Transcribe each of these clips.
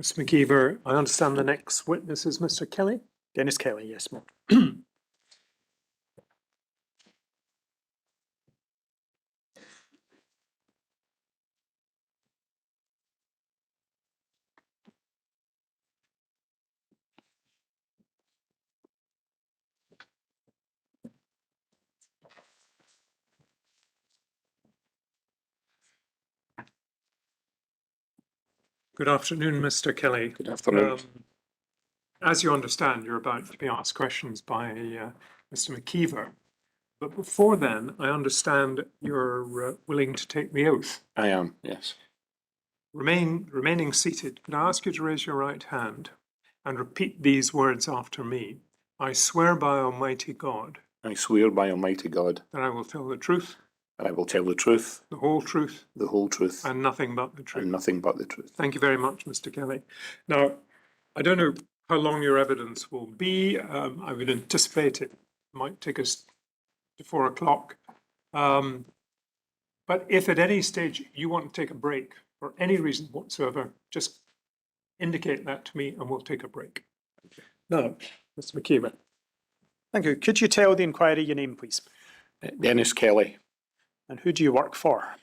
Mr. McKeever. I understand the next witness is Mr. Kelly? Dennis Kelly, yes. Good afternoon, Mr. Kelly. Good afternoon. As you understand, you're about to be asked questions by Mr. McKeever. But before then, I understand you're willing to take the oath. I am, yes. Remaining seated, can I ask you to raise your right hand and repeat these words after me? I swear by Almighty God I swear by Almighty God that I will tell the truth, that I will tell the truth, the whole truth, the whole truth, and nothing but the truth. and nothing but the truth. Thank you very much, Mr. Kelly. Now, I don't know how long your evidence will be. I would anticipate it might take us to 4 o'clock. But if at any stage you want to take a break for any reason whatsoever, just indicate that to me and we'll take a break. Now, Mr. McKeever. Thank you. Could you tell the inquiry your name, please? Dennis Kelly. And who do you work for?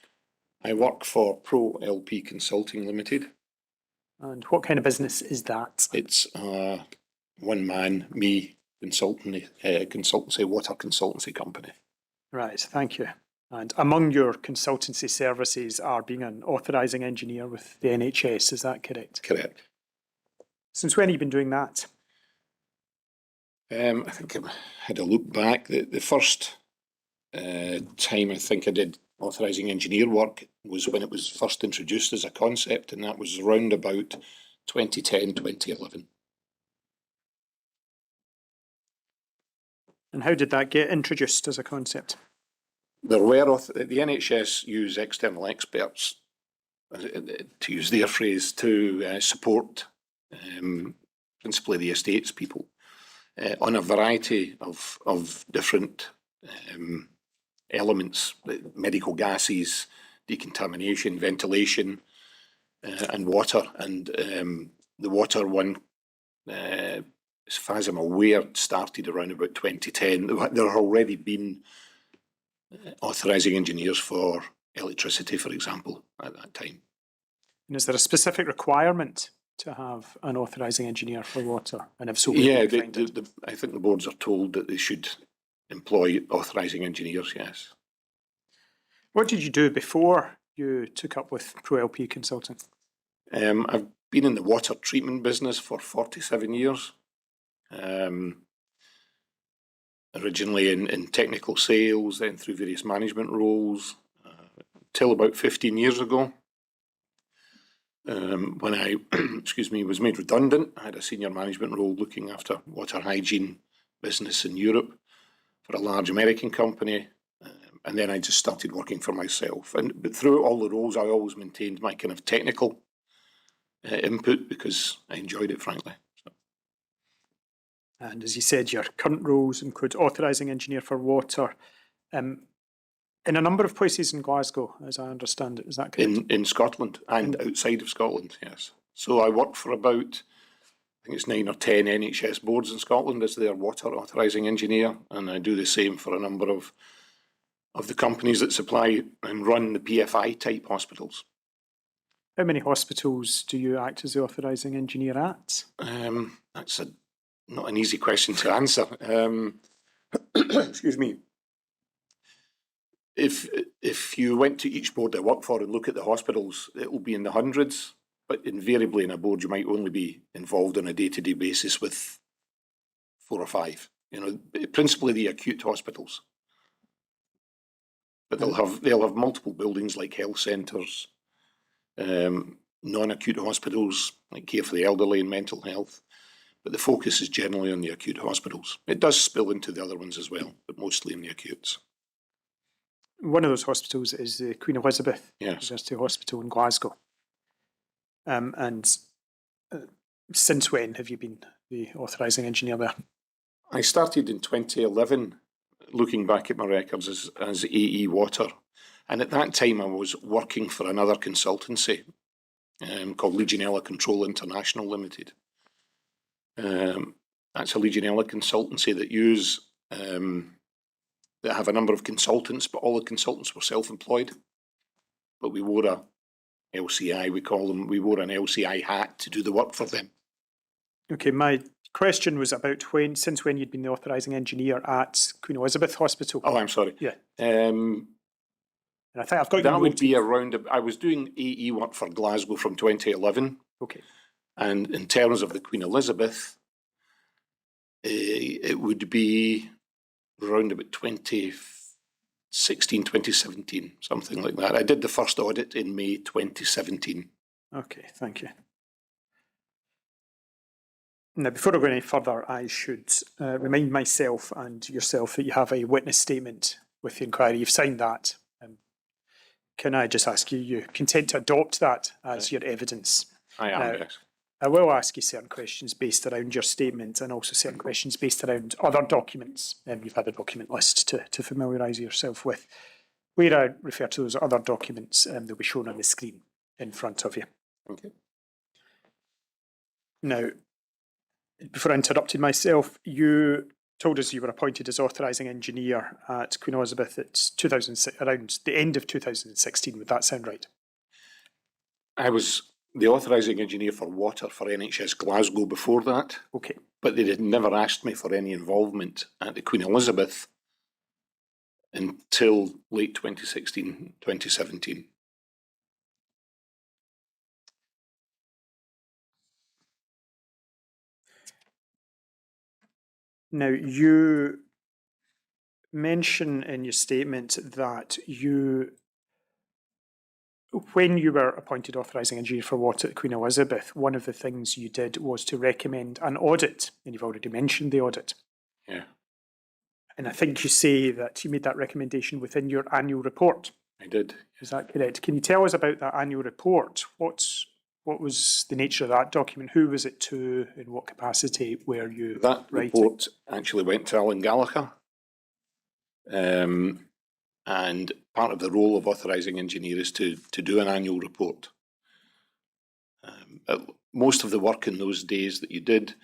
I work for Pro LP Consulting Limited. And what kind of business is that? It's a one-man, me, consultancy, water consultancy company. Right, thank you. And among your consultancy services are being an authorising engineer with the NHS, is that correct? Correct. Since when have you been doing that? I think I had a look back. The first time I think I did authorising engineer work was when it was first introduced as a concept, and that was around about 2010, 2011. And how did that get introduced as a concept? There were, the NHS use external experts, to use their phrase, to support principally the estates people on a variety of different elements, medical gases, decontamination, ventilation, and water. And the water one, as far as I'm aware, started around about 2010. There have already been authorising engineers for electricity, for example, at that time. And is there a specific requirement to have an authorising engineer for water? And if so, Yeah, I think the boards are told that they should employ authorising engineers, yes. What did you do before you took up with Pro LP Consulting? I've been in the water treatment business for 47 years. Originally in technical sales, then through various management roles, till about 15 years ago. When I, was made redundant, I had a senior management role looking after water hygiene business in Europe for a large American company. And then I just started working for myself. But through all the roles, I always maintained my kind of technical input because I enjoyed it, frankly. So. And as you said, your current roles include authorising engineer for water in a number of places in Glasgow, as I understand it. Is that correct? In Scotland and outside of Scotland, yes. So I work for about, I think it's 9 or 10 NHS boards in Scotland as their water authorising engineer, and I do the same for a number of the companies that supply and run the PFI type hospitals. How many hospitals do you act as the authorising engineer at? That's not an easy question to answer. Excuse me. If you went to each board I work for and look at the hospitals, it will be in the hundreds, but invariably in a board you might only be involved on a day-to-day basis with 4 or 5. You know, principally the acute hospitals. But they'll have multiple buildings like health centres, non-acute hospitals like care for the elderly and mental health. But the focus is generally on the acute hospitals. It does spill into the other ones as well, but mostly in the acutes. One of those hospitals is the Queen Elizabeth University Hospital in Glasgow. Since when have you been the authorising engineer there? I started in 2011, looking back at my records as AE Water. And at that time I was working for another consultancy called Legionella Control International Limited. That's a Legionella consultancy that that have a number of consultants, but all the consultants were self-employed. But we wore a LCI, we call them, we wore an LCI hat to do the work for them. Okay, my question was about since when you'd been the authorising engineer at Queen Elizabeth Hospital. Oh, I'm sorry. Yeah. Um, And I think I've got that would be around, I was doing AE work for Glasgow from 2011. Okay. And in terms of the Queen Elizabeth, it would be around about 2016, 2017, something like that. I did the first audit in May 2017. Okay, thank you. Now, before I go any further, I should remind myself and yourself that you have a witness statement with the inquiry. You've signed that. Can I just ask you, you content to adopt that as your evidence? I am, yes. I will ask you certain questions based around your statement and also certain questions based around other documents. You've had a document list to familiarise yourself with. Where I refer to those other documents, they'll be shown on the screen in front of you. Okay. Now, before I interrupted myself, you told us you were appointed as authorising engineer at Queen Elizabeth at around the end of 2016. Would that sound right? I was the authorising engineer for water for NHS Glasgow before that. Okay. But they had never asked me for any involvement at the Queen Elizabeth until late 2016, 2017. Now, you mention in your statement that when you were appointed authorising engineer for water at Queen Elizabeth, one of the things you did was to recommend an audit, and you've already mentioned the audit. Yeah. And I think you say that you made that recommendation within your annual report. I did. Is that correct? Can you tell us about that annual report? What was the nature of that document? Who was it to? In what capacity were you That writing? report actually went to Alan Gallagher. And part of the role of authorising engineer is to do an annual report. Most of the work in those days that you did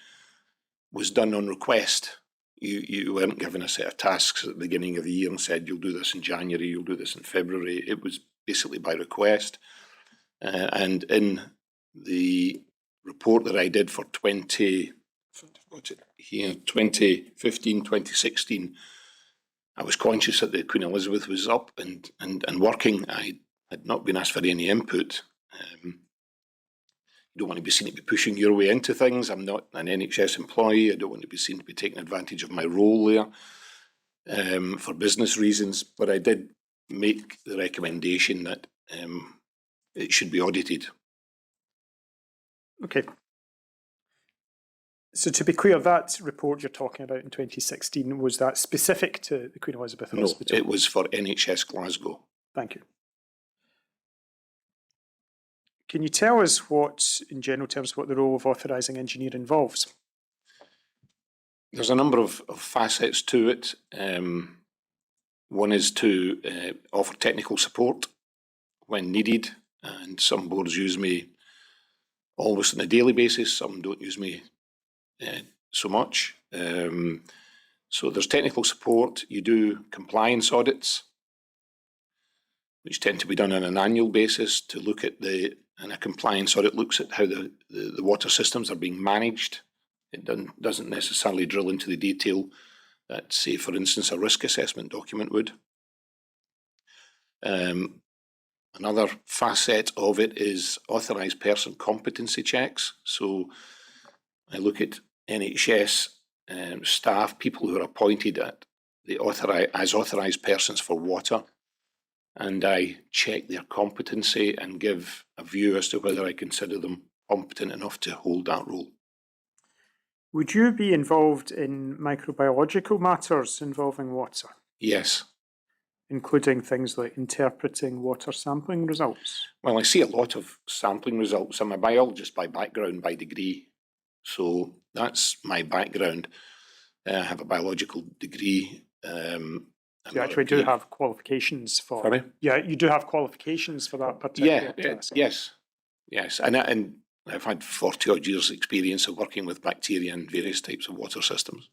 was done on request. You weren't given a set of tasks at the beginning of the year and said, you'll do this in January, you'll do this in February. It was basically by request. And in the report that I did for 2015, 2016, I was conscious that the Queen Elizabeth was up and working. I had not been asked for any input. You don't want to be seen to be pushing your way into things. I'm not an NHS employee. I don't want to be seen to be taking advantage of my role there for business reasons. But I did make the recommendation that it should be audited. Okay. So to be clear, that report you're talking about in 2016, was that specific to the Queen Elizabeth Hospital? No, it was for NHS Glasgow. Thank you. Can you tell us what, in general terms, what the role of authorising engineer involves? There's a number of facets to it. One is to offer technical support when needed, and some boards use me almost on a daily basis, some don't use me so much. So there's technical support. You do compliance audits, which tend to be done on an annual basis to look at and a compliance audit looks at how the water systems are being managed. It doesn't necessarily drill into the detail that, say, for instance, a risk assessment document would. Another facet of it is authorised person competency checks. So I look at NHS staff, people who are appointed at as authorised persons for water, and I check their competency and give a view as to whether I consider them competent enough to hold that role. Would you be involved in microbiological matters involving water? Yes. Including things like interpreting water sampling results? Well, I see a lot of sampling results. I'm a biologist by background, by degree. So that's my background. I have a biological degree. You actually do have qualifications for... Sorry? Yeah, you do have qualifications for that particular task. Yes. Yes, and I've had 40 odd years experience of working with bacteria and various types of water systems.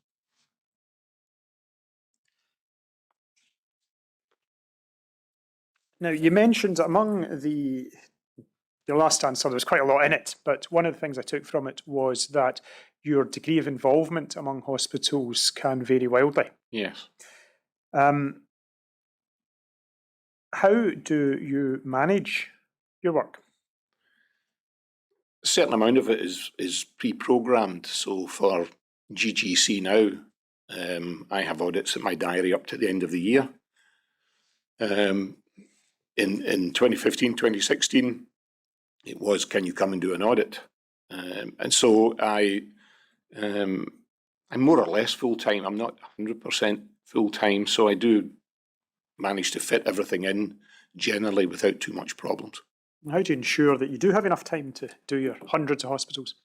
Now, you mentioned among the last answer, there was quite a lot in it, but one of the things I took from it was that your degree of involvement among hospitals can vary wildly. Yes. How do you manage your work? A certain amount of it is pre-programmed. So for GGC now, I have audits in my diary up to the end of the year. In 2015, 2016, it was, can you come and do an audit? And so I'm more or less full-time. I'm not 100% full-time, so I do manage to fit everything in generally without too much problems. How do you ensure that you do have enough time to do your hundreds of hospitals?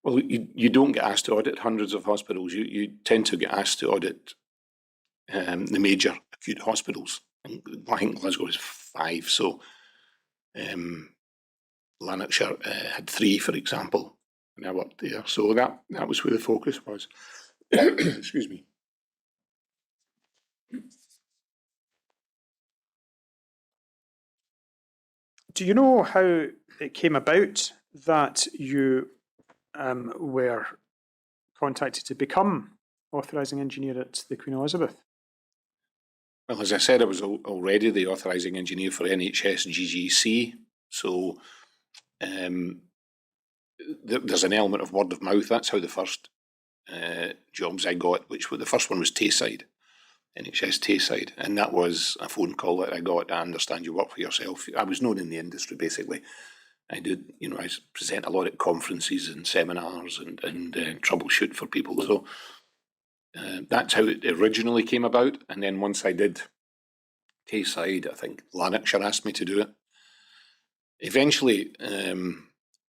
Well, you don't get asked to audit hundreds of hospitals. You tend to get asked to audit the major acute hospitals. I think Glasgow is 5, so Lanarkshire had 3, for example, and I worked there. So that was where the focus was. Excuse me. Do you know how it came about that you were contacted to become authorising engineer at the Queen Elizabeth? Well, as I said, I was already the authorising engineer for NHS GGC, so there's an element of word of mouth. That's how the first jobs I got, the first one was Tayside, NHS Tayside, and that was a phone call that I got. I understand you work for yourself. I was known in the industry, basically. I did, I present a lot at conferences and seminars and troubleshoot for people. So that's how it originally came about. And then once I did Tayside, I think Lanarkshire asked me to do it. Eventually,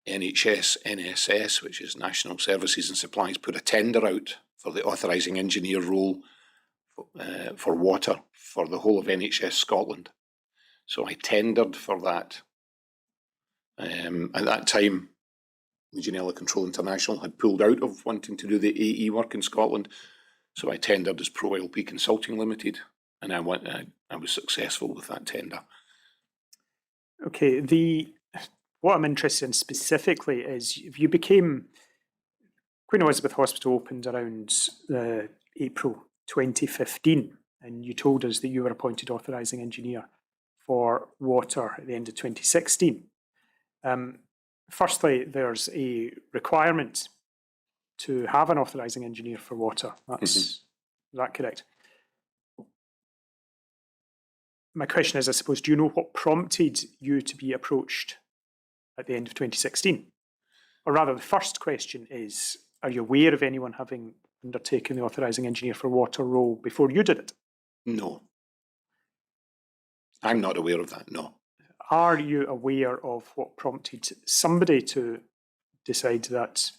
NHS, NSS, which is National Services and Supplies, put a tender out for the authorising engineer role for water for the whole of NHS Scotland. So I tendered for that. At that time, Legionella Control International had pulled out of wanting to do the AE work in Scotland. So I tendered as Pro LP Consulting Limited, and I was successful with that tender. Okay, what I'm interested in specifically is if you became Queen Elizabeth Hospital opened around April 2015, and you told us that you were appointed authorising engineer for water at the end of 2016. Firstly, there's a requirement to have an authorising engineer for water. Is that correct? My question is, I suppose, do you know what prompted you to be approached at the end of 2016? Or rather, the first question is, are you aware of anyone having undertaken the authorising engineer for water role before you did it? No. I'm not aware of that, no. Are you aware of what prompted somebody to decide that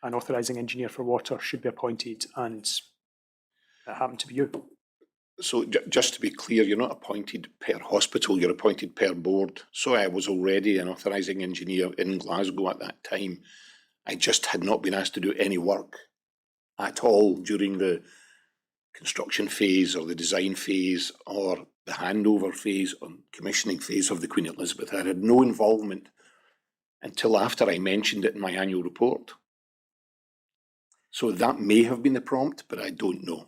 an authorising engineer for water should be appointed, and it happened to be you? So just to be clear, you're not appointed per hospital, you're appointed per board. So I was already an authorising engineer in Glasgow at that time. I just had not been asked to do any work at all during the construction phase or the design phase or the handover phase or commissioning phase of the Queen Elizabeth. I had no involvement until after I mentioned it in my annual report. So that may have been the prompt, but I don't know.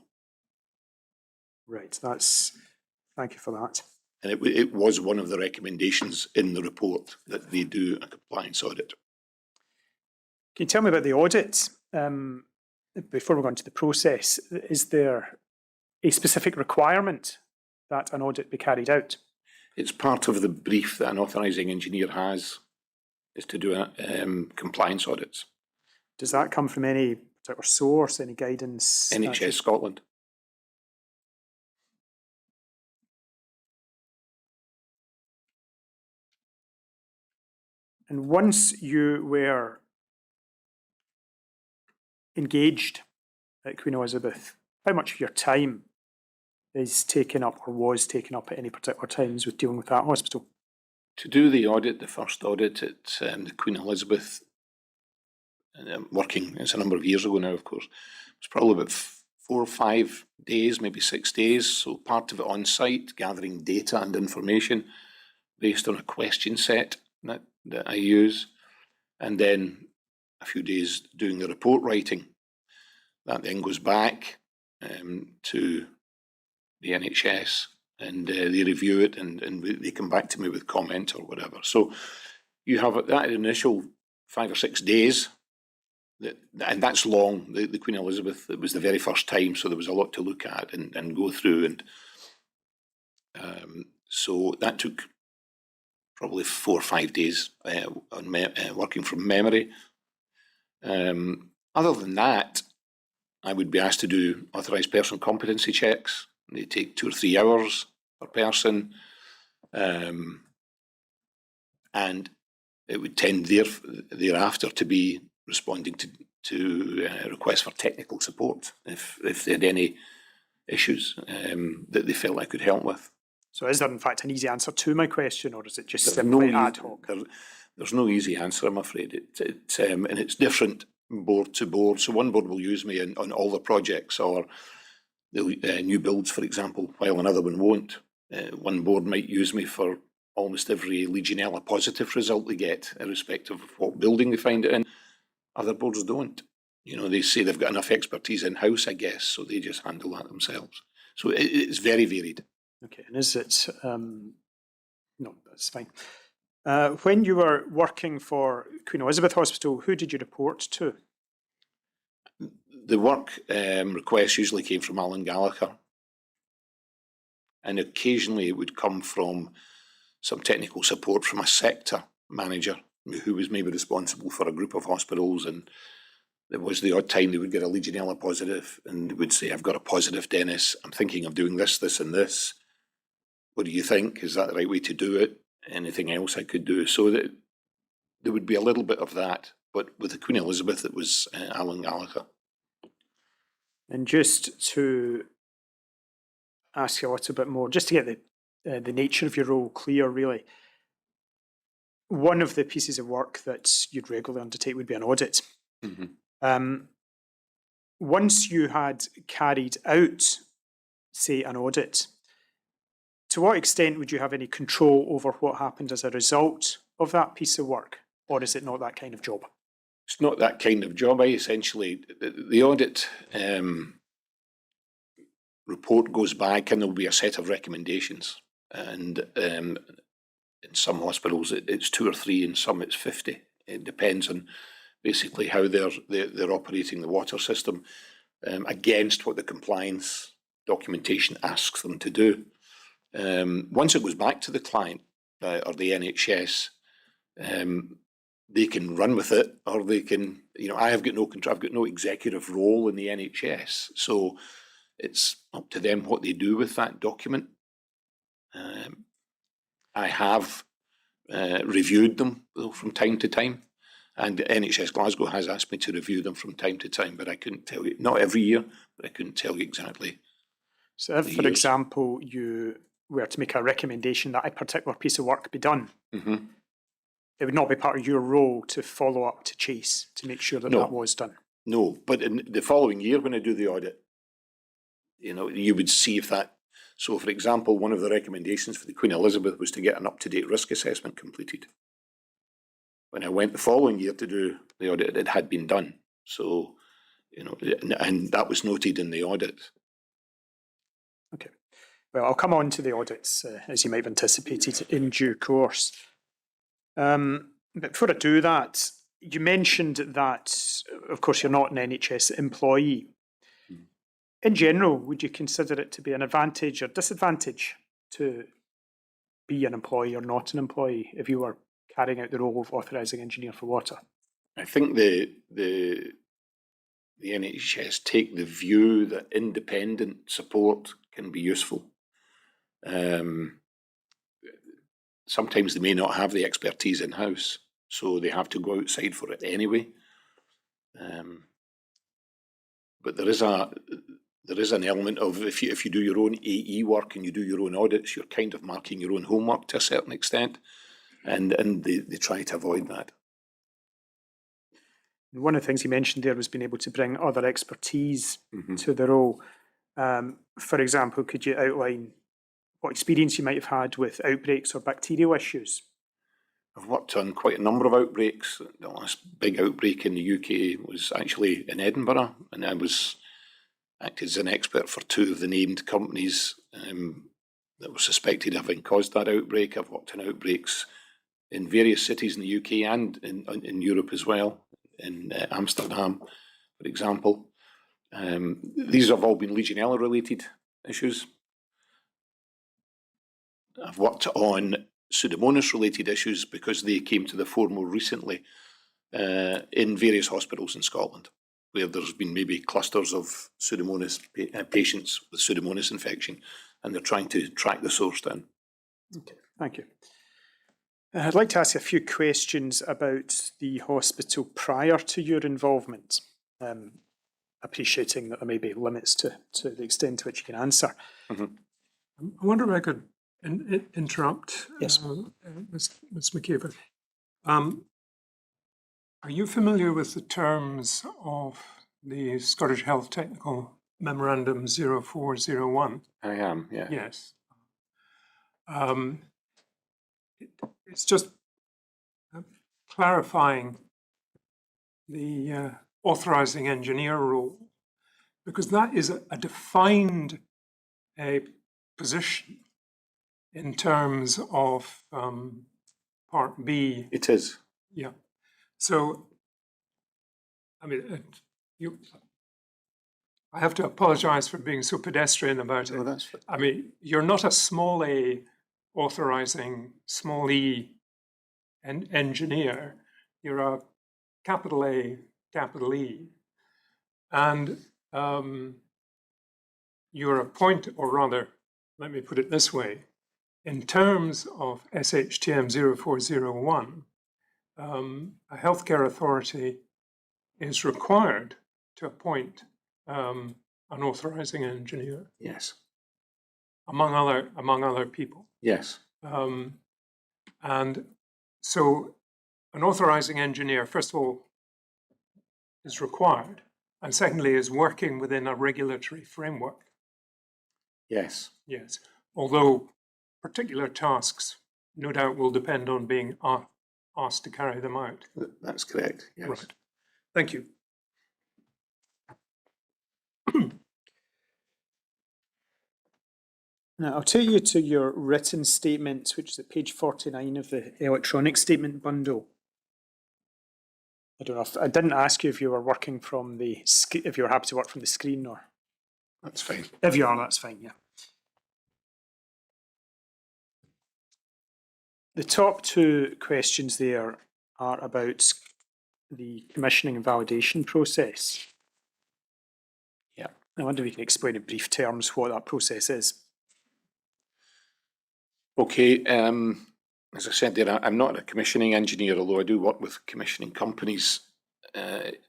Right, thank you for that. And it was one of the recommendations in the report that they do a compliance audit. Can you tell me about the audit? Before we go into the process, is there a specific requirement that an audit be carried out? It's part of the brief that an authorising engineer has, is to do compliance audits. Does that come from any particular source, any guidance? NHS Scotland. And once you were engaged at Queen Elizabeth, how much of your time is taken up or was taken up at any particular times with dealing with that hospital? To do the audit, the first audit at the Queen Elizabeth, working, it's a number of years ago now, of course, it was probably about 4 or 5 days, maybe 6 days. So part of it on site, gathering data and information based on a question set that I use, and then a few days doing the report writing. That then goes back to the NHS, and they review it, and they come back to me with comment or whatever. So you have that initial 5 or 6 days, and that's long. The Queen Elizabeth, it was the very first time, so there was a lot to look at and go through, and so that took probably 4 or 5 days working from memory. Other than that, I would be asked to do authorised person competency checks. They take 2 or 3 hours per person, and it would tend thereafter to be responding to requests for technical support if they had any issues that they felt I could help with. So is there in fact an easy answer to my question, or is it just simply ad hoc? There's no easy answer, I'm afraid. And it's different board to board. So one board will use me on all the projects, or the new builds, for example, while another one won't. One board might use me for almost every Legionella positive result they get, irrespective of what building they find it in. Other boards don't. You know, they say they've got enough expertise in-house, I guess, so they just handle that themselves. So it's very varied. Okay, and is it, no, that's fine. When you were working for Queen Elizabeth Hospital, who did you report to? The work requests usually came from Alan Gallagher, and occasionally it would come from some technical support from a sector manager who was maybe responsible for a group of hospitals, and there was the odd time they would get a Legionella positive and they would say, I've got a positive, Dennis, I'm thinking of doing this, this and this. What do you think? Is that the right way to do it? Anything else I could do? So that there would be a little bit of that, but with the Queen Elizabeth it was Alan Gallagher. And just to ask you a little bit more, just to get the nature of your role clear, really, one of the pieces of work that you'd regularly undertake would be an audit. Mm-hmm. Once you had carried out, say, an audit, to what extent would you have any control over what happened as a result of that piece of work, or is it not that kind of job? It's not that kind of job. The audit report goes back, and there'll be a set of recommendations. And in some hospitals it's 2 or 3, in some it's 50. It depends on basically how they're operating the water system against what the compliance documentation asks them to do. Once it goes back to the client or the NHS, they can run with it, or they can, I have got no control. I've got no executive role in the NHS, so it's up to them what they do with that document. I have reviewed them from time to time, and NHS Glasgow has asked me to review them from time to time, but I couldn't tell you, not every year, but I couldn't tell you exactly. So if, for example, you were to make a recommendation that a particular piece of work be done, mm-hmm. it would not be part of your role to follow up, to chase, to make sure that that was done. No, but in the following year when I do the audit, you would see if that. So, for example, one of the recommendations for the Queen Elizabeth was to get an up-to-date risk assessment completed. When I went the following year to do the audit, it had been done. So, and that was noted in the audit. Okay. Well, I'll come on to the audits, as you might have anticipated, in due course. But before I do that, you mentioned that, of course, you're not an NHS employee. In general, would you consider it to be an advantage or disadvantage to be an employee or not an employee if you were carrying out the role of authorising engineer for water? I think the NHS take the view that independent support can be useful. Sometimes they may not have the expertise in-house, so they have to go outside for it anyway. But there is an element of if you do your own AE work and you do your own audits, you're kind of marking your own homework to a certain extent. and they try to avoid that. One of the things you mentioned there was being able to bring other expertise to the role. For example, could you outline what experience you might have had with outbreaks or bacterial issues? I've worked on quite a number of outbreaks. The last big outbreak in the UK was actually in Edinburgh, and I acted as an expert for two of the named companies that were suspected of having caused that outbreak. I've worked on outbreaks in various cities in the UK and in Europe as well, in Amsterdam, for example. These have all been Legionella related issues. I've worked on Pseudomonas related issues because they came to the fore more recently in various hospitals in Scotland, where there's been maybe clusters of Pseudomonas patients with Pseudomonas infection, and they're trying to track the source down. Okay, thank you. I'd like to ask a few questions about the hospital prior to your involvement, appreciating that there may be limits to the extent to which you can answer. I wonder if I could interrupt, Yes. Ms. McKeever. Are you familiar with the terms of the Scottish Health Technical Memorandum 0401? I am, yeah. Yes. It's just clarifying the authorising engineer role, because that is a defined position in terms of Part B. It is. Yeah. So, I mean, I have to apologise for being so pedestrian about it. No, that's fine. I mean, you're not a small a authorising small e engineer. You're a capital A, capital E. And you're a point, or rather, let me put it this way. In terms of SHTM 0401, a healthcare authority is required to appoint an authorising engineer. Yes. Among other people. Yes. And so an authorising engineer, first of all, is required, and secondly, is working within a regulatory framework. Yes. Yes. Although particular tasks, no doubt, will depend on being asked to carry them out. That's correct. Yes. Right. Thank you. Now, I'll take you to your written statement, which is at page 49 of the electronic statement bundle. I don't know if I didn't ask you if you were working from if you were happy to work from the screen, or That's fine. if you are, that's fine. Yeah. The top two questions there are about the commissioning and validation process. Yeah. I wonder if you can explain in brief terms what that process is. Okay, as I said there, I'm not a commissioning engineer, although I do work with commissioning companies.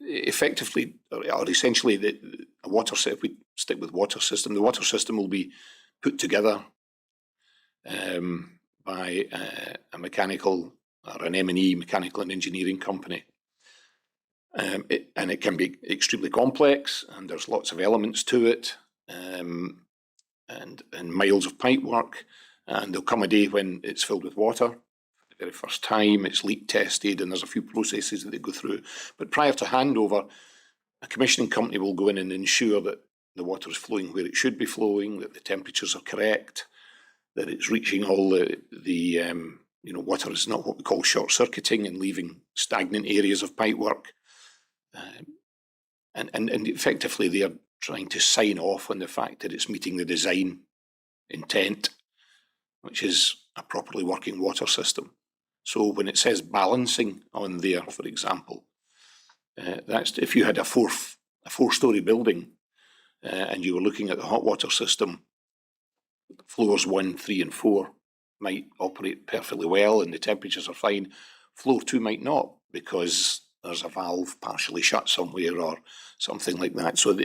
Effectively, or essentially, a water if we stick with water system, the water system will be put together by a mechanical or an M&E, mechanical and engineering company. And it can be extremely complex, and there's lots of elements to it, and miles of pipe work. And there'll come a day when it's filled with water for the very first time, it's leak tested, and there's a few processes that they go through. But prior to handover, a commissioning company will go in and ensure that the water is flowing where it should be flowing, that the temperatures are correct, that it's reaching all the water is not what we call short-circuiting and leaving stagnant areas of pipe work. And effectively, they are trying to sign off on the fact that it's meeting the design intent, which is a properly working water system. So when it says balancing on there, for example, that's if you had a four-storey building and you were looking at the hot water system, floors 1, 3 and 4 might operate perfectly well and the temperatures are fine. Floor 2 might not, because there's a valve partially shut somewhere or something like that. So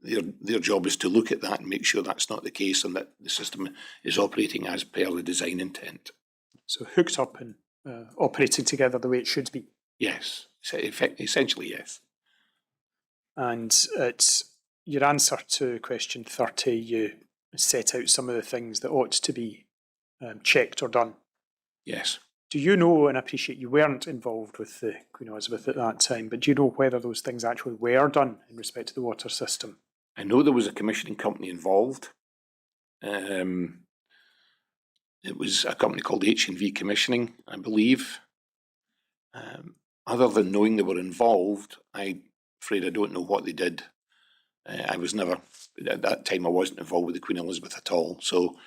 their job is to look at that and make sure that's not the case and that the system is operating as per the design intent. So hooked up and operating together the way it should be. Yes, essentially yes. And it's your answer to question 30, you set out some of the things that ought to be checked or done. Yes. Do you know, and I appreciate you weren't involved with the Queen Elizabeth at that time, but do you know whether those things actually were done in respect to the water system? I know there was a commissioning company involved. It was a company called H&V Commissioning, I believe. Other than knowing they were involved, I'm afraid I don't know what they did. I was never, at that time I wasn't involved with the Queen Elizabeth at all. So,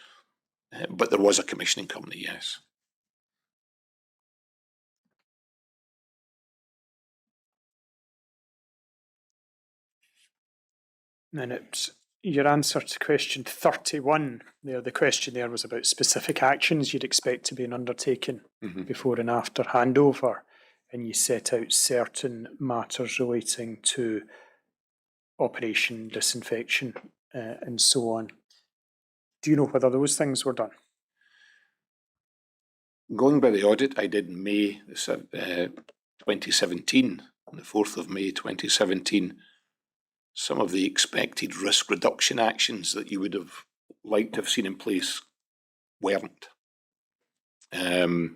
but there was a commissioning company, yes. And it's your answer to question 31 there. The question there was about specific actions you'd expect to be undertaken before and after handover. And you set out certain matters relating to operation, disinfection, and so on. Do you know whether those things were done? Going by the audit I did in May 2017, on the 4th of May 2017, some of the expected risk reduction actions that you would have liked to have seen in place weren't. The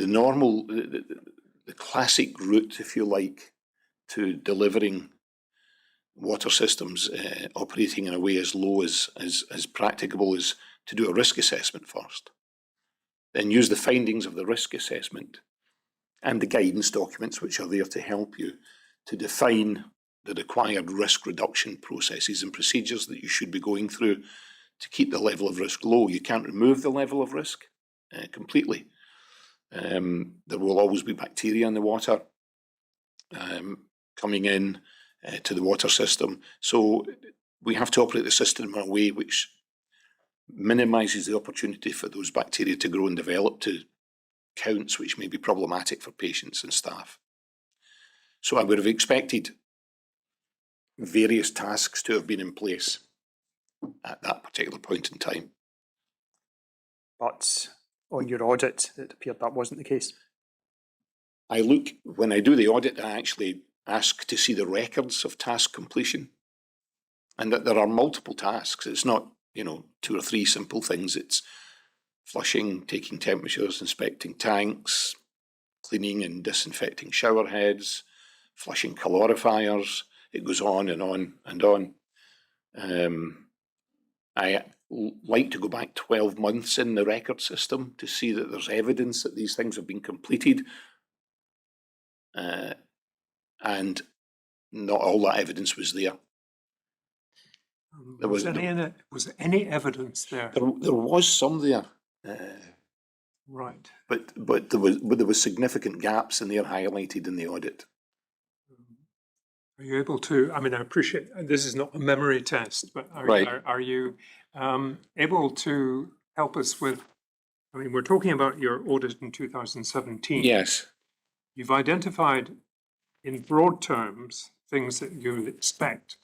normal, the classic route, if you like, to delivering water systems operating in a way as low as practicable is to do a risk assessment first. Then use the findings of the risk assessment and the guidance documents which are there to help you to define the required risk reduction processes and procedures that you should be going through to keep the level of risk low. You can't remove the level of risk completely. There will always be bacteria in the water coming in to the water system. So we have to operate the system in a way which minimises the opportunity for those bacteria to grow and develop to counts which may be problematic for patients and staff. So I would have expected various tasks to have been in place at that particular point in time. But on your audit, it appeared that wasn't the case. When I do the audit, I actually ask to see the records of task completion, and that there are multiple tasks. It's not, 2 or 3 simple things. It's flushing, taking temperatures, inspecting tanks, cleaning and disinfecting shower heads, flushing calorifiers. It goes on and on and on. I like to go back 12 months in the record system to see that there's evidence that these things have been completed. And not all that evidence was there. Was there any evidence there? There was some there. Right. But there was significant gaps, and they're highlighted in the audit. Are you able to, I appreciate this is not a memory test, but are you able to help us with, we're talking about your audit in 2017. Yes. You've identified in broad terms things that you would expect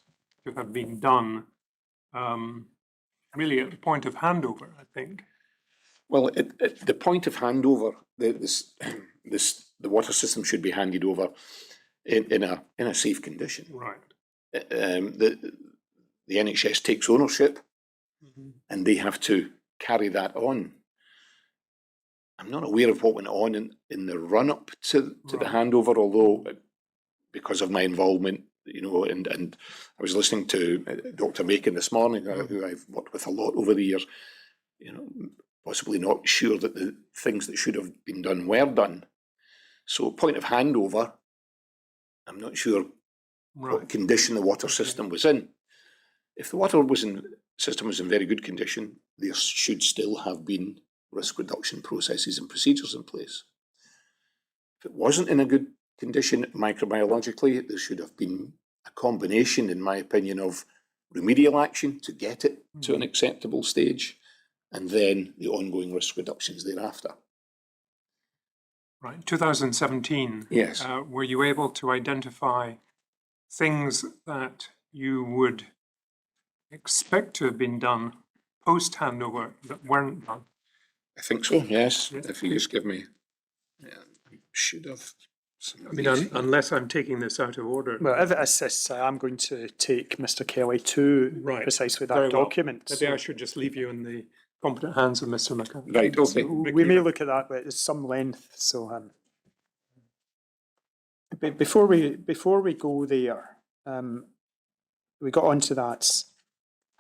to have been done really at the point of handover, I think. Well, at the point of handover, the water system should be handed over in a safe condition. Right. The NHS takes ownership, and they have to carry that on. I'm not aware of what went on in the run-up to the handover, although because of my involvement, and I was listening to Dr. Macon this morning, who I've worked with a lot over the years, possibly not sure that the things that should have been done were done. So point of handover, I'm not sure what condition the water system was in. If the water system was in very good condition, there should still have been risk reduction processes and procedures in place. If it wasn't in a good condition microbiologically, there should have been a combination, in my opinion, of remedial action to get it to an acceptable stage, and then the ongoing risk reductions thereafter. Right, 2017. Yes. Were you able to identify things that you would expect to have been done post-handover that weren't done? I think so, yes. Yeah. If you just give me, I should have. Some I of mean, these. unless I'm taking this out of order. Well, if it assists, I am going to take Mr. Kelly to Right. precisely that Very well. document. Maybe I So should just leave you in the competent hands of Mr. McCann. Right, okay. we may look at that, but it's some length. So before we go there, we got onto that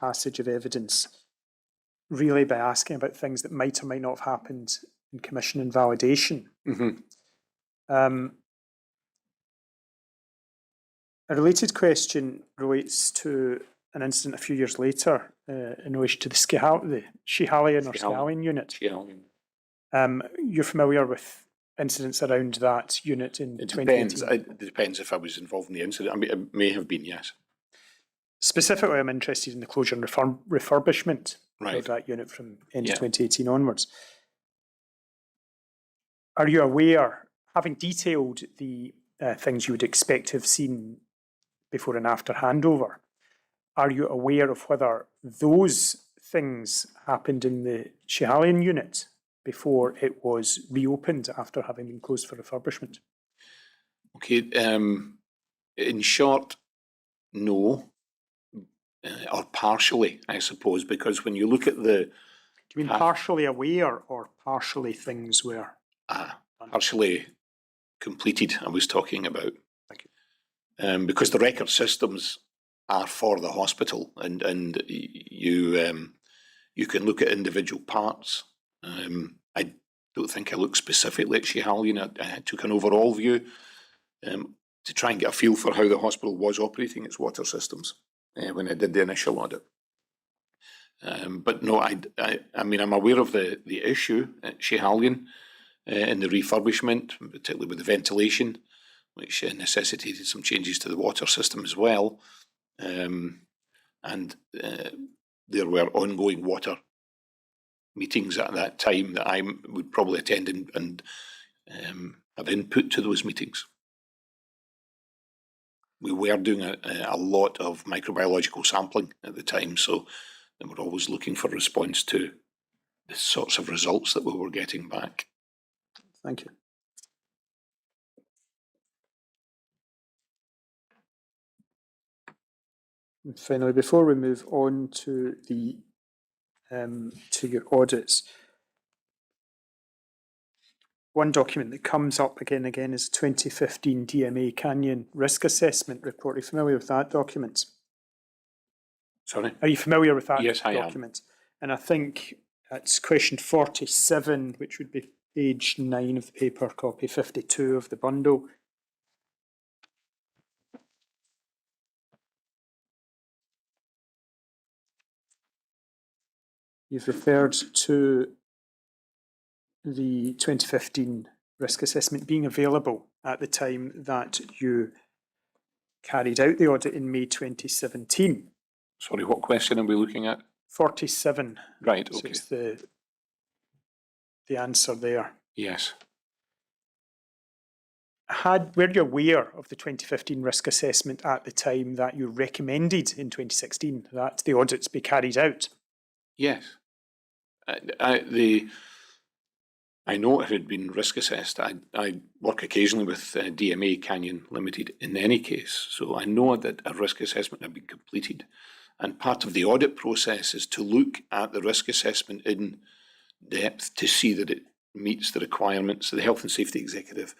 passage of evidence really by asking about things that might or might not have happened in commission and validation. A related question relates to an incident a few years later in relation to the Schiehallion unit. You're familiar with incidents around that unit in It 2018? depends. It depends if I was involved in the incident. I mean, it may have been, yes. Specifically, I'm interested in the closure and refurbishment Right. of that unit from end Yeah. of 2018 onwards. Are you aware, having detailed the things you would expect to have seen before and after handover, are you aware of whether those things happened in the Schiehallion unit before it was reopened after having been closed for refurbishment? Okay, in short, no, or partially, I suppose, because when you look at the Do you mean partially aware or partially things were? partially completed, I was talking about. Thank you. Because the record systems are for the hospital, and you can look at individual parts. I don't think I looked specifically at Schiehallion. I took an overall view to try and get a feel for how the hospital was operating its water systems when I did the initial audit. But no, I mean, I'm aware of the issue at Schiehallion in the refurbishment, particularly with the ventilation, which necessitated some changes to the water system as well. And there were ongoing water meetings at that time that I would probably attend and have input to those meetings. We were doing a lot of microbiological sampling at the time, so they were always looking for response to the sorts of results that we were getting back. Thank you. And finally, before we move on to the to your audits, one document that comes up again and again is 2015 DMA Canyon Risk Assessment Report. Are you familiar with that document? Sorry? Are you familiar with that Yes, I am. document? And I think it's question 47, which would be page 9 of the paper, copy 52 of the bundle. You've referred to the 2015 risk assessment being available at the time that you carried out the audit in May 2017. Sorry, what question are we looking at? 47. Right, So okay. it's the answer there. Yes. Were you aware of the 2015 risk assessment at the time that you recommended in 2016 that the audits be carried out? Yes. I know it had been risk assessed. I work occasionally with DMA Canyon Limited in any case, so I know that a risk assessment had been completed. And part of the audit process is to look at the risk assessment in depth to see that it meets the requirements. So the Health and Safety Executive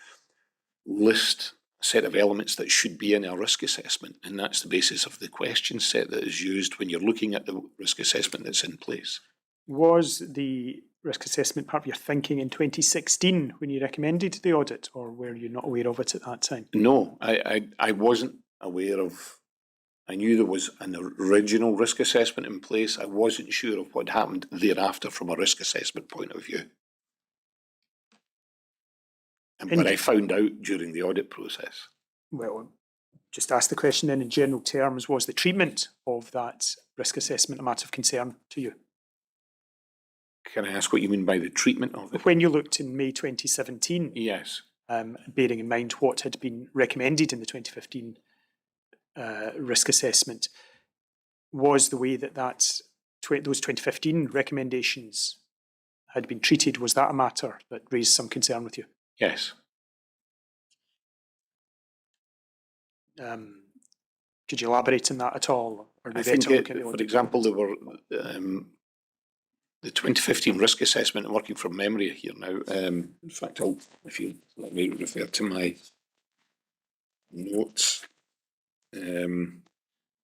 list a set of elements that should be in a risk assessment, and that's the basis of the question set that is used when you're looking at the risk assessment that's in place. Was the risk assessment part of your thinking in 2016 when you recommended the audit, or were you not aware of it at that time? No, I wasn't aware of. I knew there was an original risk assessment in place. I wasn't sure of what happened thereafter from a risk assessment point of view. But I found out during the audit process. Well, just ask the question then in general terms, was the treatment of that risk assessment a matter of concern to you? Can I ask what you mean by the treatment of it? When you looked in May 2017, Yes. Bearing in mind what had been recommended in the 2015 risk assessment, was the way that those 2015 recommendations had been treated. Was that a matter that raised some concern with you? Yes. Could you elaborate on that at all? Or I think, look at the for audit? example, there were the 2015 risk assessment, I'm working from memory here now. In fact, if you let me refer to my notes. I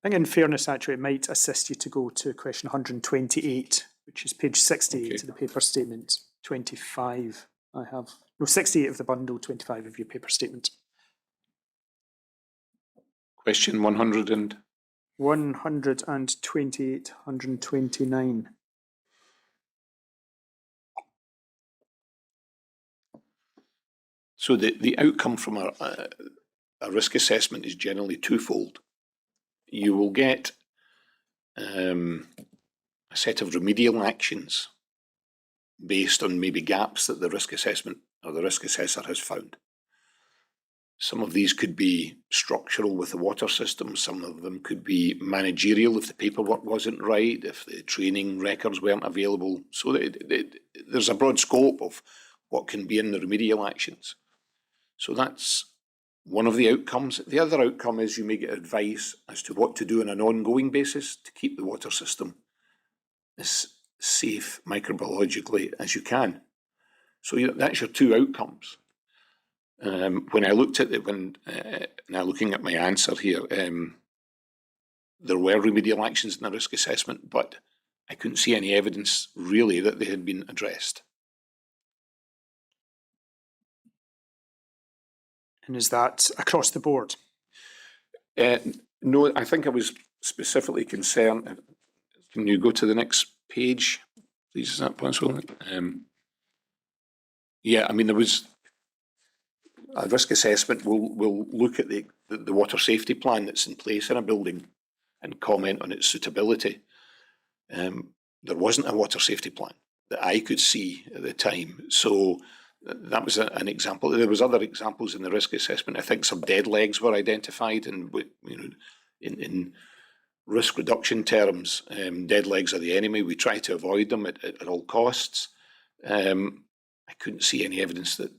think in fairness, actually, it might assist you to go to question 128, which is page 68 of the paper statement, 25 I have. No, 68 of the bundle, 25 of your paper statement. Question 100 and... 128, 129. So the outcome from a risk assessment is generally twofold. You will get a set of remedial actions based on maybe gaps that the risk assessment or the risk assessor has found. Some of these could be structural with the water system, some of them could be managerial if the paperwork wasn't right, if the training records weren't available. So there's a broad scope of what can be in the remedial actions. So that's one of the outcomes. The other outcome is you may get advice as to what to do on an ongoing basis to keep the water system as safe microbiologically as you can. So that's your two outcomes. When I looked at it, now looking at my answer here, there were remedial actions in the risk assessment, but I couldn't see any evidence really that they had been addressed. And is that across the board? No, I think I was specifically concerned. Can you go to the next page, please? Is that possible? Yeah, I mean, there was a risk assessment. Will look at the water safety plan that's in place in a building and comment on its suitability. There wasn't a water safety plan that I could see at the time, so that was an example. There was other examples in the risk assessment. I think some dead legs were identified, and in risk reduction terms, dead legs are the enemy. We try to avoid them at all costs. I couldn't see any evidence that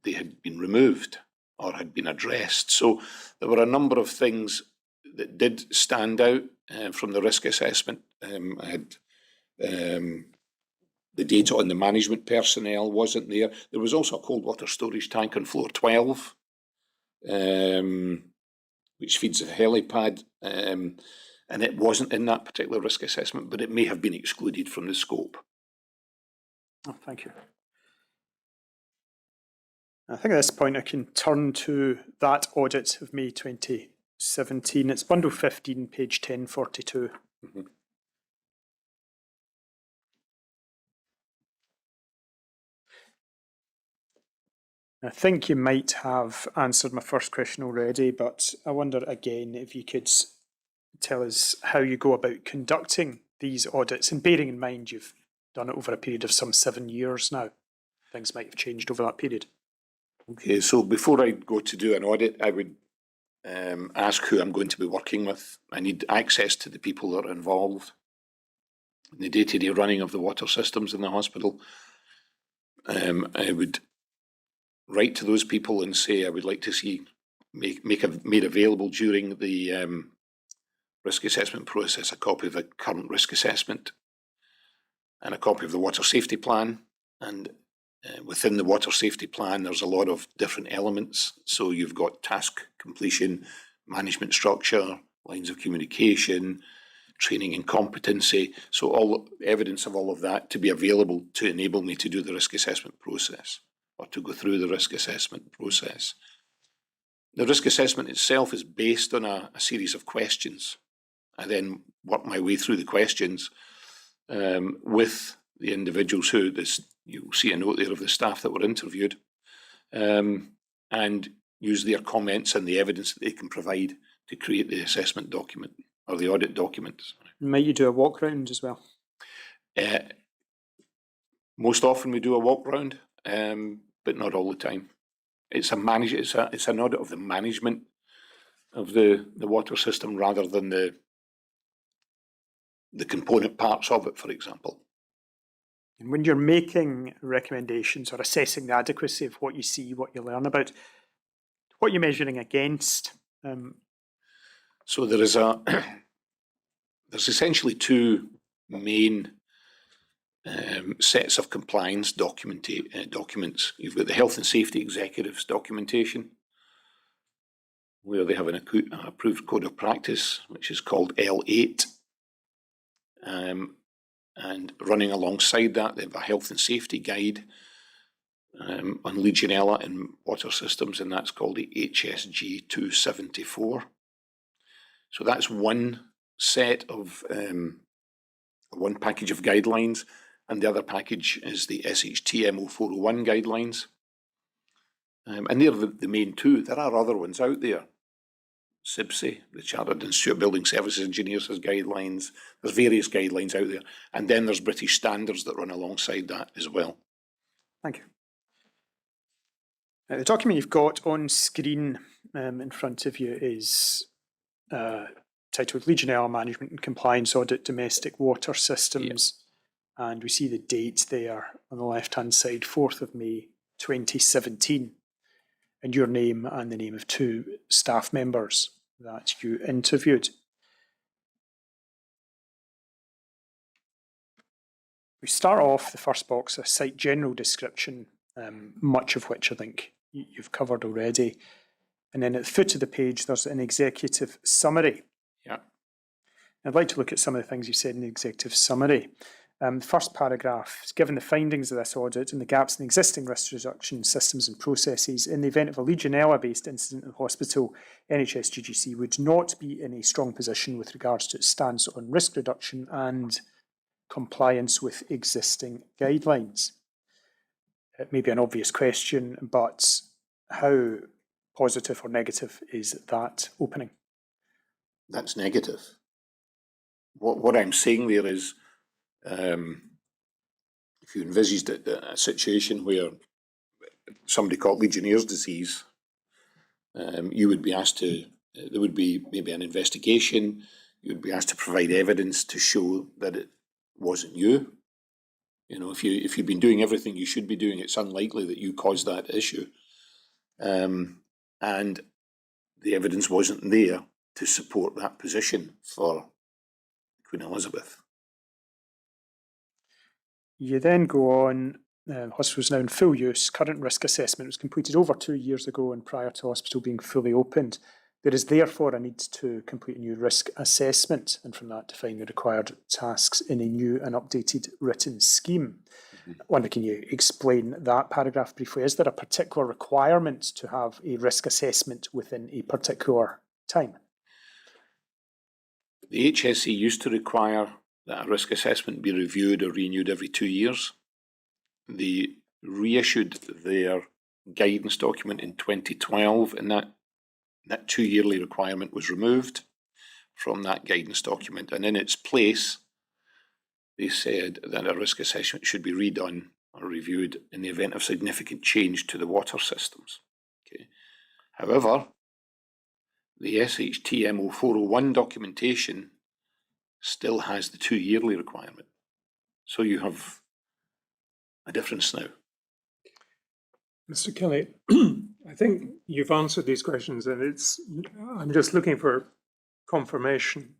they had been removed or had been addressed. So there were a number of things that did stand out from the risk assessment. I had the data on the management personnel wasn't there. There was also a cold water storage tank on floor 12, which feeds a helipad, and it wasn't in that particular risk assessment, but it may have been excluded from the scope. Oh, thank you. I think at this point I can turn to that audit of May 2017. It's bundle 15, page 1042. Mm-hmm. I think you might have answered my first question already, but I wonder again if you could tell us how you go about conducting these audits, and bearing in mind you've done it over a period of some 7 years now. Things might have changed over that period. Okay, so before I go to do an audit, I would ask who I'm going to be working with. I need access to the people that are involved in the day-to-day running of the water systems in the hospital. I would write to those people and say I would like to see made available during the risk assessment process a copy of the current risk assessment and a copy of the water safety plan. And within the water safety plan, there's a lot of different elements. So you've got task completion, management structure, lines of communication, training and competency. So all evidence of all of that to be available to enable me to do the risk assessment process or to go through the risk assessment process. The risk assessment itself is based on a series of questions. I then work my way through the questions with the individuals who you'll see a note there of the staff that were interviewed, and use their comments and the evidence that they can provide to create the assessment document or the audit document. Might you do a walk round as well? Most often we do a walk round, but not all the time. It's an audit of the management of the water system rather than the component parts of it, for example. And when you're making recommendations or assessing the adequacy of what you see, what you learn about, what you're measuring against. So there is there's essentially two main sets of compliance documents. You've got the health and safety executives documentation, where they have an approved code of practice, which is called L8. And running alongside that, they have a health and safety guide on Legionella in water systems, and that's called the HSG 274. So that's one set of, one package of guidelines, and the other package is the SHTM 0401 guidelines. And they're the main two. There are other ones out there. CIBSE, the Chartered Institute of Building Services Engineers, has guidelines. There's various guidelines out there. And then there's British standards that run alongside that as well. Thank you. The document you've got on screen in front of you is titled Legionella Management and Compliance Audit Domestic Water Systems. Yep. And we see the date there on the left-hand side, 4th of May, 2017. And your name and the name of two staff members that you interviewed. We start off the first box, a site general description, much of which I think you've covered already. And then at the foot of the page, there's an executive summary. Yeah. I'd like to look at some of the things you said in the executive summary. The first paragraph is given the findings of this audit and the gaps in existing risk reduction systems and processes. In the event of a Legionella-based incident in the hospital, NHS GGC would not be in a strong position with regards to its stance on risk reduction and compliance with existing guidelines. It may be an obvious question, but how positive or negative is that opening? That's negative. What I'm saying there is, if you envisaged a situation where somebody caught Legionnaire's disease, you would be asked to, there would be maybe an investigation, you would be asked to provide evidence to show that it wasn't you. You know, if you've been doing everything you should be doing, it's unlikely that you caused that issue. And the evidence wasn't there to support that position for Queen Elizabeth. You then go on, the hospital is now in full use. Current risk assessment was completed over 2 years ago and prior to hospital being fully opened. There is therefore a need to complete a new risk assessment and from that define the required tasks in a new and updated written scheme. I wonder, can you explain that paragraph briefly? Is there a particular requirement to have a risk assessment within a particular time? The HSE used to require that a risk assessment be reviewed or renewed every 2 years. They reissued their guidance document in 2012, and that 2-yearly requirement was removed from that guidance document. And in its place, they said that a risk assessment should be redone or reviewed in the event of significant change to the water systems. Okay. However, the SHTM 0401 documentation still has the 2-yearly requirement. So you have a difference now. Mr. Kelly, I think you've answered these questions, and I'm just looking for confirmation.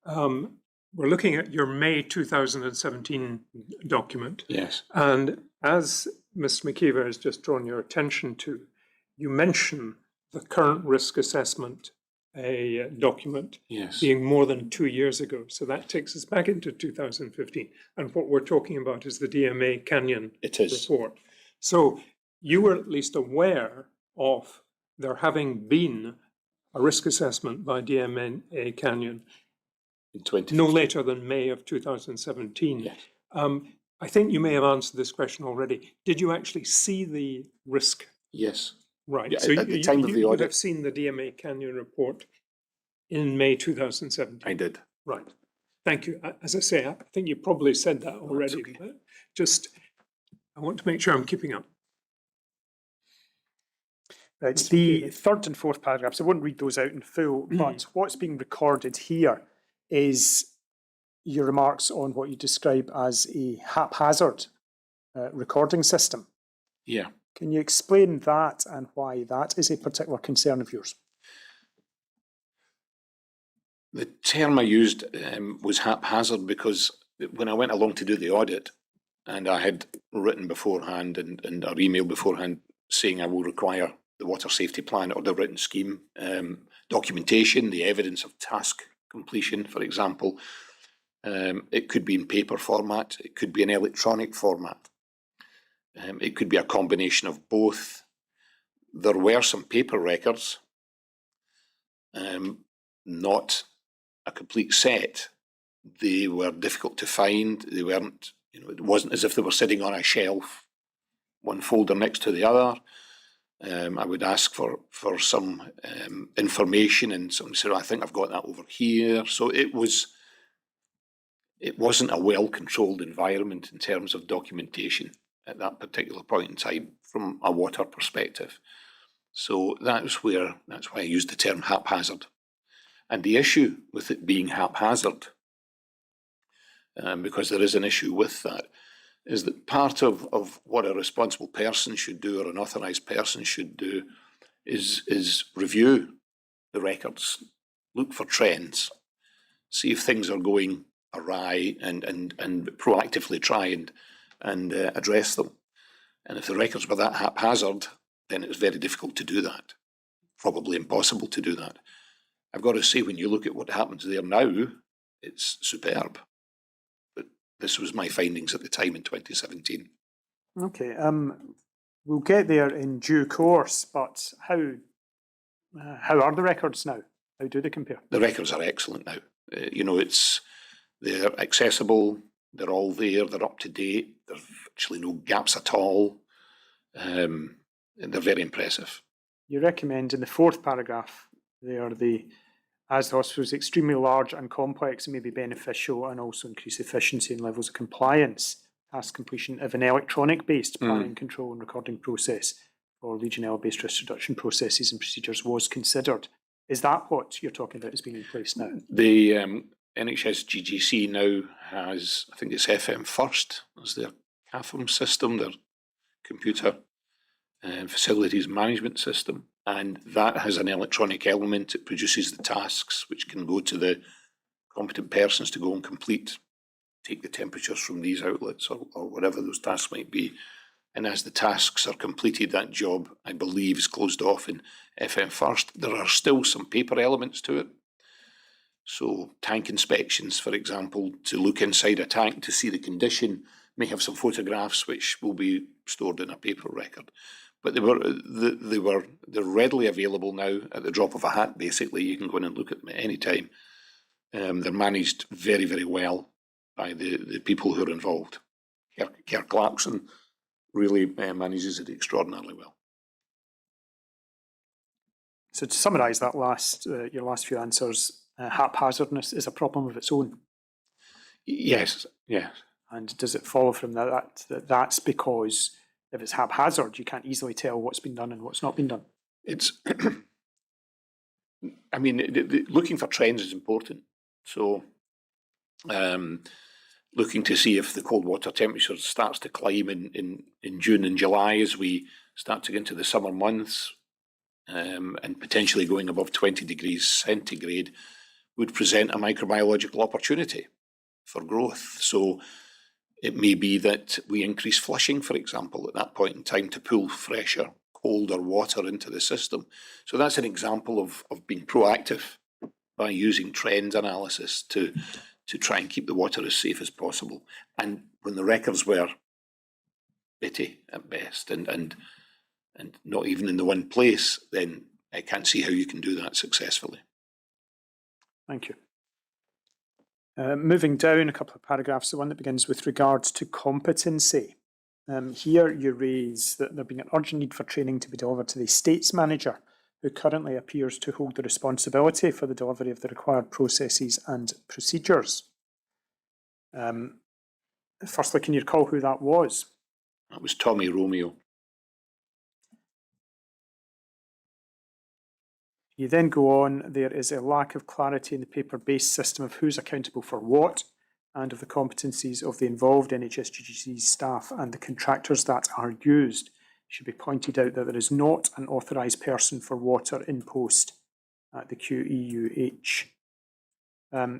We're looking at your May 2017 document. Yes. And as Mr. McKeever has just drawn your attention to, you mention the current risk assessment document being more than 2 years ago. So that takes us back into 2015. And what we're talking about is the DMA Canyon report. So you were at least aware of there having been a risk assessment by DMA Canyon in no later than May of 2017. Yes. I think you may have answered this question already. Did you actually see the risk? Yes. Right. Yeah, so at the time of the you would audit, have seen the DMA Canyon report in May 2017. I did. Right. Thank you. As I say, I think you probably said that already. Okay. But just, I want to make sure I'm keeping up. Right. The third and fourth paragraphs, I won't read those out in full, but what's being recorded here is your remarks on what you describe as a haphazard recording system. Yeah. Can you explain that and why that is a particular concern of yours? The term I used was haphazard because when I went along to do the audit, and I had written beforehand and or emailed beforehand saying I will require the water safety plan or the written scheme, documentation, the evidence of task completion, for example. It could be in paper format, it could be in electronic format. It could be a combination of both. There were some paper records, not a complete set. They were difficult to find. They weren't, it wasn't as if they were sitting on a shelf, one folder next to the other. I would ask for some information, and somebody said, I think I've got that over here. So it wasn't a well-controlled environment in terms of documentation at that particular point in time from a water perspective. So that's why I used the term haphazard. And the issue with it being haphazard, because there is an issue with that, is that part of what a responsible person should do or an authorised person should do is review the records, look for trends, see if things are going awry and proactively try and address them. And if the records were that haphazard, then it's very difficult to do that, probably impossible to do that. I've got to say, when you look at what happens there now, it's superb. But this was my findings at the time in 2017. Okay, we'll get there in due course, but how are the records now? How do they compare? The records are excellent now. They're accessible, they're all there, they're up to date, there's actually no gaps at all. And they're very impressive. You recommend in the fourth paragraph there, as the hospital is extremely large and complex, it may be beneficial and also increase efficiency and levels of compliance, task completion of an electronic-based planning, control and recording process for Legionella-based risk reduction processes and procedures was considered. Is that what you're talking about as being in place now? The NHS GGC now has, I think it's FM First as their CAFM system, their computer facilities management system, and that has an electronic element. It produces the tasks which can go to the competent persons to go and complete, take the temperatures from these outlets or whatever those tasks might be. And as the tasks are completed, that job, I believe, is closed off in FM First. There are still some paper elements to it. So tank inspections, for example, to look inside a tank to see the condition, may have some photographs which will be stored in a paper record. But they're readily available now at the drop of a hat, basically. You can go in and look at them at any time. They're managed very, very well by the people who are involved. Kerr Clarkson really manages it extraordinarily well. So to summarise that your last few answers, haphazardness is a problem of its own. Yes, yes. And does it follow from that that's because if it's haphazard, you can't easily tell what's been done and what's not been done? It's, I mean, looking for trends is important. So, looking to see if the cold water temperature starts to climb in June and July as we start to get into the summer months, and potentially going above 20 degrees centigrade would present a microbiological opportunity for growth. So it may be that we increase flushing, for example, at that point in time to pull fresher, colder water into the system. So that's an example of being proactive by using trend analysis to try and keep the water as safe as possible. And when the records were bitty at best and not even in the one place, then I can't see how you can do that successfully. Thank you. Moving down a couple of paragraphs, the one that begins with regards to competency. Here you raise that there being an urgent need for training to be delivered to the estates manager, who currently appears to hold the responsibility for the delivery of the required processes and procedures. Firstly, can you recall who that was? That was Tommy Romeo. You then go on, there is a lack of clarity in the paper-based system of who's accountable for what, and of the competencies of the involved NHSGGC staff and the contractors that are used. It should be pointed out that there is not an authorised person for water in post at the QEUH.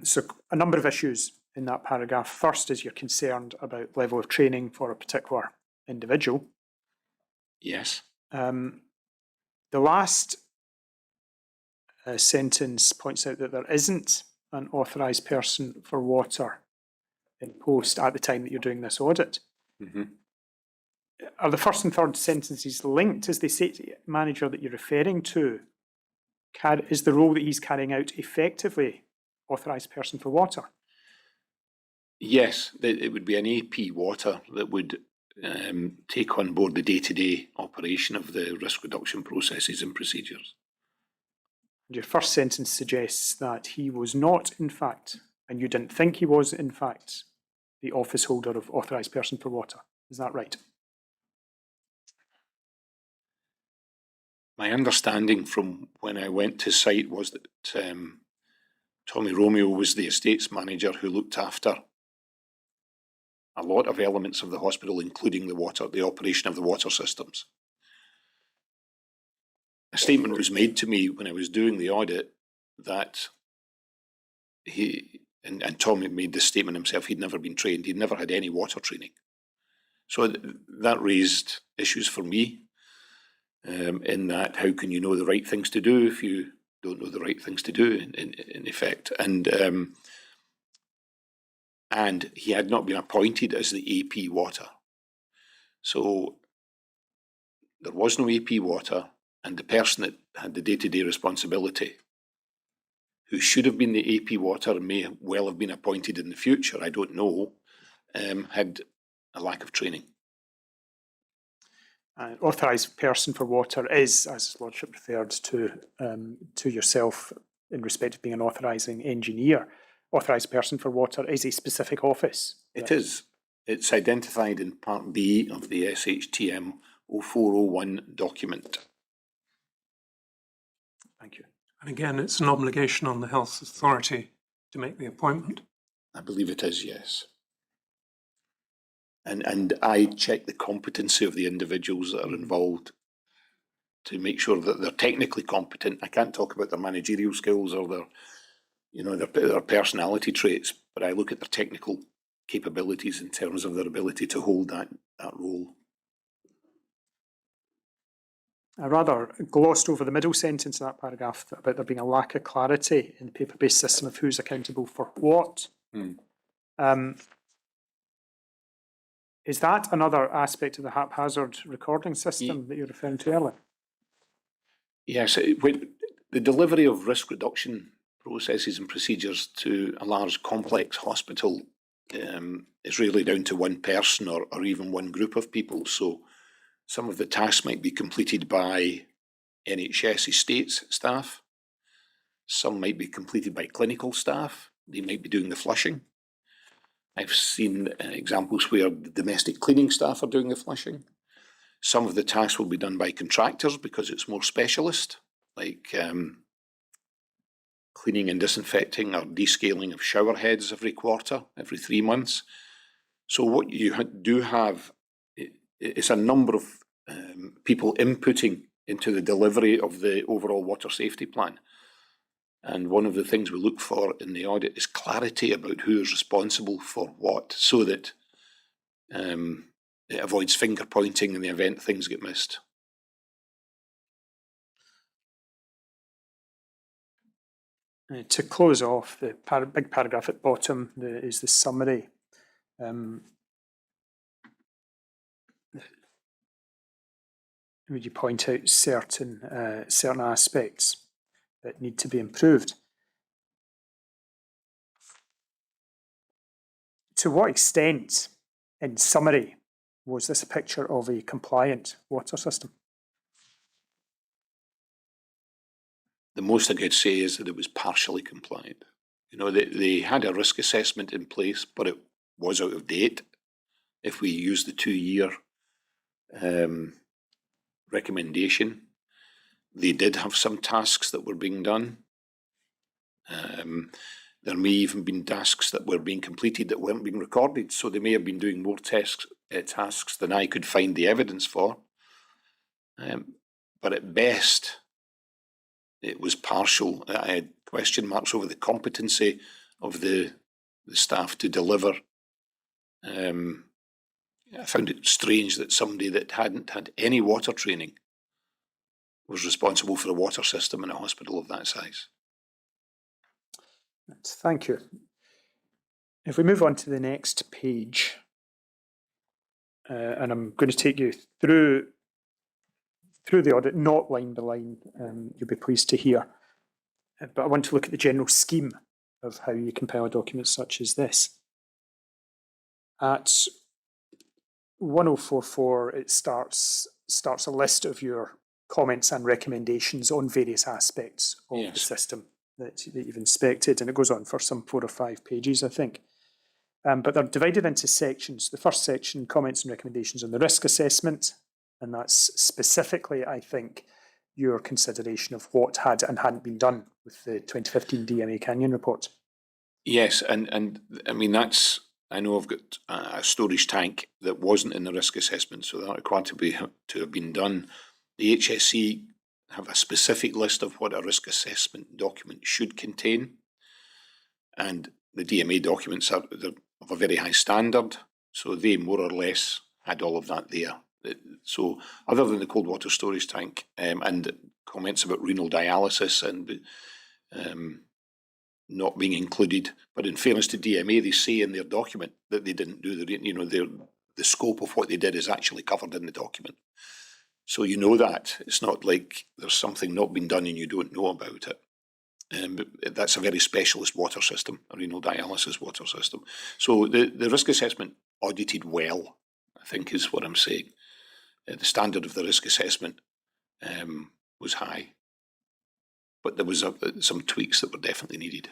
So a number of issues in that paragraph. First is you're concerned about level of training for a particular individual. Yes. The last sentence points out that there isn't an authorised person for water in post at the time that you're doing this audit. Mm-hmm. Are the first and third sentences linked? Is the safety manager that you're referring to, is the role that he's carrying out effectively authorised person for water? Yes, it would be an AP water that would take on board the day-to-day operation of the risk reduction processes and procedures. Your first sentence suggests that he was not, in fact, and you didn't think he was, in fact, the office holder of authorised person for water. Is that right? My understanding from when I went to site was that Tommy Romeo was the estates manager who looked after a lot of elements of the hospital, including the operation of the water systems. A statement was made to me when I was doing the audit that and Tommy made this statement himself, he'd never been trained, he'd never had any water training. So that raised issues for me, in that how can you know the right things to do if you don't know the right things to do in effect. And he had not been appointed as the AP water. So there was no AP water, and the person that had the day-to-day responsibility, who should have been the AP water and may well have been appointed in the future, I don't know, had a lack of training. Authorised person for water is, as His Lordship referred to yourself in respect of being an authorising engineer. Authorised person for water is a specific office. It is. It's identified in Part B of the SHTM 0401 document. Thank you. And again, it's an obligation on the health authority to make the appointment. I believe it is, yes. And I check the competency of the individuals that are involved to make sure that they're technically competent. I can't talk about their managerial skills or their personality traits, but I look at their technical capabilities in terms of their ability to hold that role. I rather glossed over the middle sentence of that paragraph about there being a lack of clarity in the paper-based system of who's accountable for what. Is that another aspect of the haphazard recording system that you're referring to earlier? Yes, the delivery of risk reduction processes and procedures to a large complex hospital is really down to one person or even one group of people. So some of the tasks might be completed by NHS estates staff. Some might be completed by clinical staff. They might be doing the flushing. I've seen examples where the domestic cleaning staff are doing the flushing. Some of the tasks will be done by contractors because it's more specialist, like cleaning and disinfecting or descaling of shower heads every quarter, every 3 months. So what you do have is a number of people inputting into the delivery of the overall water safety plan. And one of the things we look for in the audit is clarity about who is responsible for what, so that it avoids finger pointing in the event things get missed. To close off, the big paragraph at the bottom is the summary. Would you point out certain aspects that need to be improved? To what extent, in summary, was this a picture of a compliant water system? The most I could say is that it was partially compliant. They had a risk assessment in place, but it was out of date. If we use the 2-year recommendation, they did have some tasks that were being done. There may even been tasks that were being completed that weren't being recorded, so they may have been doing more tasks than I could find the evidence for. But at best, it was partial. I had question marks over the competency of the staff to deliver. I found it strange that somebody that hadn't had any water training was responsible for a water system in a hospital of that size. Thank you. If we move on to the next page, and I'm going to take you through the audit, not line by line, you'll be pleased to hear. But I want to look at the general scheme of how you compile a document such as this. At 1044, it starts a list of your comments and recommendations on various aspects of the system that you've inspected, and it goes on for some 4 or 5 pages, I think. But they're divided into sections. The first section, comments and recommendations on the risk assessment, and that's specifically, I think, your consideration of what had and hadn't been done with the 2015 DMA Canyon report. Yes, and I mean, I know I've got a storage tank that wasn't in the risk assessment, so that required to have been done. The HSE have a specific list of what a risk assessment document should contain, and the DMA documents are of a very high standard, so they more or less had all of that there. So other than the cold water storage tank and comments about renal dialysis and not being included, but in fairness to DMA, they say in their document that they didn't do the scope of what they did is actually covered in the document. So you know that. It's not like there's something not been done and you don't know about it. But that's a very specialist water system, a renal dialysis water system. So the risk assessment audited well, I think is what I'm saying. The standard of the risk assessment was high, but there was some tweaks that were definitely needed.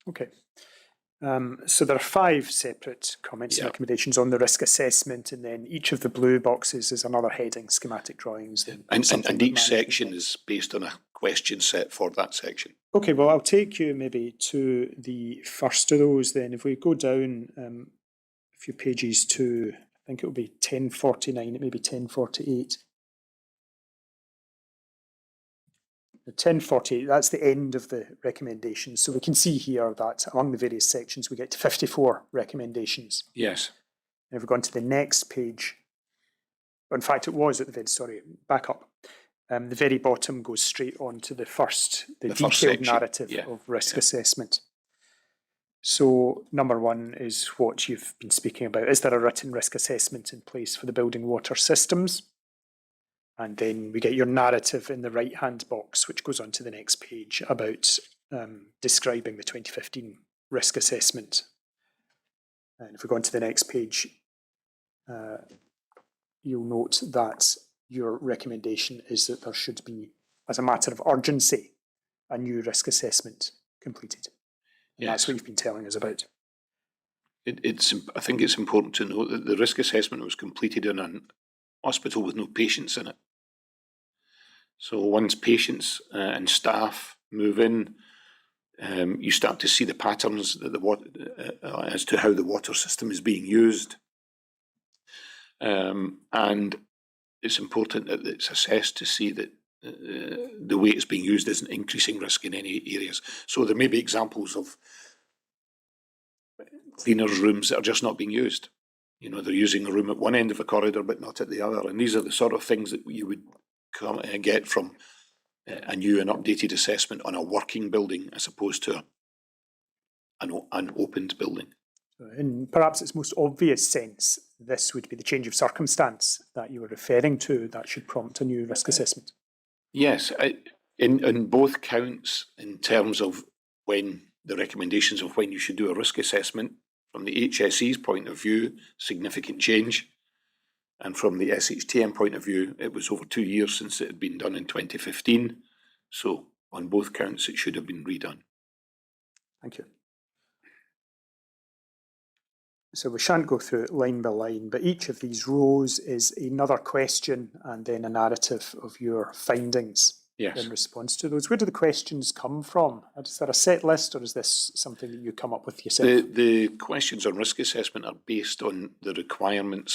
Okay. So there are 5 separate comments and recommendations on the risk assessment, and then each of the blue boxes is another heading, schematic drawings. And each section is based on a question set for that section. Okay, well, I'll take you maybe to the first of those then. If we go down a few pages to, I think it will be 1049, it may be 1048. 1048, that's the end of the recommendations. So we can see here that among the various sections, we get to 54 recommendations. Yes. And if we go on to the next page, in fact, it was at the very, sorry, back up. The very bottom goes straight on to the detailed narrative of risk assessment. So number 1 is what you've been speaking about. Is there a written risk assessment in place for the building water systems? And then we get your narrative in the right-hand box, which goes on to the next page about describing the 2015 risk assessment. And if we go on to the next page, you'll note that your recommendation is that there should be, as a matter of urgency, a new risk assessment completed. And that's what you've been telling us about. I think it's important to note that the risk assessment was completed in an hospital with no patients in it. So once patients and staff move in, you start to see the patterns that as to how the water system is being used. And it's important that it's assessed to see that the way it's being used isn't increasing risk in any areas. So there may be examples of cleaners' rooms that are just not being used. You know, they're using a room at one end of a corridor but not at the other. And these are the sort of things that you would get from a new and updated assessment on a working building as opposed to an unopened building. In perhaps its most obvious sense, this would be the change of circumstance that you were referring to that should prompt a new risk assessment. Yes, in both counts, in terms of when the recommendations of when you should do a risk assessment, from the HSE's point of view, significant change. And from the SHTM point of view, it was over 2 years since it had been done in 2015. So on both counts, it should have been redone. Thank you. So we shan't go through it line by line, but each of these rows is another question and then a narrative of your findings. Yes. in response to those. Where do the questions come from? Is there a set list, or is this something that you come up with yourself? The questions on risk assessment are based on the requirements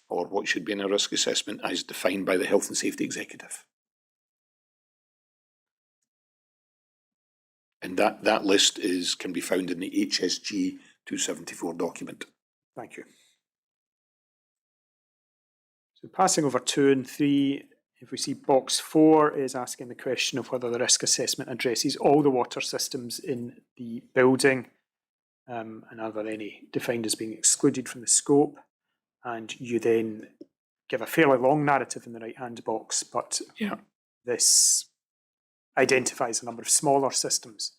for what should be in a risk assessment as defined by the Health and Safety Executive. And that list can be found in the HSG 274 document. Thank you. So passing over 2 and 3, if we see box 4 is asking the question of whether the risk assessment addresses all the water systems in the building, and are there any defined as being excluded from the scope? And you then give a fairly long narrative in the right-hand box, but Yeah. this identifies a number of smaller systems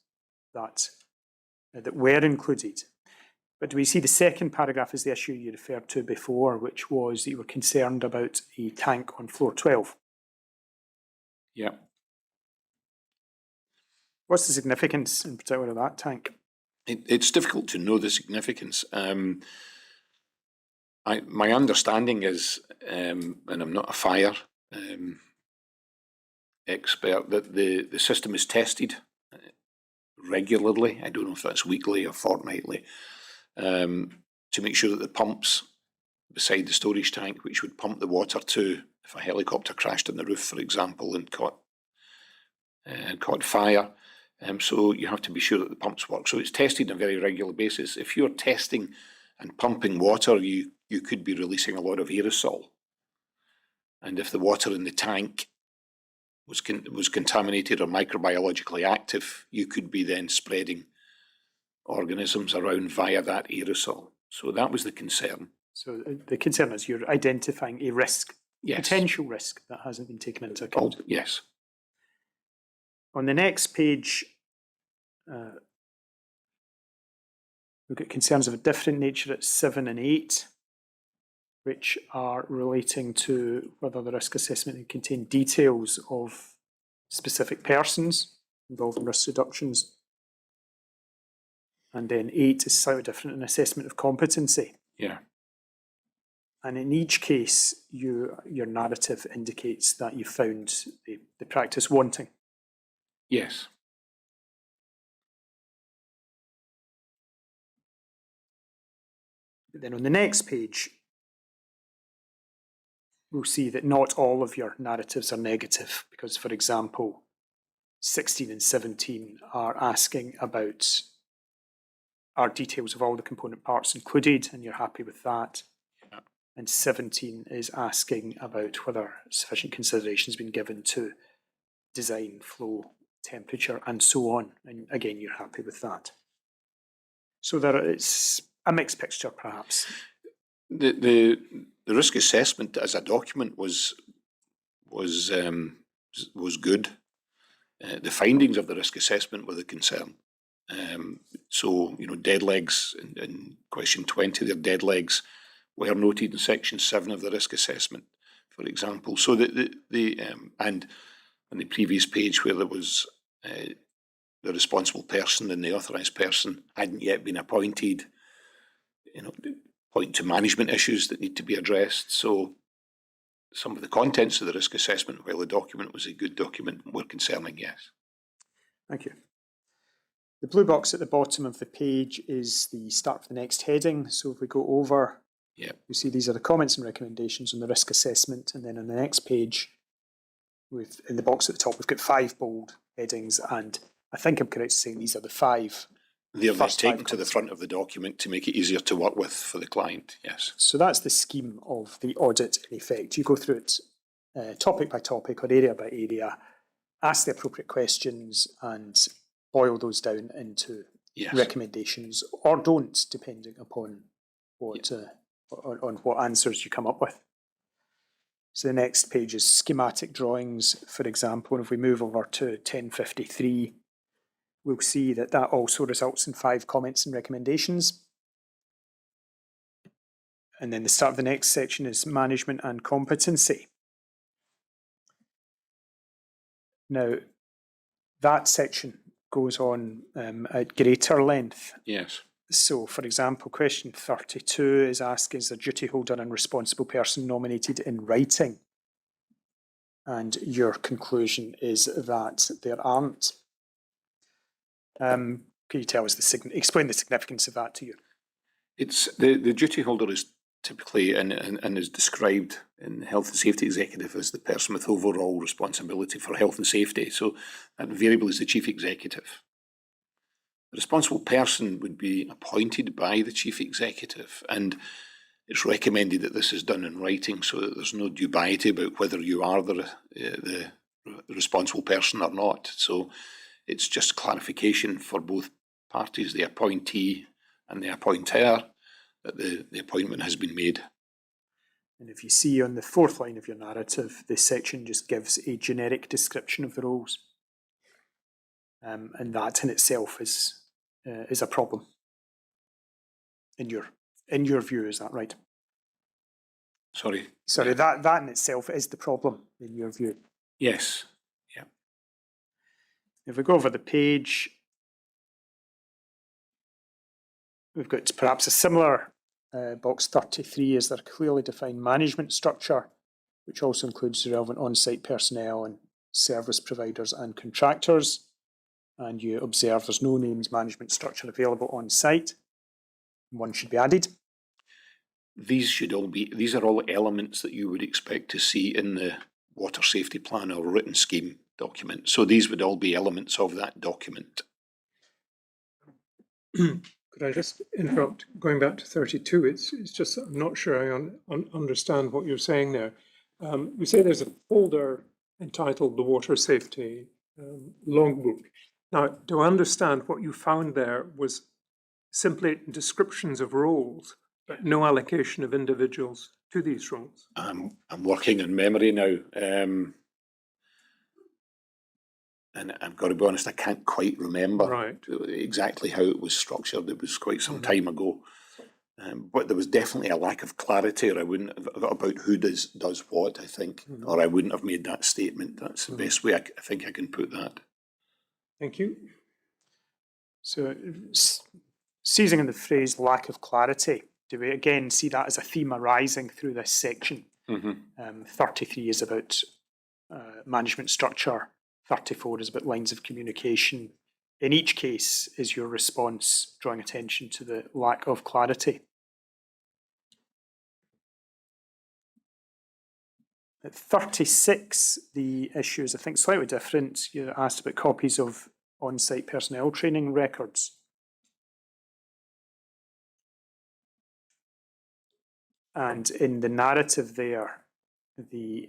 that were included. But do we see the second paragraph is the issue you referred to before, which was that you were concerned about a tank on floor 12? Yeah. What's the significance in particular of that tank? It's difficult to know the significance. My understanding is, and I'm not a fire expert, that the system is tested regularly. I don't know if that's weekly or fortnightly, to make sure that the pumps beside the storage tank, which would pump the water to, if a helicopter crashed on the roof, for example, and caught fire. So you have to be sure that the pumps work. So it's tested on a very regular basis. If you're testing and pumping water, you could be releasing a lot of aerosol. And if the water in the tank was contaminated or microbiologically active, you could be then spreading organisms around via that aerosol. So that was the concern. So the concern is you're identifying a risk, Yes. potential risk that hasn't been taken into account. Oh, yes. On the next page, we've got concerns of a different nature at 7 and 8, which are relating to whether the risk assessment can contain details of specific persons involved in risk reductions. And then 8 is slightly different, an assessment of competency. Yeah. And in each case, your narrative indicates that you found the practice wanting. Yes. But then on the next page, we'll see that not all of your narratives are negative, because, for example, 16 and 17 are asking about are details of all the component parts included, and you're happy with that. Yeah. And 17 is asking about whether sufficient consideration has been given to design, flow, temperature, and so on. And again, you're happy with that. So it's a mixed picture, perhaps. The risk assessment as a document was good. The findings of the risk assessment were the concern. So, dead legs in question 20, their dead legs were noted in section 7 of the risk assessment, for example. So and on the previous page where there was the responsible person and the authorised person hadn't yet been appointed, point to management issues that need to be addressed. So some of the contents of the risk assessment, while the document was a good document, were concerning, yes. Thank you. The blue box at the bottom of the page is the start of the next heading. So if we go over, you see these are the comments and recommendations on the risk assessment. And then on the next page, in the box at the top, we've got 5 bold headings. And I think I'm correct in saying these are the 5. They're taken to the front of the document to make it easier to work with for the client, yes. So that's the scheme of the audit in effect. You go through it topic by topic or area by area, ask the appropriate questions and boil those down into recommendations, or don't, depending upon what on what answers you come up with. So the next page is schematic drawings, for example. And if we move over to 1053, we'll see that also results in 5 comments and recommendations. And then the start of the next section is management and competency. Now, that section goes on at greater length. Yes. So, for example, question 32 is asking, is the duty holder and responsible person nominated in writing? and your conclusion is that there aren't. Can you tell us explain the significance of that to you? It's the duty holder is typically and is described in the Health and Safety Executive as the person with overall responsibility for health and safety. So that invariably is the Chief Executive. The responsible person would be appointed by the Chief Executive, and it's recommended that this is done in writing so that there's no dubiety about whether you are the responsible person or not. So it's just clarification for both parties, the appointee and the appointer, that the appointment has been made. And if you see on the fourth line of your narrative, this section just gives a generic description of the roles. And that in itself is a problem. In your view, is that right? Sorry, that in itself is the problem in your view. Yes. Yeah. If we go over the page, we've got perhaps a similar box 33 is their clearly defined management structure, which also includes the relevant on-site personnel and service providers and contractors. And you observe there's no names management structure available on site. One should be added. These are all elements that you would expect to see in the water safety plan or written scheme document. So these would all be elements of that document. Could I just interrupt? Going back to 32, it's just I'm not sure I understand what you're saying there. You say there's a folder entitled the Water Safety Logbook. Now, do I understand what you found there was simply descriptions of roles, but no allocation of individuals to these roles? I'm working on memory now. And I've got to be honest, I can't quite remember exactly how it was structured. It was quite some time ago. But there was definitely a lack of clarity, or I wouldn't have, about who does what, I think, or I wouldn't have made that statement. That's the best way I think I can put that. Thank you. So, seizing on the phrase lack of clarity, do we again see that as a theme arising through this section? 33 is about management structure. 34 is about lines of communication. In each case, is your response drawing attention to the lack of clarity? At 36, the issue is, I think, slightly different. You asked about copies of on-site personnel training records. And in the narrative there, can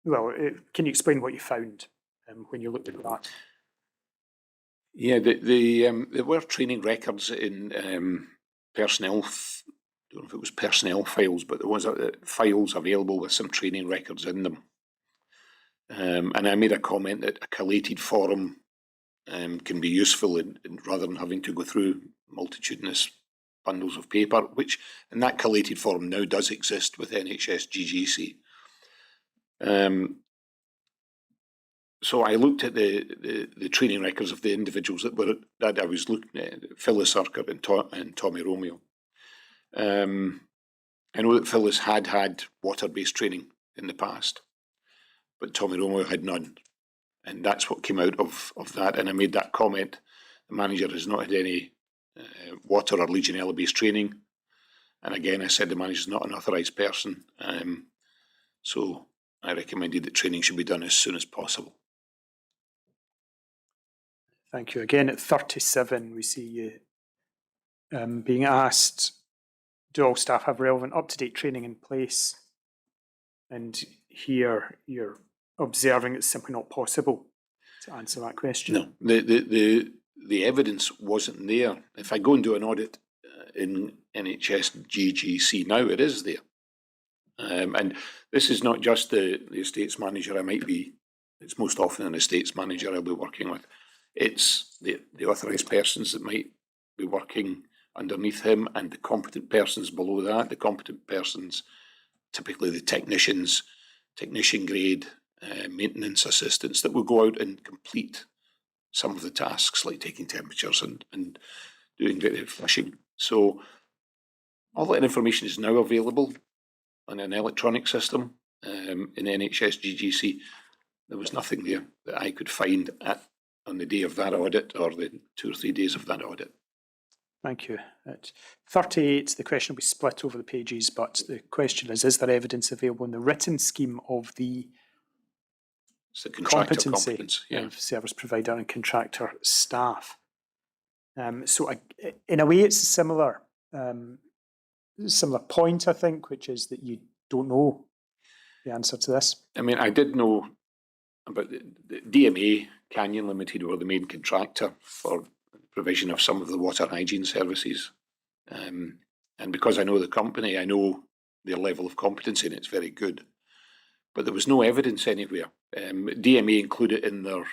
you explain what you found when you looked at that? Yeah, there were training records in personnel. I don't know if it was personnel files, but there was files available with some training records in them. And I made a comment that a collated form can be useful rather than having to go through multitudinous bundles of paper, which in that collated form now does exist with NHS GGC. So I looked at the training records of the individuals that I was looking at, Phyllis Urquhart and Tommy Romeo. I know that Phyllis had water-based training in the past, but Tommy Romeo had none. And that's what came out of that. And I made that comment. The manager has not had any water or Legionella-based training. And again, I said the manager is not an authorised person. So I recommended that training should be done as soon as possible. Thank you. Again, at 37, we see you being asked, do all staff have relevant up-to-date training in place? And here you're observing it's simply not possible to answer that question. No, the evidence wasn't there. If I go and do an audit in NHS GGC now, it is there. And this is not just the estates manager it's most often an estates manager I'll be working with. It's the authorised persons that might be working underneath him and the competent persons below that. The competent persons, typically the technicians, technician grade, maintenance assistants that will go out and complete some of the tasks like taking temperatures and doing flushing. So all that information is now available on an electronic system. in NHS GGC. There was nothing there that I could find on the day of that audit or the 2 or 3 days of that audit. Thank you. At 38, the question will be split over the pages, but the question is there evidence available in the written scheme of the It's the contractor competency competence, yeah. of service provider and contractor staff? In a way, it's a similar point, I think, which is that you don't know the answer to this. I mean, I did know about the DMA Canyon Limited were the main contractor for provision of some of the water hygiene services. And because I know the company, I know their level of competency, and it's very good. But there was no evidence anywhere. DMA included in their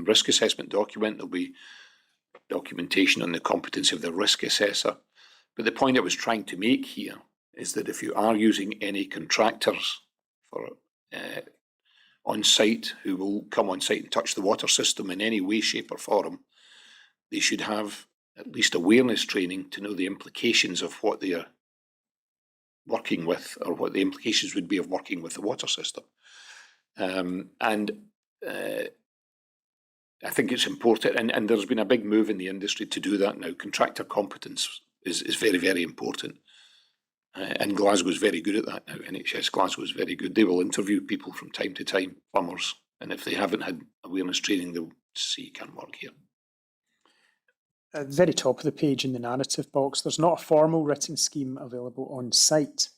risk assessment document, there'll be documentation on the competency of the risk assessor. But the point I was trying to make here is that if you are using any contractors for on site who will come on site and touch the water system in any way, shape, or form, they should have at least awareness training to know the implications of what they are working with, or what the implications would be of working with the water system. I think it's important, and there's been a big move in the industry to do that now. Contractor competence is very, very important. And Glasgow is very good at that now. NHS Glasgow is very good. They will interview people from time to time, plumbers, and if they haven't had awareness training, they'll see you can't work here. At the very top of the page in the narrative box, there's not a formal written scheme available on site.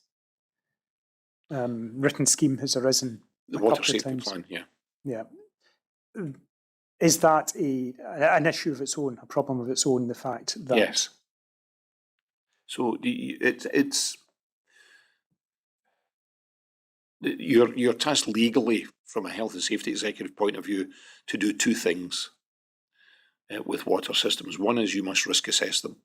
Written scheme has arisen The a water couple of safety times. plan, yeah. Yeah. Is that an issue of its own, a problem of its own, the fact that... Yes. So you're tasked legally from a health and safety executive point of view to do two things with water systems. One is you must risk assess them.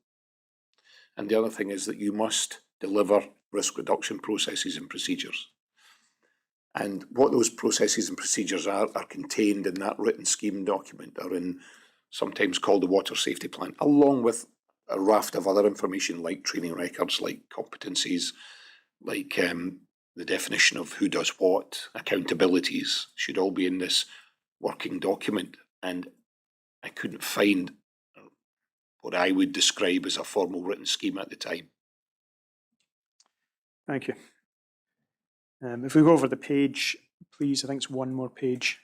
And the other thing is that you must deliver risk reduction processes and procedures. And what those processes and procedures are contained in that written scheme document, or in sometimes called the water safety plan, along with a raft of other information like training records, like competencies, like the definition of who does what, accountabilities, should all be in this working document. And I couldn't find what I would describe as a formal written scheme at the time. Thank you. If we go over the page, please, I think it's one more page.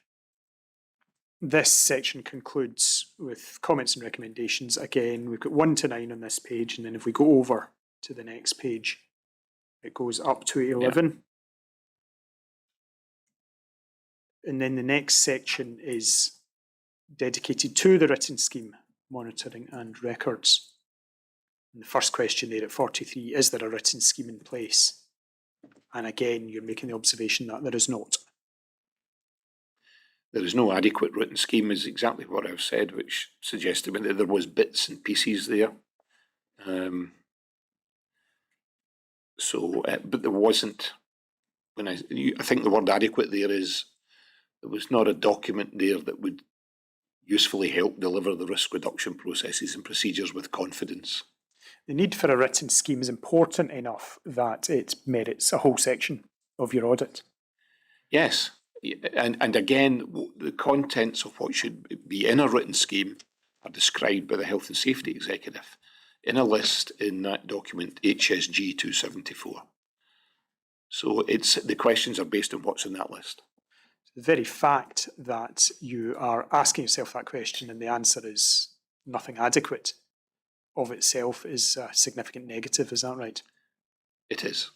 This section concludes with comments and recommendations. Again, we've got 1 to 9 on this page, and then if we go over to the next page, it goes up to 11. Yeah. And then the next section is dedicated to the written scheme, monitoring and records. And the first question there at 43, is there a written scheme in place? And again, you're making the observation that there is not. There is no adequate written scheme is exactly what I've said, which suggests to me that there was bits and pieces there. But there wasn't, I think the word adequate there is, there was not a document there that would usefully help deliver the risk reduction processes and procedures with confidence. The need for a written scheme is important enough that it merits a whole section of your audit. Yes, and again, the contents of what should be in a written scheme are described by the Health and Safety Executive in a list in that document HSG 274. So the questions are based on what's in that list. The very fact that you are asking yourself that question and the answer is nothing adequate of itself is a significant negative, is that right? It is.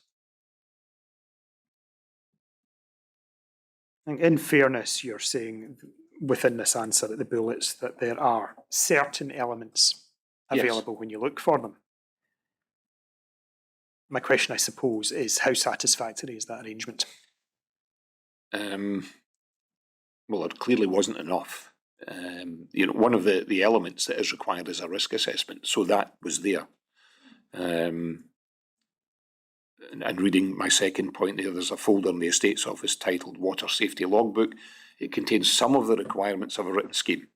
I think in fairness, you're saying within this answer at the bullets that there are certain elements available when you look for them. My question, I suppose, is how satisfactory is that arrangement? Well, it clearly wasn't enough. One of the elements that is required is a risk assessment, so that was there. And reading my second point there's a folder in the Estates Office titled Water Safety Logbook. It contains some of the requirements of a written scheme.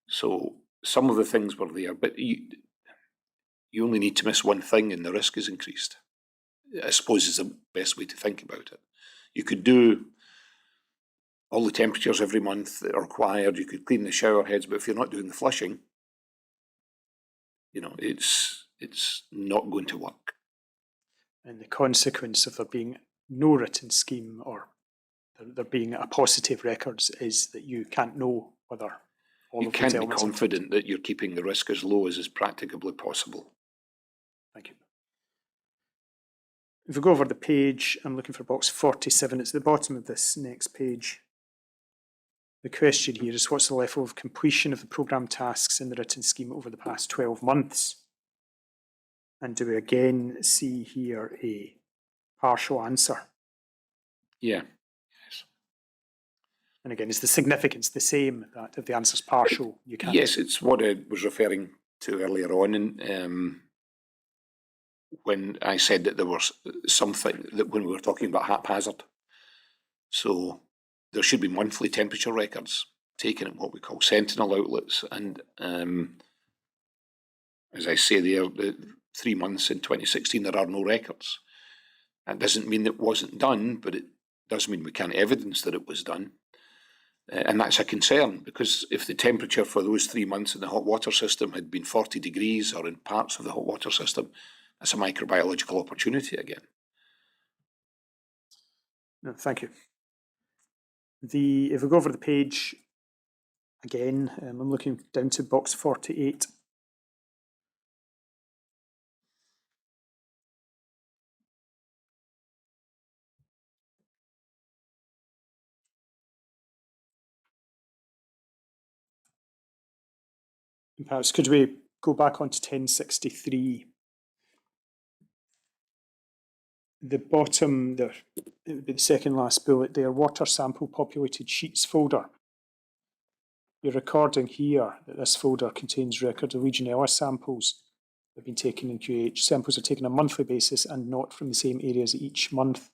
So some of the things were there, but you only need to miss one thing and the risk is increased, I suppose, is the best way to think about it. You could do all the temperatures every month that are required. You could clean the shower heads, but if you're not doing the flushing, it's not going to work. And the consequence of there being no written scheme or there being a positive records is that you can't know whether all You of can't those be elements are confident that you're keeping the risk as low as is practicably possible. Thank you. If we go over the page, I'm looking for box 47. It's at the bottom of this next page. The question here is, what's the level of completion of the programme tasks in the written scheme over the past 12 months? And do we again see here a partial answer? Yeah. And again, is the significance the same, that if the answer's partial, you can't? Yes, it's what I was referring to earlier on, and when I said that there was something that when we were talking about haphazard. So there should be monthly temperature records taken at what we call sentinel outlets, and as I say there, the 3 months in 2016 there are no records. That doesn't mean it wasn't done, but it does mean we can't evidence that it was done. And that's a concern, because if the temperature for those 3 months in the hot water system had been 40 degrees or in parts of the hot water system, that's a microbiological opportunity again. No, thank you. If we go over the page again, I'm looking down to box 48. Perhaps could we go back onto 1063? The bottom, it would be the second last bullet there, water sample populated sheets folder. You're recording here that this folder contains record of Legionella samples that have been taken in QH. Samples are taken on a monthly basis and not from the same areas each month.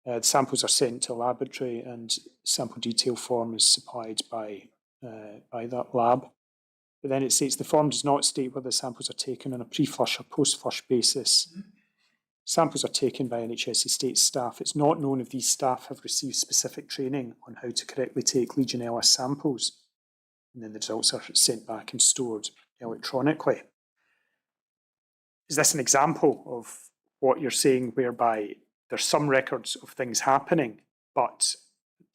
The samples are sent to a laboratory and sample detail form is supplied by that lab. But then it states the form does not state whether samples are taken on a pre-flush or post-flush basis. Samples are taken by NHS estate staff. It's not known if these staff have received specific training on how to correctly take Legionella samples. And then the results are sent back and stored electronically. Is this an example of what you're saying, whereby there's some records of things happening, but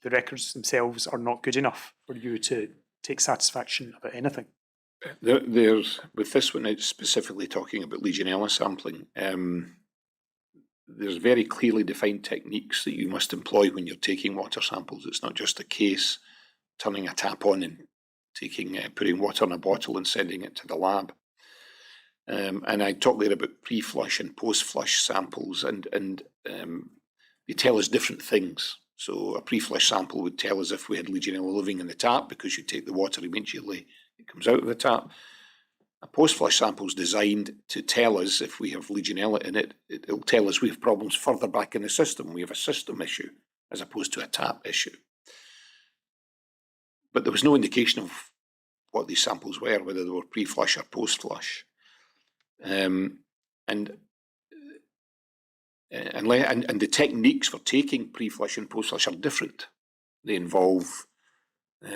the records themselves are not good enough for you to take satisfaction about anything? There's, with this one, it's specifically talking about Legionella sampling. There's very clearly defined techniques that you must employ when you're taking water samples. It's not just a case turning a tap on and putting water in a bottle and sending it to the lab. And I talked there about pre-flush and post-flush samples, and they tell us different things. So a pre-flush sample would tell us if we had Legionella living in the tap, because you take the water immediately it comes out of the tap. A post-flush sample is designed to tell us if we have Legionella in it. It'll tell us we have problems further back in the system. We have a system issue as opposed to a tap issue. But there was no indication of what these samples were, whether they were pre-flush or post-flush. And the techniques for taking pre-flush and post-flush are different. They involve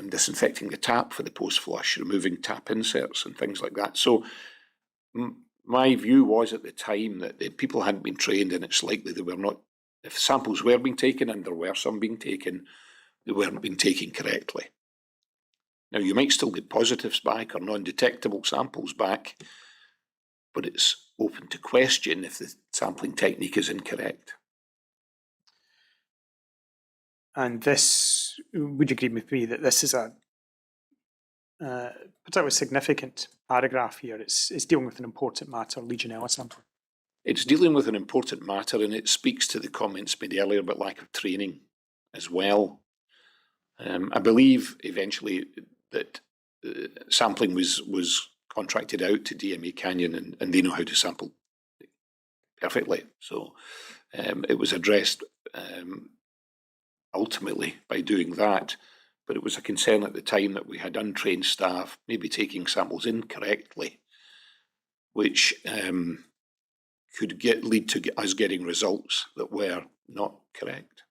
disinfecting the tap for the post-flush, removing tap inserts and things like that. So my view was at the time that the people hadn't been trained, and it's likely they were not, if samples were being taken, and there were some being taken, they weren't being taken correctly. Now, you might still get positives back or non-detectable samples back, but it's open to question if the sampling technique is incorrect. And this, would you agree with me that this is a particularly significant paragraph here? It's dealing with an important matter, Legionella sampling. It's dealing with an important matter, and it speaks to the comments made earlier about lack of training as well. I believe eventually that sampling was contracted out to DMA Canyon, and they know how to sample perfectly. So it was addressed ultimately by doing that, but it was a concern at the time that we had untrained staff maybe taking samples incorrectly, which could lead to us getting results that were not correct.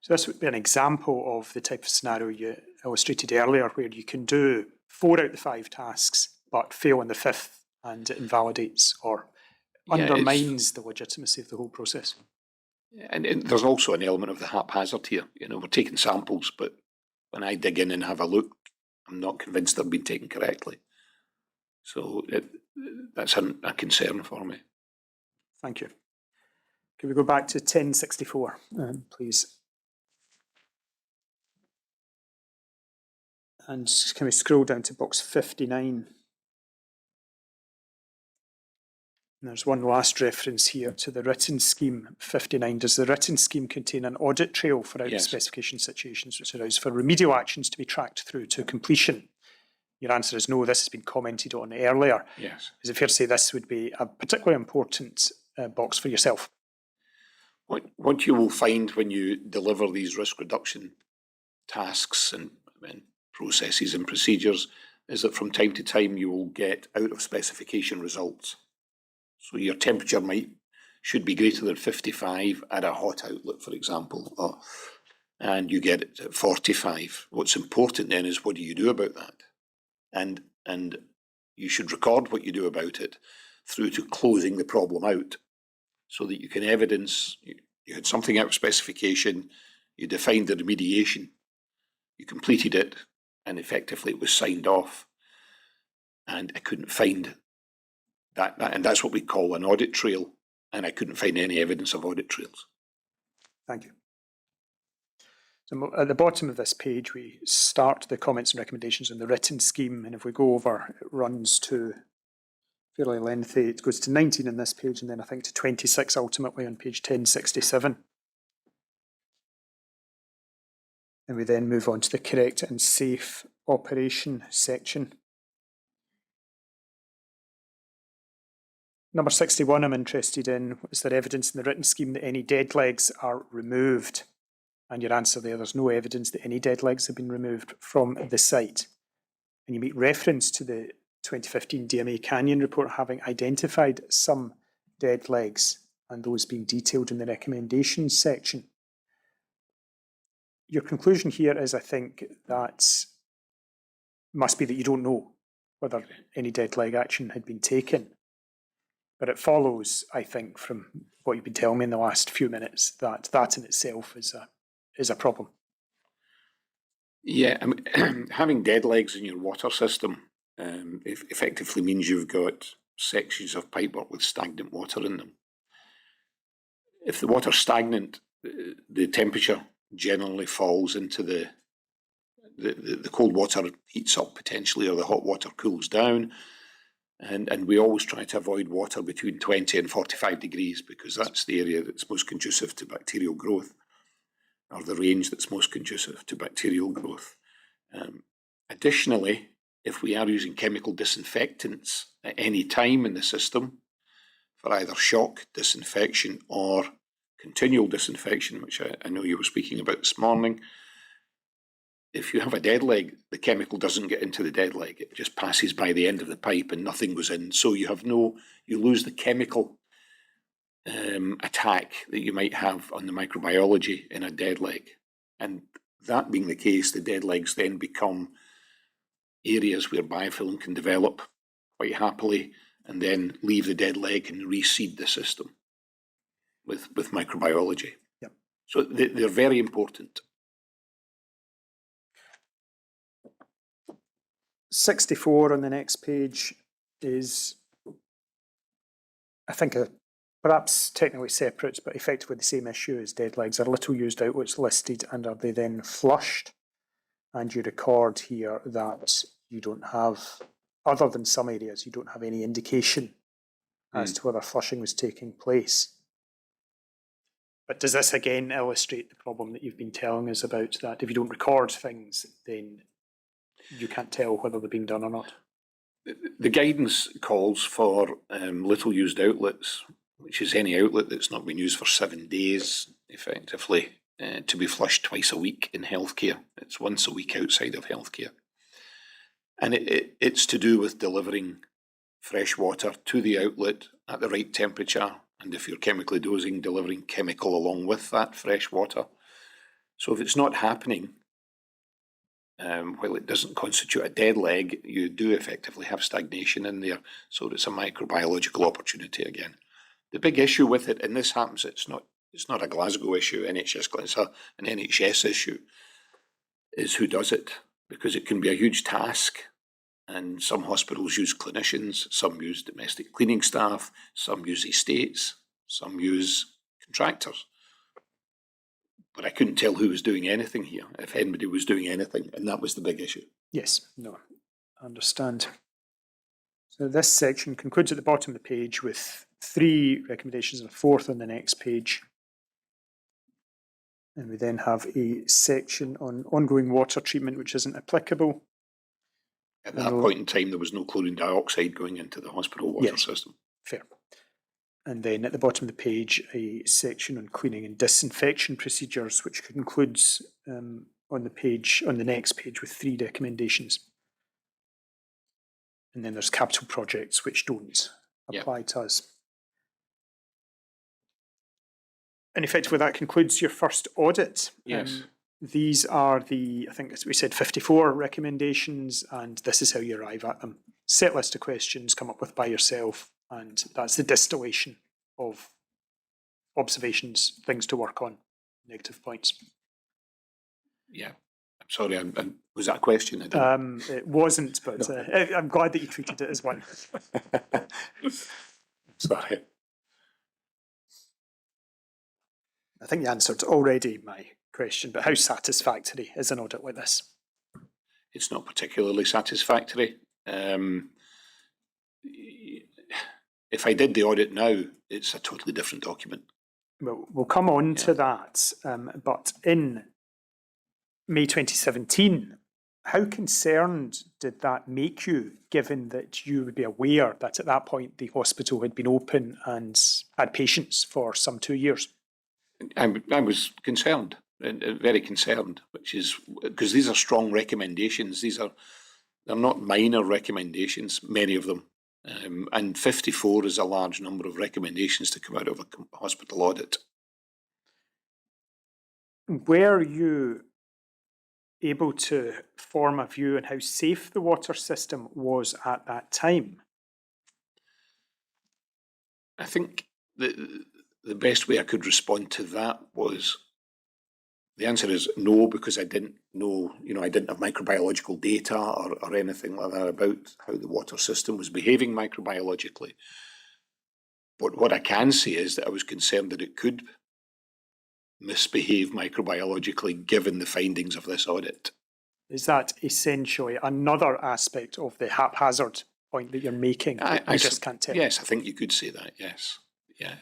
So this would be an example of the type of scenario you illustrated earlier, where you can do 4 out of the 5 tasks, but fail on the 5th, and it invalidates or Yeah, undermines the legitimacy of the whole process. and there's also an element of the haphazard here. You know, we're taking samples, but when I dig in and have a look, I'm not convinced they've been taken correctly. So that's a concern for me. Thank you. Can we go back to 1064, please? And can we scroll down to box 59? And there's one last reference here to the written scheme, 59. Does the written scheme contain an audit trail for out of Yes. specification situations which allows for remedial actions to be tracked through to completion? Your answer is no. This has been commented on earlier. Yes. Is it fair to say this would be a particularly important box for yourself? What you will find when you deliver these risk reduction tasks and processes and procedures is that from time to time you will get out of specification results. So your temperature should be greater than 55 at a hot outlet, for example, and you get it at 45. What's important then is, what do you do about that? And you should record what you do about it through to closing the problem out, so that you can evidence you had something out of specification, you defined the remediation, you completed it, and effectively it was signed off. And I couldn't find that, and that's what we call an audit trail, and I couldn't find any evidence of audit trails. Thank you. So at the bottom of this page, we start the comments and recommendations in the written scheme, and if we go over, it runs to fairly lengthy. It goes to 19 on this page, and then I think to 26 ultimately on page 1067. And we then move on to the correct and safe operation section. Number 61 I'm interested in. Is there evidence in the written scheme that any dead legs are removed? And your answer there's no evidence that any dead legs have been removed from the site. And you make reference to the 2015 DMA Canyon report having identified some dead legs and those being detailed in the recommendations section. Your conclusion here is, I think, that must be that you don't know whether any dead leg action had been taken. But it follows, I think, from what you've been telling me in the last few minutes, that that in itself is a problem. Yeah, I mean, having dead legs in your water system effectively means you've got sections of pipework with stagnant water in them. If the water's stagnant, the temperature generally falls into the cold water heats up potentially, or the hot water cools down. And we always try to avoid water between 20 and 45 degrees, because that's the area that's most conducive to bacterial growth, or the range that's most conducive to bacterial growth. Additionally, if we are using chemical disinfectants at any time in the system for either shock disinfection or continual disinfection, which I know you were speaking about this morning, if you have a dead leg, the chemical doesn't get into the dead leg. It just passes by the end of the pipe and nothing goes in. So you lose the chemical attack that you might have on the microbiology in a dead leg. And that being the case, the dead legs then become areas where biofilm can develop quite happily, and then leave the dead leg and reseed the system with microbiology. Yep. So they're very important. 64 on the next page is, I think, perhaps technically separate, but effectively the same issue as dead legs. Are little used outlets listed, and are they then flushed? And you record here that you don't have, other than some areas, you don't have any indication as to whether flushing was taking place. But does this again illustrate the problem that you've been telling us about, that if you don't record things, then you can't tell whether they're being done or not? The guidance calls for little used outlets, which is any outlet that's not been used for 7 days, effectively, to be flushed twice a week in healthcare. It's once a week outside of healthcare. And it's to do with delivering fresh water to the outlet at the right temperature, and if you're chemically dosing, delivering chemical along with that fresh water. So if it's not happening, while it doesn't constitute a dead leg, you do effectively have stagnation in there. So it's a microbiological opportunity again. The big issue with it, and this happens, it's not a Glasgow issue, it's an NHS issue, is who does it, because it can be a huge task. And some hospitals use clinicians, some use domestic cleaning staff, some use estates, some use contractors. But I couldn't tell who was doing anything here, if anybody was doing anything, and that was the big issue. Yes, no, I understand. So this section concludes at the bottom of the page with 3 recommendations and a 4th on the next page. And we then have a section on ongoing water treatment, which isn't applicable. At that point in time, there was no chlorine dioxide going into the hospital water system. Fair. And then at the bottom of the page, a section on cleaning and disinfection procedures, which concludes on the next page with 3 recommendations. And then there's capital projects which don't apply to us. And effectively that concludes your first audit. Yes. These are I think as we said, 54 recommendations, and this is how you arrive at them. Set list of questions, come up with by yourself, and that's the distillation of observations, things to work on, negative points. Yeah. I'm sorry, was that a question? It wasn't, but I'm glad that you treated it as one. Sorry. I think you answered already my question, but how satisfactory is an audit like this? It's not particularly satisfactory. If I did the audit now, it's a totally different document. Well, we'll come on to that, but in May 2017, how concerned did that make you, given that you would be aware that at that point the hospital had been open and had patients for some 2 years? I was concerned, very concerned, which is because these are strong recommendations. They're not minor recommendations, many of them. And 54 is a large number of recommendations to come out of a hospital audit. Were you able to form a view on how safe the water system was at that time? I think the best way I could respond to that was, the answer is no, because I didn't know, I didn't have microbiological data or anything like that about how the water system was behaving microbiologically. But what I can say is that I was concerned that it could misbehave microbiologically given the findings of this audit. Is that essentially another aspect of the haphazard point that you're making? I just can't tell. Yes, I think you could say that, yes. Yeah.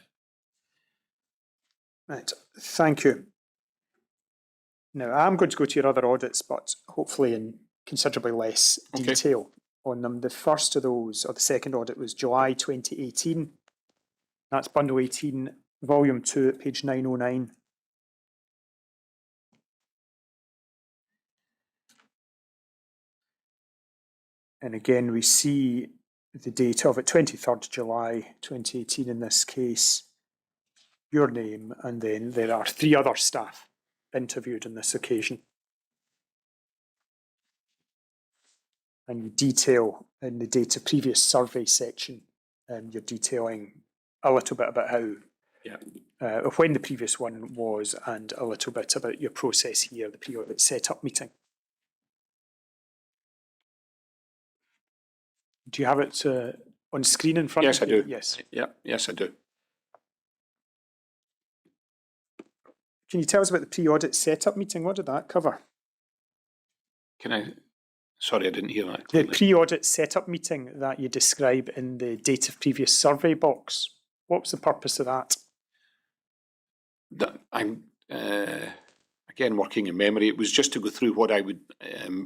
Right, thank you. Now, I'm going to go to your other audits, but hopefully in considerably less detail on them. The first of those, or the second audit, was July 2018. That's Bundle 18, Volume 2 at page 909. And again, we see the date of it, 23rd July 2018 in this case, your name, and then there are 3 other staff interviewed on this occasion. And you detail in the data previous survey section, you're detailing a little bit about how, when the previous one was, and a little bit about your process here, the pre-audit setup meeting. Do you have it on screen in front of you? Yes, I do. Yes. Yeah, yes, I do. Can you tell us about the pre-audit setup meeting? What did that cover? Sorry, I didn't hear that clearly. clearly. The pre-audit setup meeting that you describe in the date of previous survey box. What was the purpose of that? I'm, again, working in memory. It was just to go through what I would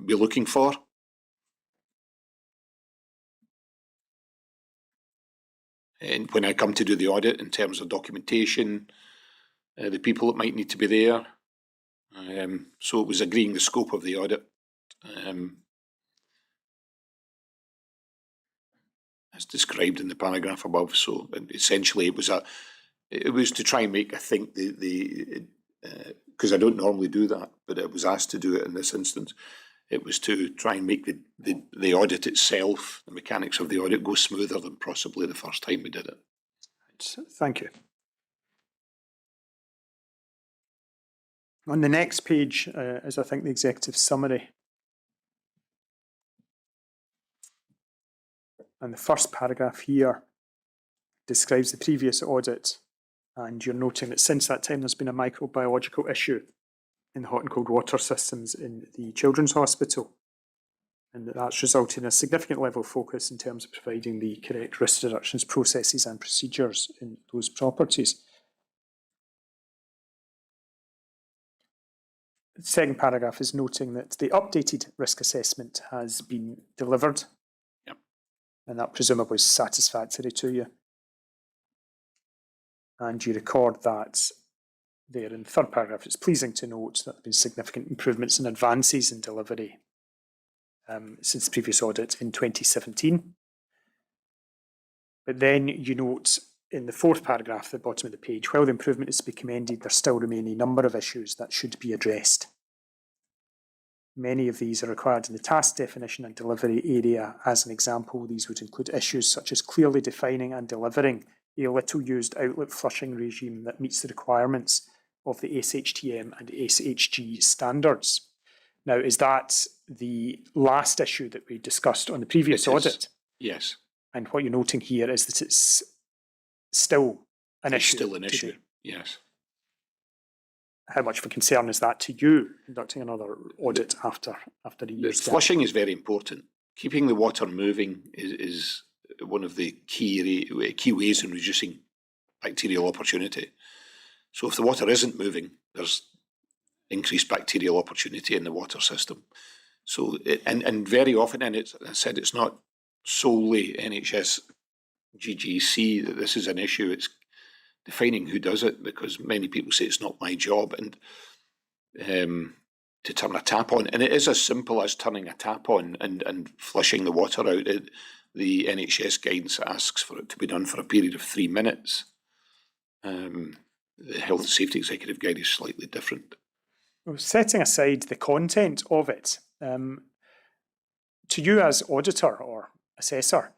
be looking for. And when I come to do the audit in terms of documentation, the people that might need to be there. So it was agreeing the scope of the audit. As described in the paragraph above. So essentially it was to try and make, I think, the because I don't normally do that, but I was asked to do it in this instance. It was to try and make the audit itself, the mechanics of the audit, go smoother than possibly the first time we did it. Thank you. On the next page is, I think, the executive summary. And the first paragraph here describes the previous audit, and you're noting that since that time there's been a microbiological issue in the hot and cold water systems in the Children's Hospital, and that's resulted in a significant level of focus in terms of providing the correct risk reductions processes and procedures in those properties. The second paragraph is noting that the updated risk assessment has been delivered. Yep. And that presumably is satisfactory to you. And you record that there in the third paragraph. It's pleasing to note that there have been significant improvements and advances in delivery since the previous audit in 2017. But then you note in the fourth paragraph at the bottom of the page, while the improvement is to be commended, there still remain a number of issues that should be addressed. Many of these are required in the task definition and delivery area. As an example, these would include issues such as clearly defining and delivering a little-used outlet flushing regime that meets the requirements of the SHTM and SHG standards. Now, is that the last issue that we discussed on the previous audit? Yes. And what you're noting here is that it's still an issue. Still an issue, today. yes. How much of a concern is that to you, conducting another audit after a year's gap? Flushing is very important. Keeping the water moving is one of the key ways in reducing bacterial opportunity. So if the water isn't moving, there's increased bacterial opportunity in the water system. So, and very often, and I said it's not solely NHS GGC that this is an issue, it's defining who does it, because many people say it's not my job, and to turn a tap on, and it is as simple as turning a tap on and flushing the water out. The NHS guidance asks for it to be done for a period of 3 minutes. The Health and Safety Executive Guide is slightly different. Well, setting aside the content of it, to you as auditor or assessor,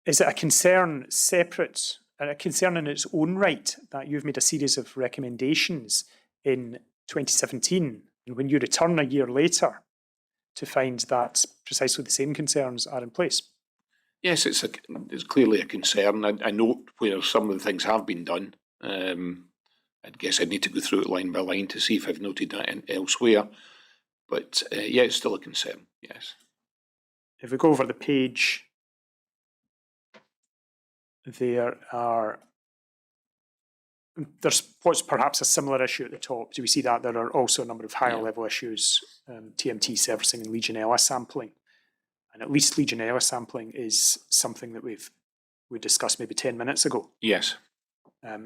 is it a concern separate, and a concern in its own right, that you've made a series of recommendations in 2017, and when you return a year later to find that precisely the same concerns are in place? Yes, it's clearly a concern. I note where some of the things have been done. I guess I'd need to go through it line by line to see if I've noted that elsewhere. But yeah, it's still a concern, yes. If we go over the page, there's what's perhaps a similar issue at the top. Do we see that there are also a number of higher level issues, TMT servicing and Legionella sampling? And at least Legionella sampling is something that we discussed maybe 10 minutes ago. Yes.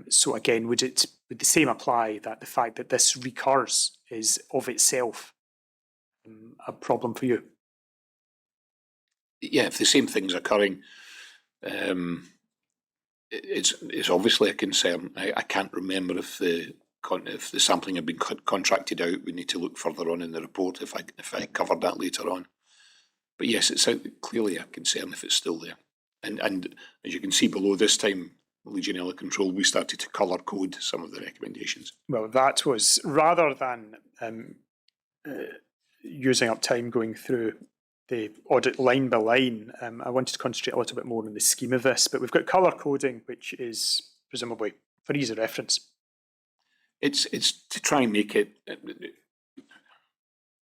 So again, would the same apply, that the fact that this recurs is of itself a problem for you? Yeah, if the same thing's occurring, it's obviously a concern. I can't remember if the sampling had been contracted out. We need to look further on in the report if I covered that later on. But yes, it's clearly a concern if it's still there. And as you can see below, this time, Legionella control, we started to colour code some of the recommendations. Well, that was, rather than using up time going through the audit line by line, I wanted to concentrate a little bit more on the scheme of this, but we've got colour coding, which is presumably for ease of reference. It's to try and make it,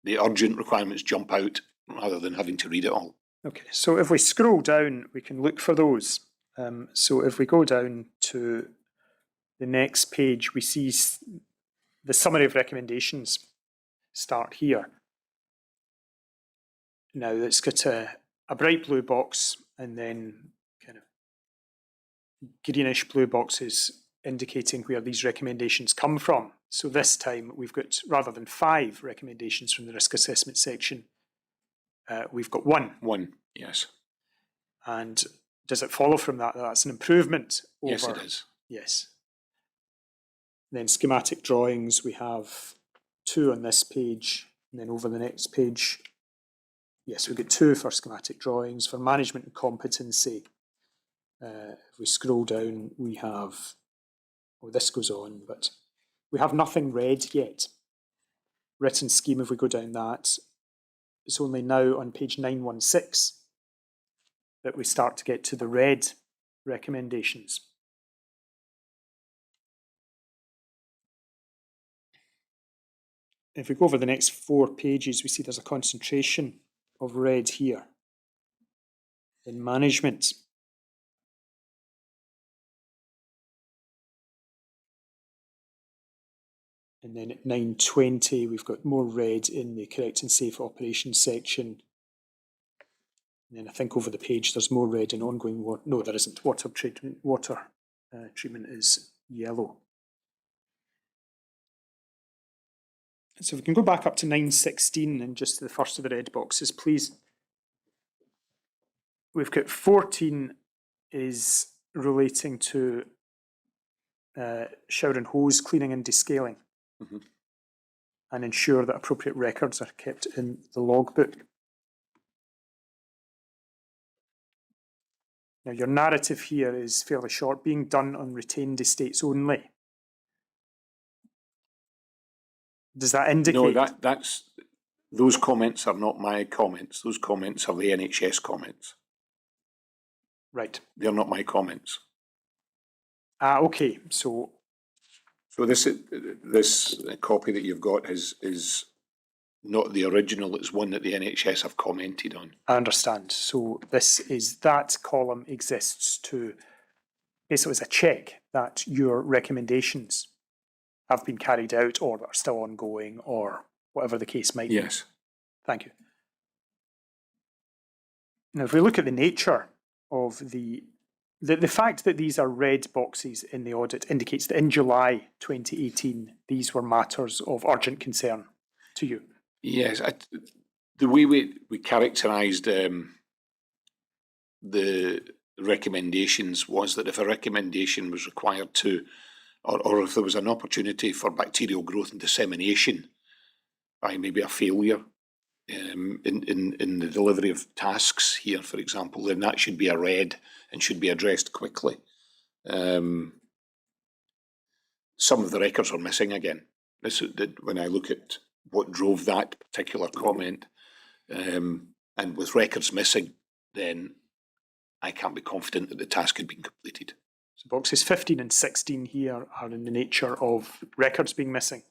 the urgent requirements jump out rather than having to read it all. Okay, so if we scroll down, we can look for those. So if we go down to the next page, we see the summary of recommendations start here. Now it's got a bright blue box and then kind of greenish blue boxes indicating where these recommendations come from. So this time we've got, rather than 5 recommendations from the risk assessment section, we've got 1. 1, yes. And does it follow from that that's an improvement over? Yes, it is. Yes. then schematic drawings, we have 2 on this page, and then over the next page, yes, we've got 2 for schematic drawings. For management and competency, if we scroll down, we have, oh, this goes on, but we have nothing red yet. Written scheme, if we go down that, it's only now on page 916 that we start to get to the red recommendations. If we go over the next 4 pages, we see there's a concentration of red here in management. And then at 920, we've got more red in the correct and safe operations section. And then I think over the page, there's more red in ongoing water. No, there isn't. Water treatment is yellow. So if we can go back up to 916 and just to the first of the red boxes, please. We've got 14 is relating to shower and hose cleaning and descaling, and ensure that appropriate records are kept in the logbook. Now, your narrative here is fairly short, being done on retained estates only. Does that indicate? No, those comments are not my comments. Those comments are the NHS comments. Right. They're not my comments. Okay. So this copy that you've got is not the original. It's one that the NHS have commented on. I understand. So that column exists to basically as a check that your recommendations have been carried out or are still ongoing or whatever the case might be. Yes. Thank you. Now, if we look at the nature of the fact that these are red boxes in the audit indicates that in July 2018, these were matters of urgent concern to you. Yes. The way we characterised the recommendations was that if a recommendation was required to, or if there was an opportunity for bacterial growth and dissemination by maybe a failure in the delivery of tasks here, for example, then that should be a red and should be addressed quickly. Some of the records are missing again. When I look at what drove that particular comment, and with records missing, then I can't be confident that the task had been completed. So boxes 15 and 16 here are in the nature of records being missing.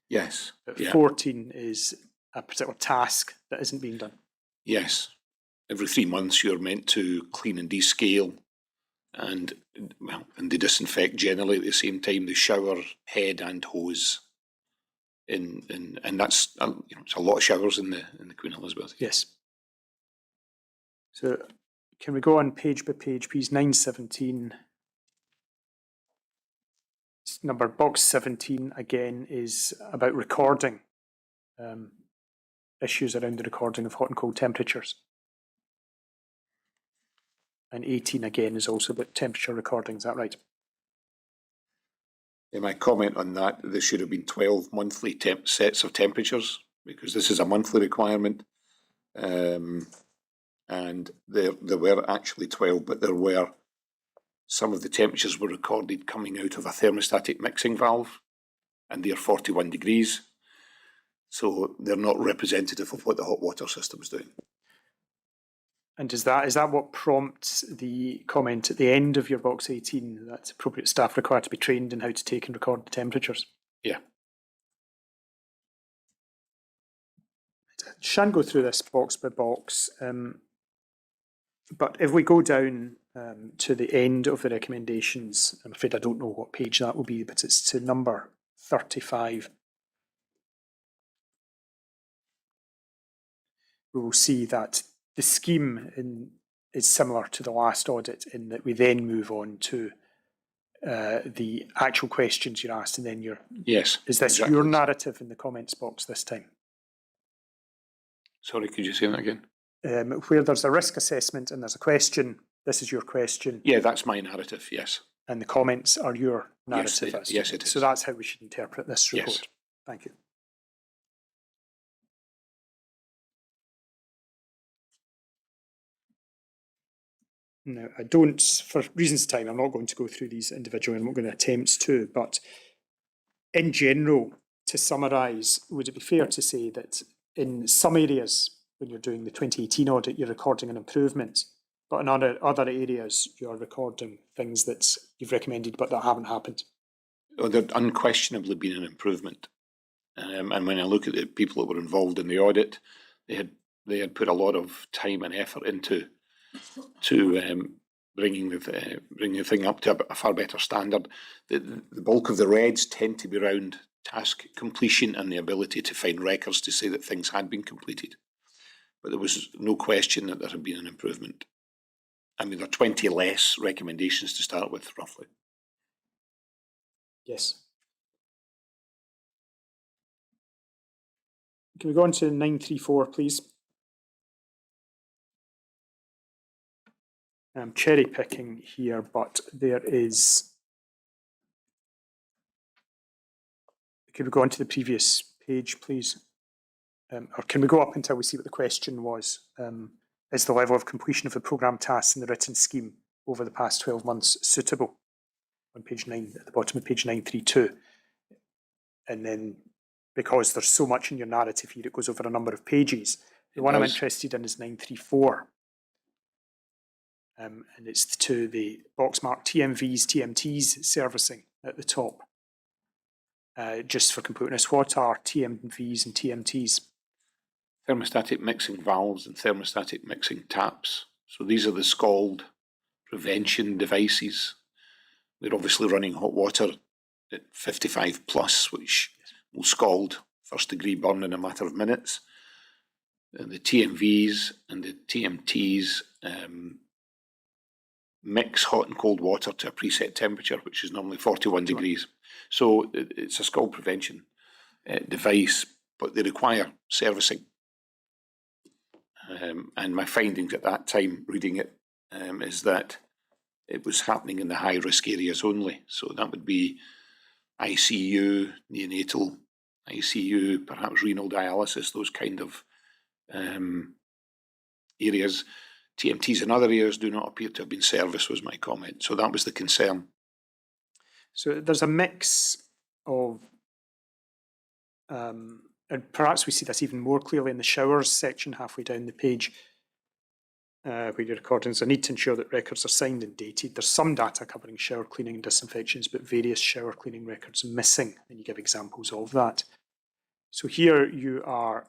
Yes. But yeah. 14 is a particular task that isn't being done. Yes. Every 3 months you're meant to clean and descale and they disinfect generally at the same time the shower head and hose. And that's it's a lot of showers in the Queen Elizabeth. Yes. So can we go on page by page, please? 917. Number box 17 again is about recording, issues around the recording of hot and cold temperatures. And 18 again is also about temperature recording, is that right? In my comment on that, there should have been 12 monthly sets of temperatures because this is a monthly requirement. And there were actually 12, but there were some of the temperatures were recorded coming out of a thermostatic mixing valve, and they're 41 degrees. So they're not representative of what the hot water system is doing. And is that what prompts the comment at the end of your box 18, that appropriate staff required to be trained in how to take and record the temperatures? Yeah. I shan't go through this box by box, but if we go down to the end of the recommendations, I'm afraid I don't know what page that will be, but it's to number 35. We will see that the scheme is similar to the last audit in that we then move on to the actual questions you're asked, and then Yes. Is this exactly. your narrative in the comments box this time? Sorry, could you say that again? Where there's a risk assessment and there's a question, this is your question. Yeah, that's my narrative, yes. and the comments are your Yes, narrative. yes, it is. So that's how we should interpret this report. Yes. Thank you. Now, I don't, for reasons of time, I'm not going to go through these individually. I'm not going to attempt to, but in general, to summarise, would it be fair to say that in some areas, when you're doing the 2018 audit, you're recording an improvement, but in other areas, you're recording things that you've recommended but that haven't happened? Well, there'd unquestionably been an improvement. And when I look at the people that were involved in the audit, they had put a lot of time and effort into bringing the thing up to a far better standard. The bulk of the reds tend to be around task completion and the ability to find records to say that things had been completed. But there was no question that there had been an improvement. I mean, there are 20 less recommendations to start with, roughly. Yes. Can we go on to 934, please? I'm cherry picking here, but there is. Can we go on to the previous page, please? Or can we go up until we see what the question was? Is the level of completion of the programme tasks in the written scheme over the past 12 months suitable? On page 9, at the bottom of page 932. And then, because there's so much in your narrative here, it goes over a number of pages. The one I'm interested in is 934. And it's to the box marked TMVs, TMTs servicing at the top. Just for completeness, what are TMVs and TMTs? Thermostatic mixing valves and thermostatic mixing taps. So these are the scald prevention devices. We're obviously running hot water at 55 plus, which will scald first degree burn in a matter of minutes. The TMVs and the TMTs mix hot and cold water to a preset temperature, which is normally 41 degrees. So it's a scald prevention device, but they require servicing. And my findings at that time, reading it, is that it was happening in the high-risk areas only. So that would be ICU, neonatal ICU, perhaps renal dialysis, those kind of areas. TMTs in other areas do not appear to have been serviced, was my comment. So that was the concern. So there's a mix of, and perhaps we see this even more clearly in the showers section halfway down the page, where you're recording. So I need to ensure that records are signed and dated. There's some data covering shower cleaning and disinfections, but various shower cleaning records missing, and you give examples of that. So here you are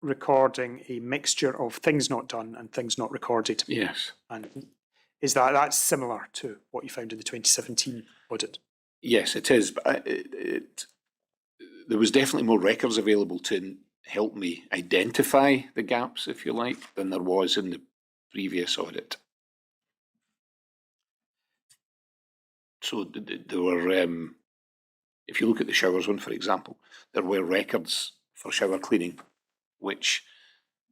recording a mixture of things not done and things not recorded. Yes. And is that's similar to what you found in the 2017 audit? Yes, it is. But there was definitely more records available to help me identify the gaps, if you like, than there was in the previous audit. So there were, if you look at the showers one, for example, there were records for shower cleaning, which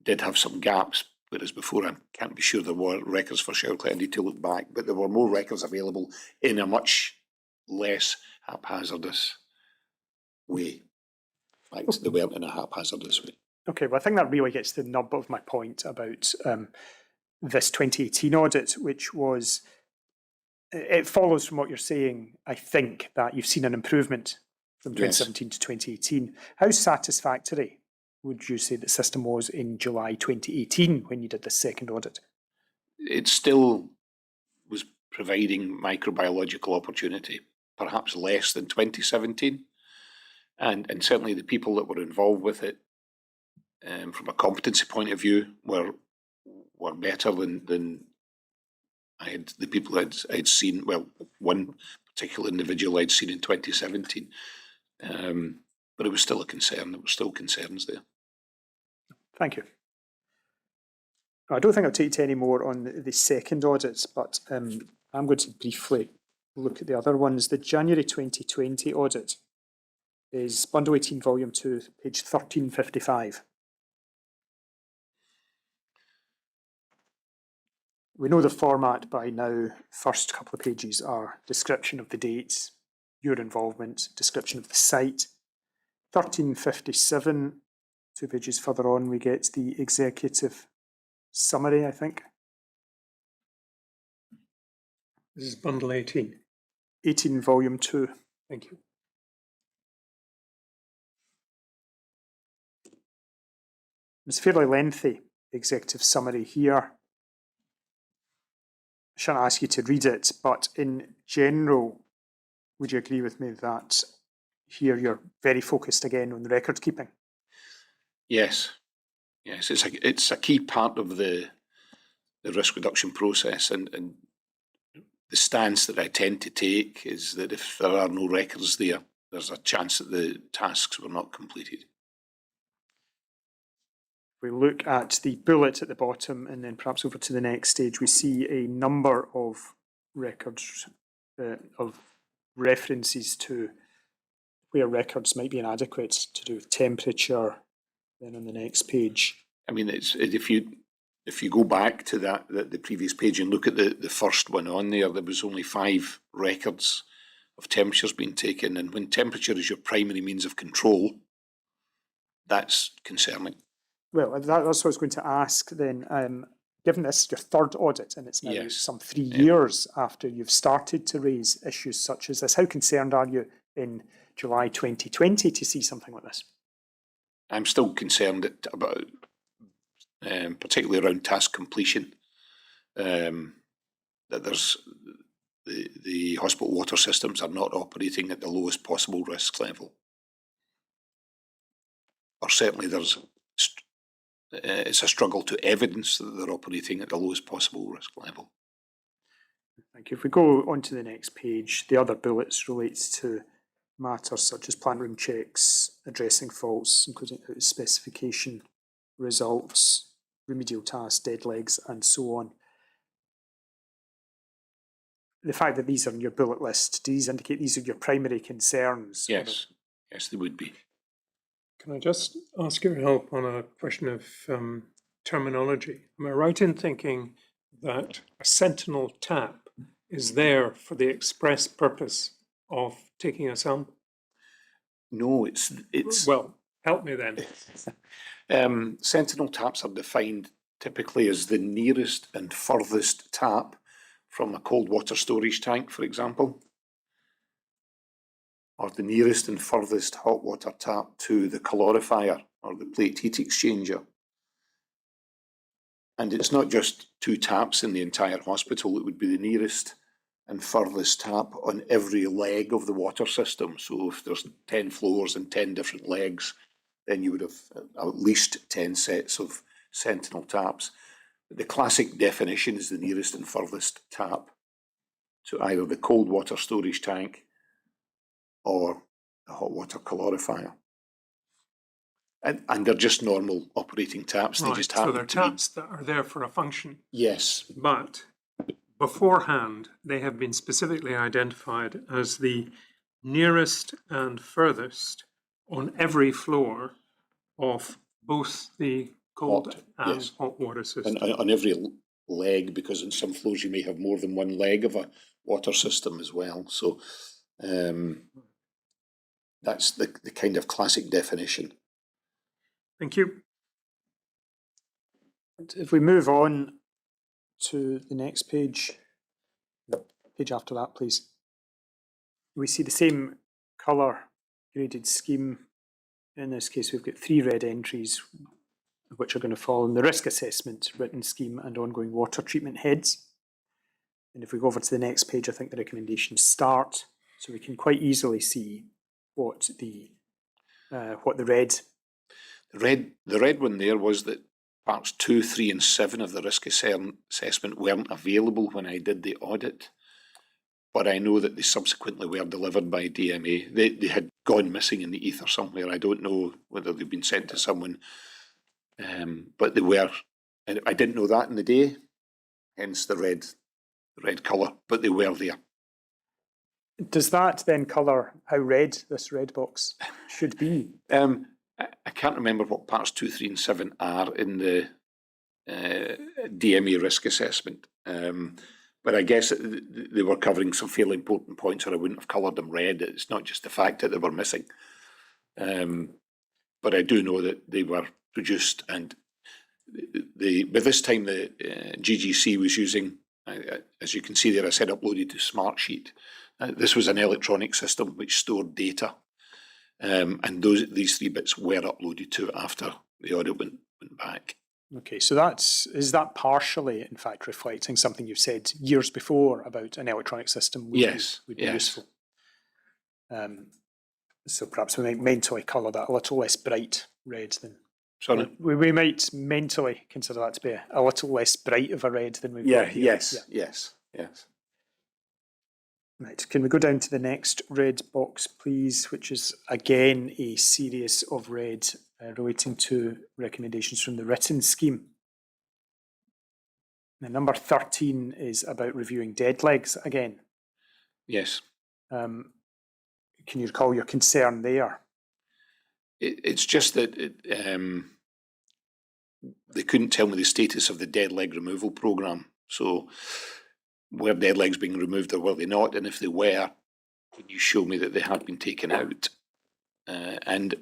did have some gaps, whereas before I can't be sure there were records for shower cleaning. I need to look back, but there were more records available in a much less haphazardous way. Like they weren't in a haphazardous way. Okay, well, I think that really gets to the nub of my point about this 2018 audit, which was, it follows from what you're saying, I think, that you've seen an improvement from 2017 to 2018. How satisfactory would you say the system was in July 2018 when you did the second audit? It still was providing microbiological opportunity, perhaps less than 2017. And certainly the people that were involved with it, from a competency point of view, were better than the people I'd seen. Well, one particular individual I'd seen in 2017, but it was still a concern. There were still concerns there. Thank you. I don't think I'll take you to any more on the second audit, but I'm going to briefly look at the other ones. The January 2020 audit is Bundle 18, Volume 2, page 1355. We know the format by now. First couple of pages are description of the dates, your involvement, description of the site. 1357, 2 pages further on, we get the executive summary, I think. This is bundle 18. 18, volume 2. Thank you. It's fairly lengthy, executive summary here. I shan't ask you to read it, but in general, would you agree with me that here you're very focused again on the record keeping? Yes, yes, it's a key part of the risk reduction process, and the stance that I tend to take is that if there are no records there, there's a chance that the tasks were not completed. We look at the bullet at the bottom and then perhaps over to the next stage, we see a number of records, of references to where records might be inadequate to do with temperature. Then on the next page. I mean, if you go back to the previous page and look at the first one on there was only 5 records of temperatures being taken, and when temperature is your primary means of control, that's concerning. Well, that's what I was going to ask then. Given this your third audit, and it's now Yes. some 3 years after you've started to raise issues such as this, how concerned are you in July 2020 to see something like this? I'm still concerned about, particularly around task completion, that there's the hospital water systems are not operating at the lowest possible risk level, or certainly it's a struggle to evidence that they're operating at the lowest possible risk level. Thank you. If we go on to the next page, the other bullets relates to matters such as plant room checks, addressing faults, including out of specification results, remedial tasks, dead legs, and so on. The fact that these are on your bullet list, do these indicate these are your primary concerns? Yes, yes, they would be. Can I just ask your help on a question of terminology? Am I right in thinking that a sentinel tap is there for the express purpose of taking a sample? No, it's Well, help me then. sentinel taps are defined typically as the nearest and furthest tap from a cold water storage tank, for example, or the nearest and furthest hot water tap to the calorifier or the plate heat exchanger. And it's not just 2 taps in the entire hospital, it would be the nearest and furthest tap on every leg of the water system. So if there's 10 floors and 10 different legs, then you would have at least 10 sets of sentinel taps. The classic definition is the nearest and furthest tap to either the cold water storage tank or the hot water calorifier. And they're just normal operating taps. They Right, just so happen they're to be. taps that are there for a function, Yes, but beforehand they have been specifically identified as the nearest and furthest on every floor of both the cold Hot, and yes. hot water system. and on every leg, because in some floors you may have more than one leg of a water system as well. So that's the kind of classic definition. Thank you. If we move on to the next page, page after that, please. We see the same colour graded scheme. In this case, we've got 3 red entries, which are going to fall in the risk assessment, written scheme, and ongoing water treatment heads. And if we go over to the next page, I think the recommendations start, so we can quite easily see what the red. The red one there was that parts 2, 3 and 7 of the risk assessment weren't available when I did the audit, but I know that they subsequently were delivered by DMA. They had gone missing in the ether somewhere. I don't know whether they've been sent to someone, but they were. And I didn't know that in the day, hence the red colour, but they were there. Does that then colour how red this red box should be? I can't remember what parts 2, 3 and 7 are in the DMA risk assessment. But I guess they were covering some fairly important points, or I wouldn't have coloured them red. It's not just the fact that they were missing. But I do know that they were produced, and by this time the GGC was using, as you can see there, I said uploaded to Smartsheet. This was an electronic system which stored data, and these 3 bits were uploaded to it after the audit went back. Okay, so is that partially, in fact, reflecting something you've said years before about an electronic system would be useful? So perhaps we might mentally colour that a little less bright red than. Sorry? We might mentally consider that to be a little less bright of a red than we've got here. Yes. Right, can we go down to the next red box, please, which is again a series of red relating to recommendations from the written scheme. Now, number 13 is about reviewing dead legs again. Yes. Can you recall your concern there? It's just that they couldn't tell me the status of the dead leg removal programme. So were dead legs being removed or were they not? And if they were, could you show me that they had been taken out? And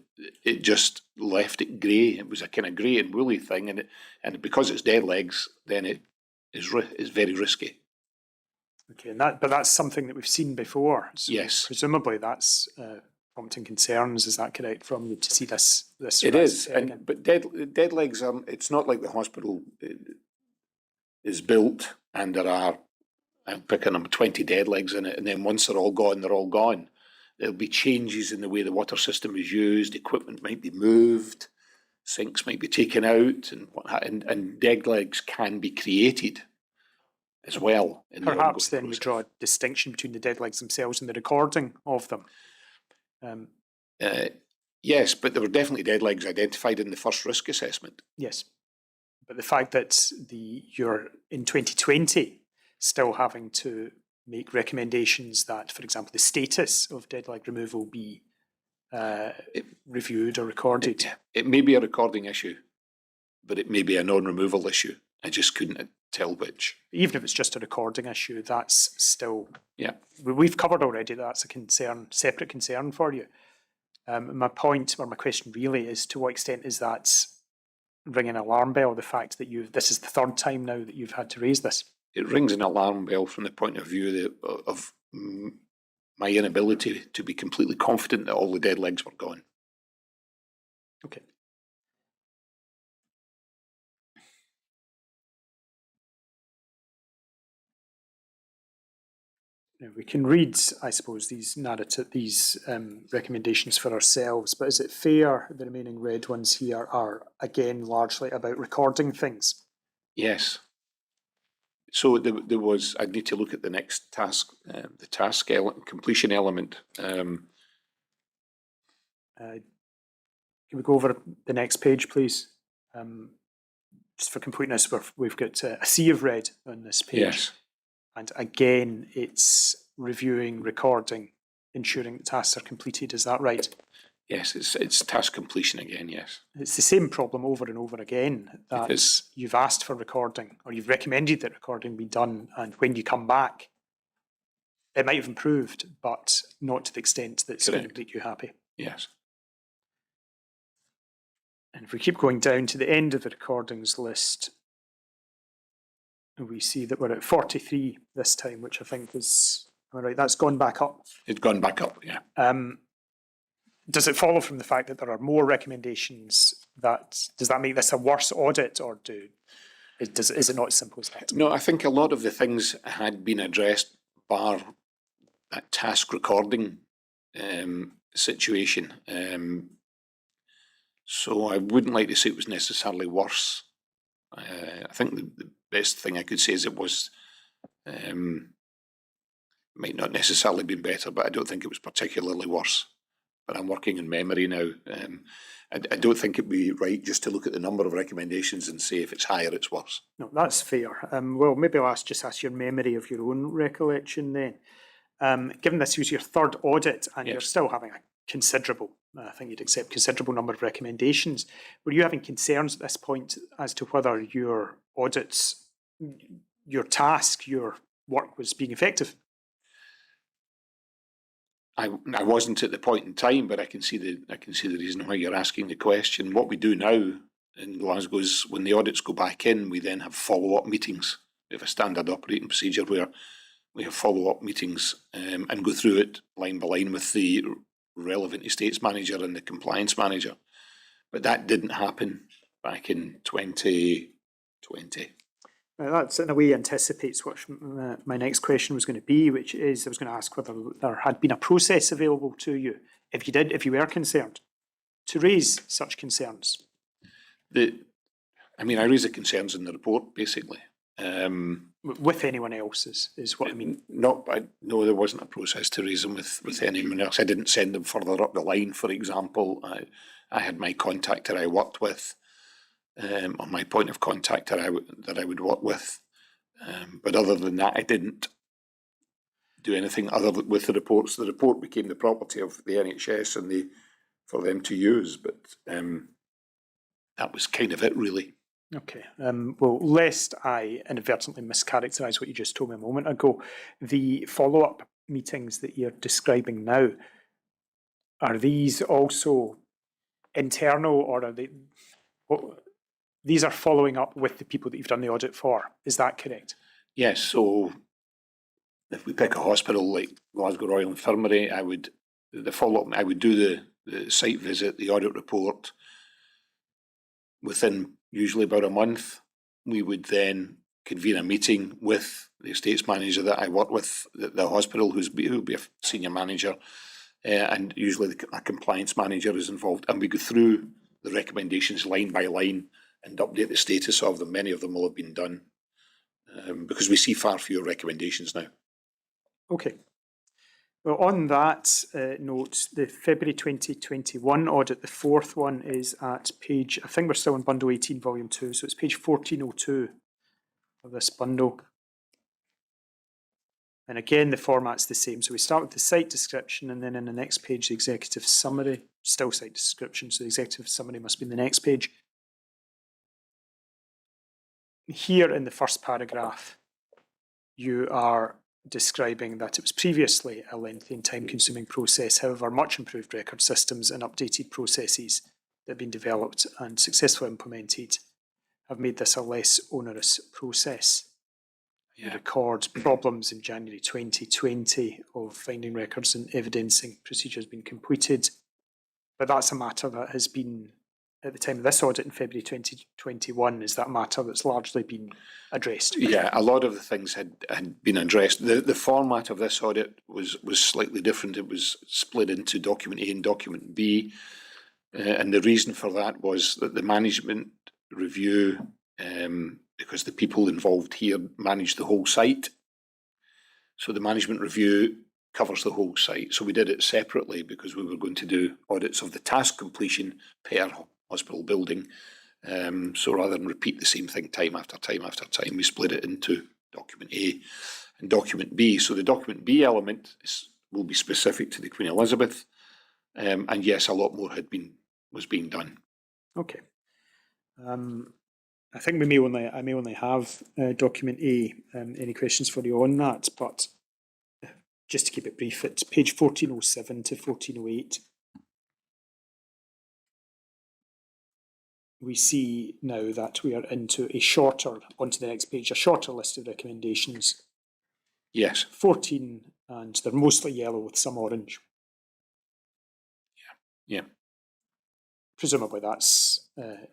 it just left it grey. It was a kind of grey and woolly thing, and because it's dead legs, then it is very risky. Okay, but that's something that we've seen before. So yes. Presumably that's prompting concerns. Is that correct from you to see this? It is, but dead legs. It's not like the hospital is built and there are, I'm picking them, 20 dead legs in it, and then once they're all gone, they're all gone. There'll be changes in the way the water system is used. Equipment might be moved, sinks might be taken out, and dead legs can be created as well. Perhaps then we draw a distinction between the dead legs themselves and the recording of them. Yes, but there were definitely dead legs identified in the first risk assessment. Yes, but the fact that you're in 2020 still having to make recommendations that, for example, the status of dead leg removal be reviewed or recorded. It may be a recording issue, but it may be a non-removal issue. I just couldn't tell which. Even if it's just a recording issue, that's still... Yeah. We've covered already that's a concern, separate concern for you. My point, or my question really, is to what extent is that ringing an alarm bell, the fact that this is the 3rd time now that you've had to raise this? It rings an alarm bell from the point of view of my inability to be completely confident that all the dead legs were gone. Okay. Now we can read, I suppose, these recommendations for ourselves, but is it fair the remaining red ones here are, again, largely about recording things? Yes. So there was, I'd need to look at the next task, the task completion element. Can we go over the next page, please? Just for completeness, we've got a sea of red on this page. Yes. And again, it's reviewing, recording, ensuring that tasks are completed. Is that right? Yes, it's task completion again, yes. It's the same problem over and over again, that you've asked for recording, or you've recommended that recording be done, and when you come back, it might have improved, but not to the extent that's going to make you happy. Yes. And if we keep going down to the end of the recordings list, we see that we're at 43 this time, which I think is, am I right, that's gone back up? It's gone back up, yeah. Does it follow from the fact that there are more recommendations does that make this a worse audit, or is it not as simple as that? No, I think a lot of the things had been addressed bar that task recording situation. So I wouldn't like to say it was necessarily worse. I think the best thing I could say is it was, might not necessarily been better, but I don't think it was particularly worse. But I'm working in memory now. I don't think it'd be right just to look at the number of recommendations and say if it's higher, it's worse. No, that's fair. Well, maybe I'll just ask your memory of your own recollection then. Given this was your third audit and you're Yes. still having a considerable, I think you'd accept considerable number of recommendations, were you having concerns at this point as to whether your audits, your task, your work was being effective? I wasn't at the point in time, but I can see the reason why you're asking the question. What we do now in Glasgow is when the audits go back in, we then have follow-up meetings. We have a standard operating procedure where we have follow-up meetings and go through it line by line with the relevant estates manager and the compliance manager. But that didn't happen back in 2020. That in a way anticipates what my next question was going to be, which is I was going to ask whether there had been a process available to you, if you were concerned, to raise such concerns. I raise the concerns in the report, basically. With anyone else is what I mean. No, there wasn't a process to raise them with anyone else. I didn't send them further up the line, for example. I had my contact that I worked with, or my point of contact that I would work with. But other than that, I didn't do anything other with the reports. The report became the property of the NHS and for them to use. But that was kind of it, really. Okay. Well, lest I inadvertently mischaracterise what you just told me a moment ago, the follow-up meetings that you're describing now, are these also internal, or are they? These are following up with the people that you've done the audit for. Is that correct? Yes. So if we pick a hospital like Glasgow Royal Infirmary, I would do the site visit, the audit report. Within usually about a month, we would then convene a meeting with the estates manager that I work with, the hospital, who'll be a senior manager, and usually a compliance manager is involved, and we go through the recommendations line by line and update the status of them. Many of them will have been done because we see far fewer recommendations now. Okay. Well, on that note, the February 2021 audit, the fourth one, is at page, I think we're still in bundle 18, volume 2, so it's page 1402 of this bundle. And again, the format's the same. So we start with the site description, and then in the next page, the executive summary, still site description, so the executive summary must be in the next page. Here in the first paragraph, you are describing that it was previously a lengthy and time-consuming process. However, much improved record systems and updated processes that have been developed and successfully implemented have made this a less onerous process. You record problems in January 2020 of finding records and evidencing procedures being completed, but that's a matter that has been, at the time of this audit in February 2021, is that matter that's largely been addressed? Yeah, a lot of the things had been addressed. The format of this audit was slightly different. It was split into document A and document B, and the reason for that was that the management review, because the people involved here manage the whole site, so the management review covers the whole site. So we did it separately because we were going to do audits of the task completion per hospital building. So rather than repeat the same thing time after time after time, we split it into document A and document B. So the document B element will be specific to the Queen Elizabeth, and yes, a lot more was being done. Okay. I think I may only have document A. Any questions for you on that? But just to keep it brief, it's page 1407 to 1408. We see now that we are onto the next page, a shorter list of recommendations. Yes. 14, and they're mostly yellow with some orange. Yeah. Presumably that's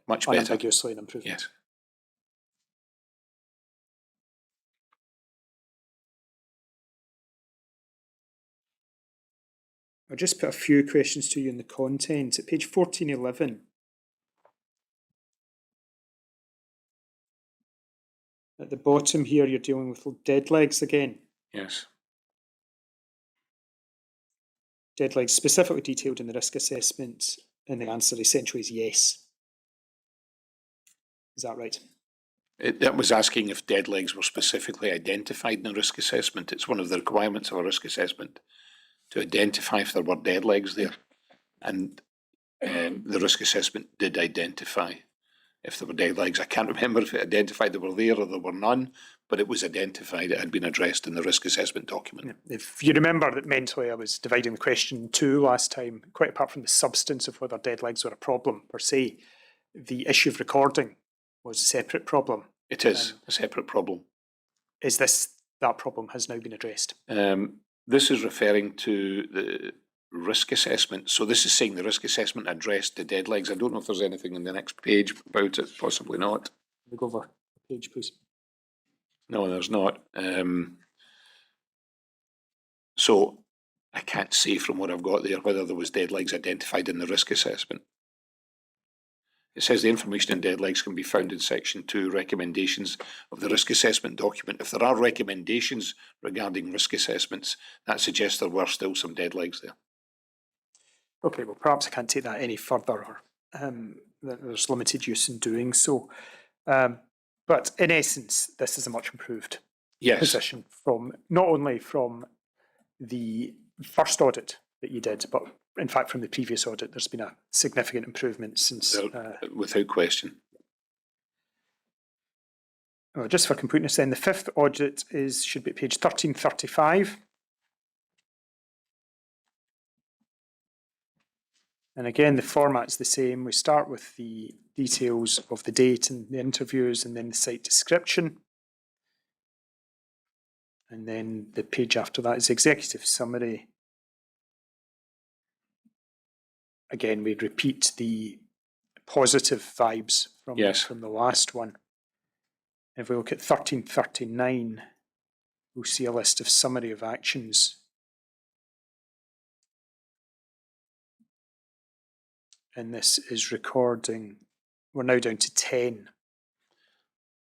much better. Unambiguously an improvement. Yes. I'll just put a few questions to you in the content. At page 1411, at the bottom here, you're dealing with dead legs again. Yes. Dead legs specifically detailed in the risk assessment, and the answer essentially is yes. Is that right? That was asking if dead legs were specifically identified in a risk assessment. It's one of the requirements of a risk assessment to identify if there were dead legs there. And the risk assessment did identify if there were dead legs. I can't remember if it identified they were there or there were none, but it was identified. It had been addressed in the risk assessment document. If you remember that mentally I was dividing the question in two last time, quite apart from the substance of whether dead legs were a problem per se, the issue of recording was a separate problem. It is a separate problem. Is this, that problem has now been addressed? This is referring to the risk assessment. So this is saying the risk assessment addressed the dead legs. I don't know if there's anything in the next page about it, possibly not. We go over the page, please. No, there's not. So I can't say from what I've got there whether there was dead legs identified in the risk assessment. It says the information in dead legs can be found in section 2, recommendations of the risk assessment document. If there are recommendations regarding risk assessments, that suggests there were still some dead legs there. Okay, well, perhaps I can't take that any further, or that there's limited use in doing so. But in essence, this is a much improved position from not only from the first audit that you did, but in fact from the previous audit. There's been a significant improvement since. Without question. Well, just for completeness, then the fifth audit should be at page 1335. And again, the format's the same. We start with the details of the date and the interviews, and then the site description. And then the page after that is executive summary. Again, we repeat the positive vibes from the last one. If we look at 1339, we'll see a list of summary of actions. And this is recording, we're now down to 10,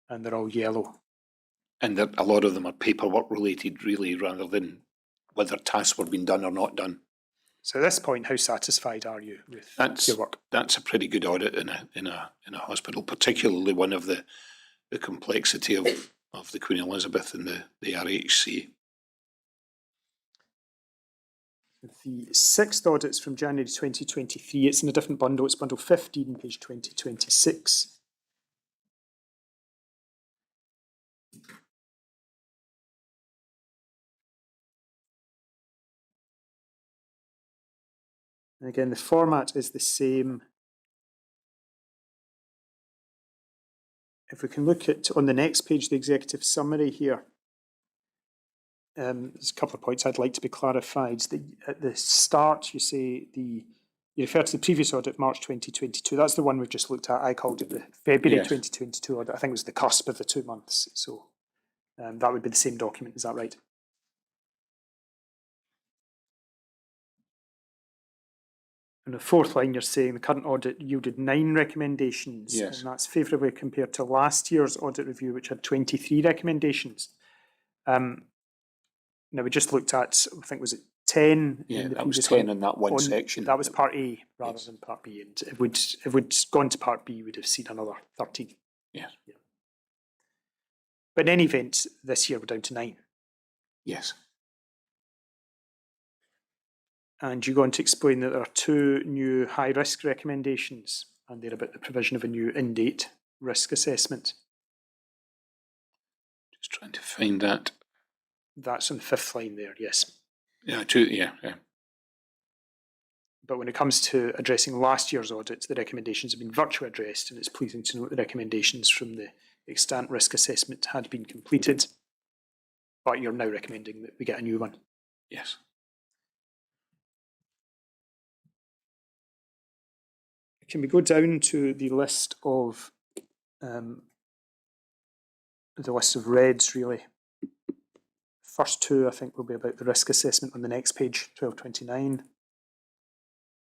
and they're all yellow. And a lot of them are paperwork related, really, rather than whether tasks were being done or not done. So at this point, how satisfied are you with your work? That's a pretty good audit in a hospital, particularly one of the complexity of the Queen Elizabeth and the RHC. The sixth audit's from January 2023. It's in a different bundle. It's bundle 15, page 2026. And again, the format is the same. If we can look at, on the next page, the executive summary here, there's a couple of points I'd like to be clarified. At the start, you say you refer to the previous audit, March 2022. That's the one we've just looked at. I called it the February 2022 audit. I think it was the cusp of the 2 months. So that would be the same document. Is that right? In the fourth line, you're saying the current audit yielded 9 recommendations. Yes. And that's favourably compared to last year's audit review, which had 23 recommendations. Now, we just looked at, I think, was it 10? Yeah, that was 10 in that one section. That was part A rather than part B. And if we'd gone to part B, we'd have seen another 13. Yes. Yeah. But in any event, this year we're down to 9. Yes. And you go on to explain that there are 2 new high-risk recommendations, and they're about the provision of a new in-date risk assessment. Just trying to find that. That's on the 5th line there, yes. Yeah, 2, yeah. But when it comes to addressing last year's audit, the recommendations have been virtually addressed, and it's pleasing to note the recommendations from the extant risk assessment had been completed, but you're now recommending that we get a new one. Yes. Can we go down to the list of reds, really? First 2, I think, will be about the risk assessment on the next page, 1229.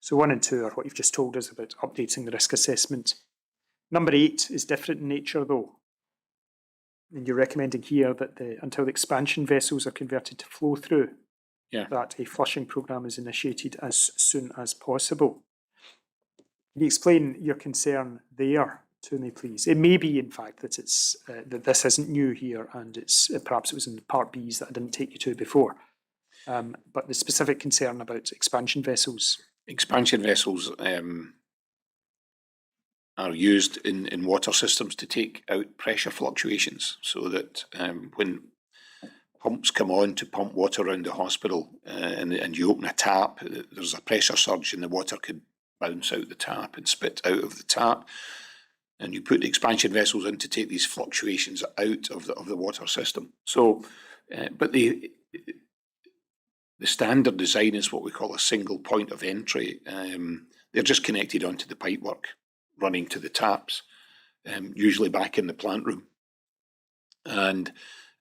So 1 and 2 are what you've just told us about updating the risk assessment. Number 8 is different in nature, though. And you're recommending here that until the expansion vessels are converted to flow through, that a flushing programme is initiated as soon as possible. Can you explain your concern there to me, please. It may be, in fact, that it's that this isn't new here, and it's perhaps it was in Part B's that I didn't take you to before. But the specific concern about expansion vessels. Expansion vessels are used in water systems to take out pressure fluctuations, so that when pumps come on to pump water around the hospital and you open a tap, there's a pressure surge and the water could bounce out the tap and spit out of the tap. And you put the expansion vessels in to take these fluctuations out of the water system. So, but the standard design is what we call a single point of entry. They're just connected onto the pipework running to the taps, usually back in the plant room. And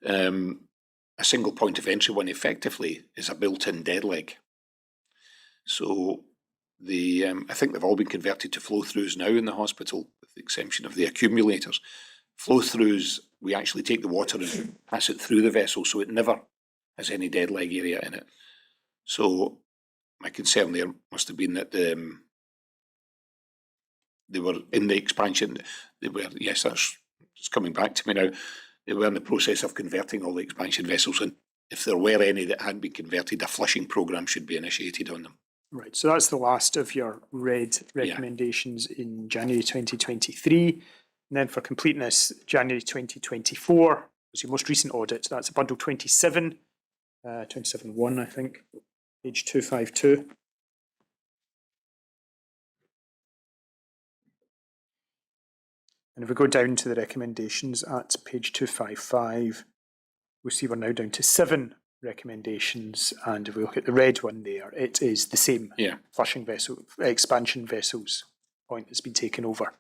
a single point of entry one effectively is a built-in dead leg. So I think they've all been converted to flow-throughs now in the hospital, with the exception of the accumulators. Flow-throughs, we actually take the water and pass it through the vessel, so it never has any dead leg area in it. So my concern there must have been that they were in the expansion. They were, yes, that's it's coming back to me now. They were in the process of converting all the expansion vessels, and if there were any that hadn't been converted, a flushing programme should be initiated on them. Right, so that's the last of your red recommendations in January 2023. And then for completeness, January 2024 was your most recent audit. That's bundle 27, 27.1, I think, page 252. And if we go down to the recommendations at page 255, we see we're now down to 7 recommendations, and if we look at the red one there, it is the same flushing vessel, expansion vessels point that's been taken over.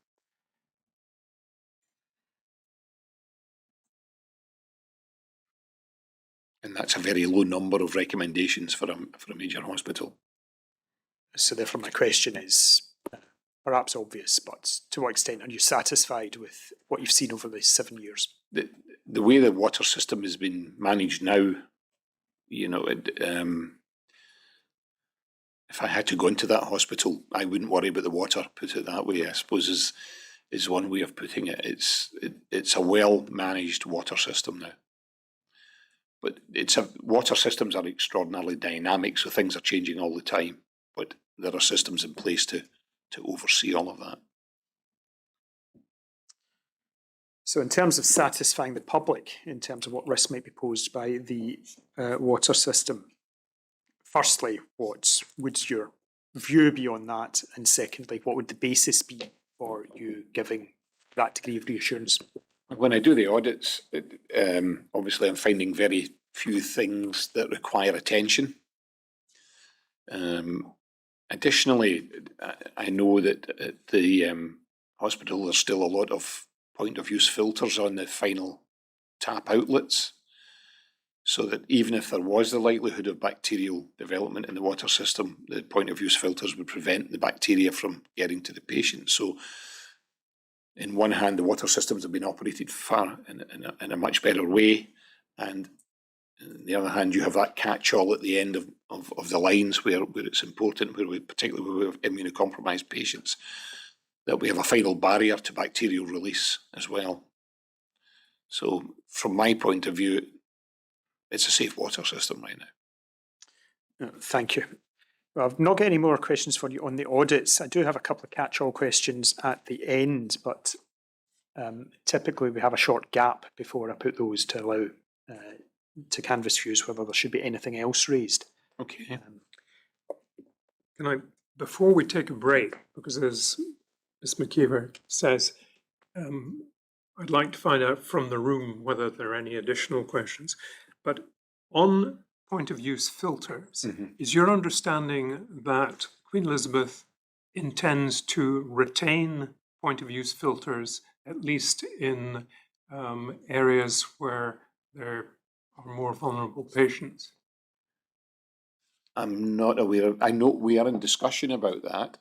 And that's a very low number of recommendations for a major hospital. So therefore my question is perhaps obvious, but to what extent are you satisfied with what you've seen over these 7 years? The way the water system has been managed now, you know, if I had to go into that hospital, I wouldn't worry about the water, put it that way, I suppose is one way of putting it. It's a well-managed water system now. But water systems are extraordinarily dynamic, so things are changing all the time. But there are systems in place to oversee all of that. So in terms of satisfying the public, in terms of what risk might be posed by the water system, firstly, what would your view be on that? And secondly, what would the basis be for you giving that degree of reassurance? When I do the audits, obviously I'm finding very few things that require attention. Additionally, I know that at the hospital there's still a lot of point of use filters on the final tap outlets, so that even if there was the likelihood of bacterial development in the water system, the point of use filters would prevent the bacteria from getting to the patient. So in one hand, the water systems have been operated far in a much better way, and on the other hand, you have that catch-all at the end of the lines where it's important, particularly where we have immunocompromised patients, that we have a final barrier to bacterial release as well. So from my point of view, it's a safe water system right now. Thank you. Well, I've not got any more questions for you on the audits. I do have a couple of catch-all questions at the end, but typically we have a short gap before I put those to allow to canvass views whether there should be anything else raised. Okay. Can I, before we take a break, because as Ms. McKeever says, I'd like to find out from the room whether there are any additional questions. But on point of use filters, is your understanding that Queen Elizabeth intends to retain point of use filters, at least in areas where there are more vulnerable patients? I'm not aware of, I know we are in discussion about that.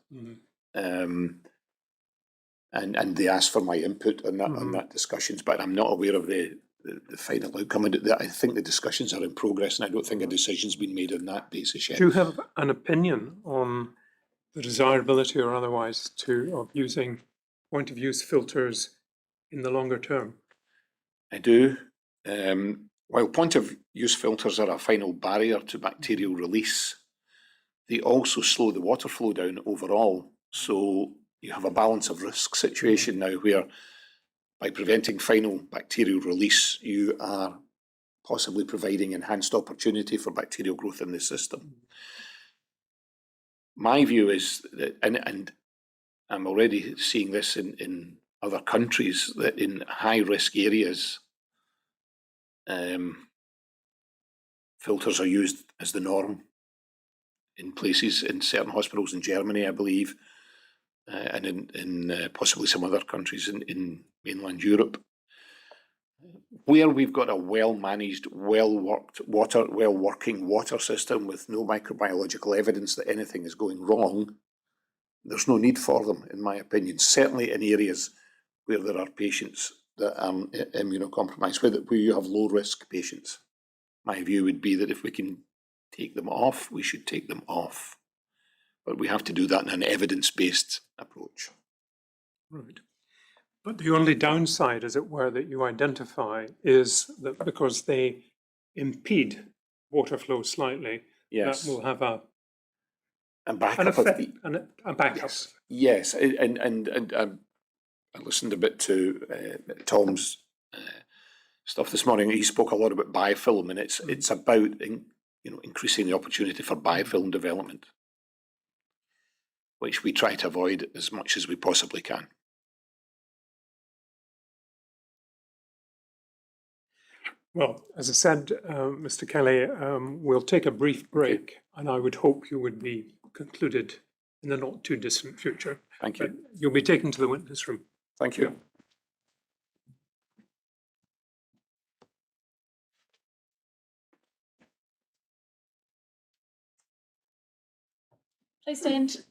And they asked for my input on that discussions, but I'm not aware of the final outcome. I think the discussions are in progress, and I don't think a decision's been made on that basis yet. Do you have an opinion on the desirability or otherwise of using point of use filters in the longer term? I do. While point of use filters are a final barrier to bacterial release, they also slow the water flow down overall. So you have a balance of risk situation now where by preventing final bacterial release, you are possibly providing enhanced opportunity for bacterial growth in the system. My view is that, and I'm already seeing this in other countries, that in high risk areas, filters are used as the norm in places, in certain hospitals in Germany, I believe, and in possibly some other countries in mainland Europe. Where we've got a well-managed, well-working water system with no microbiological evidence that anything is going wrong, there's no need for them, in my opinion. Certainly in areas where there are patients that are immunocompromised, where you have low-risk patients. My view would be that if we can take them off, we should take them off. But we have to do that in an evidence-based approach. Right. But the only downside, as it were, that you identify is that because they impede water flow slightly, Yes. that will have a And backup an effect, of the, a backup. yes, and I listened a bit to Tom's stuff this morning. He spoke a lot about biofilm, and it's about increasing the opportunity for biofilm development, which we try to avoid as much as we possibly can. Well, as I said, Mr. Kelly, we'll take a brief break, and I would hope you would be concluded in the not too distant future. Thank you. But you'll be taken to the witness room. Thank you. Please stand.